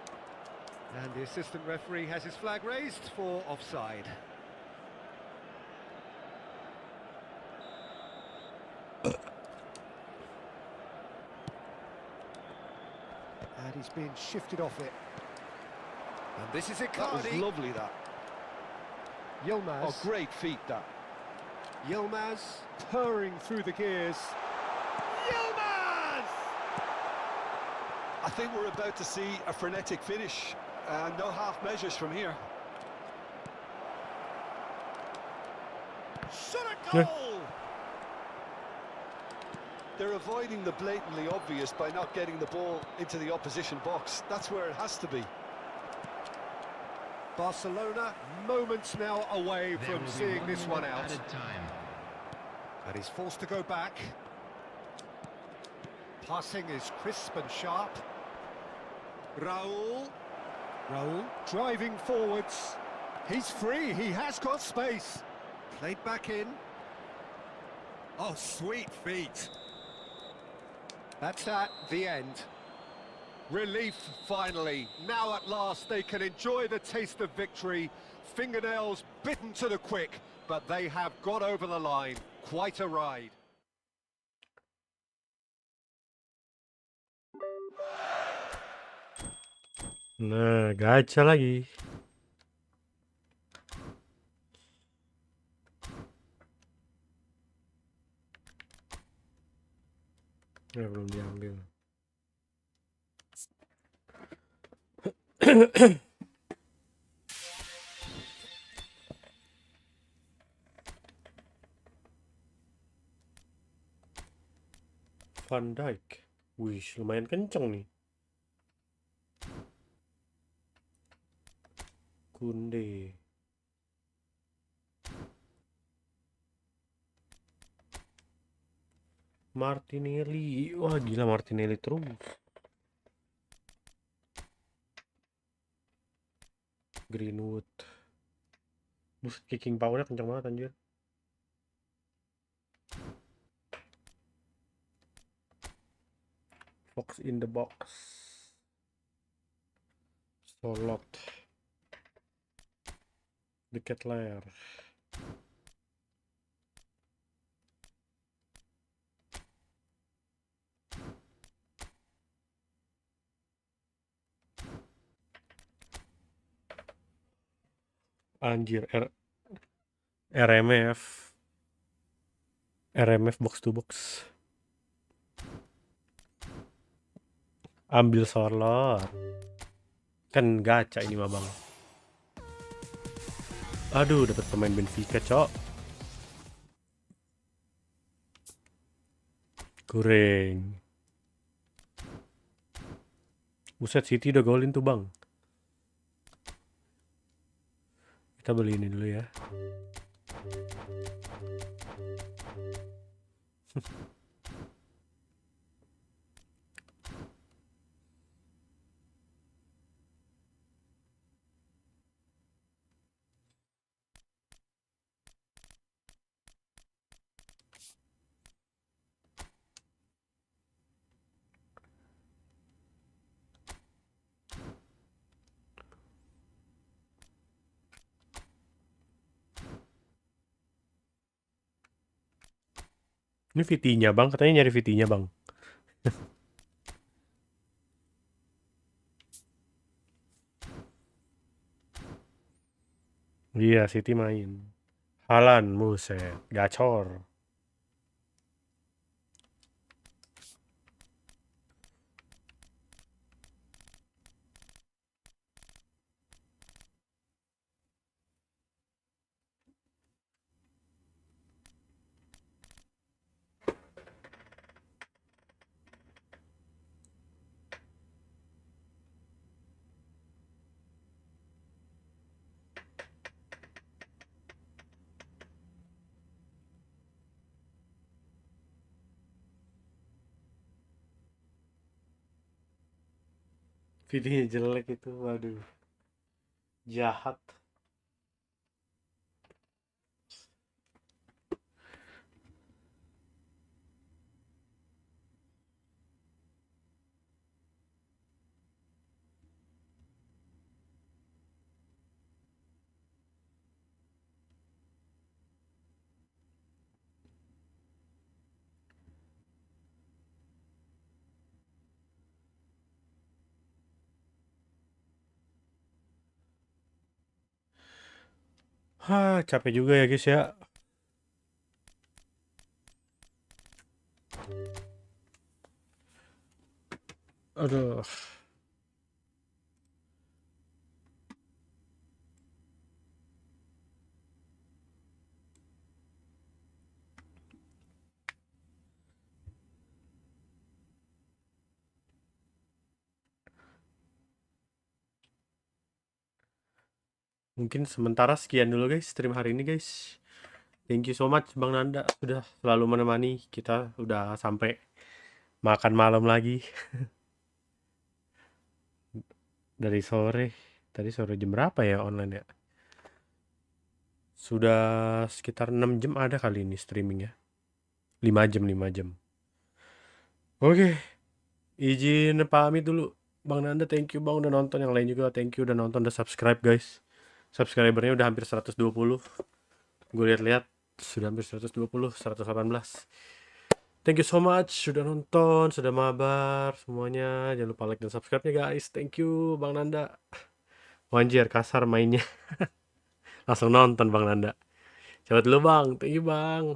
And the assistant referee has his flag raised for offside. And he's being shifted off it. And this is it, That was lovely, that. Yilmaz. Oh, great feat, that. Yilmaz purring through the gears. Yilmaz! I think we're about to see a frenetic finish. No half measures from here. Shot a goal! They're avoiding the blatantly obvious by not getting the ball into the opposition box. That's where it has to be. Barcelona moments now away from seeing this one out. And he's forced to go back. Passing is crisp and sharp. Raul driving forwards. He's free, he has got space. Played back in. Oh, sweet feet. That's at the end. Relief, finally. Now at last they can enjoy the taste of victory. Fingernails bitten to the quick, but they have got over the line. Quite a ride. Nah, gacha lagi. Ya belum diambil. Van Dijk. Wih, lumayan kenceng nih. Kunde. Martinelli. Wah, gila Martinelli terus. Greenwood. Buset, kicking powernya kenceng banget anjir. Fox in the box. Solot. The Cat Lair. Anjir, RMF box to box. Ambil Solot. Kan gacha ini mah, Bang. Aduh, dapat pemain Benfica, Cok. Goreng. Buset, City udah golin tuh, Bang. Kita beli ini dulu ya. Ini VT-nya, Bang. Katanya nyari VT-nya, Bang. Iya, City main. Haaland, buset. Gacor. VT-nya jelek itu, waduh. Jahat. Hah, capek juga ya, guys ya. Aduh. Mungkin sementara sekian dulu guys stream hari ini guys. Thank you so much Bang Nanda sudah selalu menemani kita, udah sampai makan malam lagi. Dari sore. Tadi sore jam berapa ya online ya? Sudah sekitar 6 jam ada kali ini streaming ya. 5 jam, 5 jam. Oke. Izin pamit dulu. Bang Nanda thank you Bang udah nonton, yang lain juga thank you udah nonton, udah subscribe guys. Subscribernya udah hampir 120. Gue lihat-lihat sudah hampir 120, 118. Thank you so much sudah nonton, sudah mabar semuanya. Jangan lupa like dan subscribe-nya guys. Thank you Bang Nanda. Wanjir kasar mainnya. Langsung nonton Bang Nanda. Coba dulu Bang. Thank you Bang.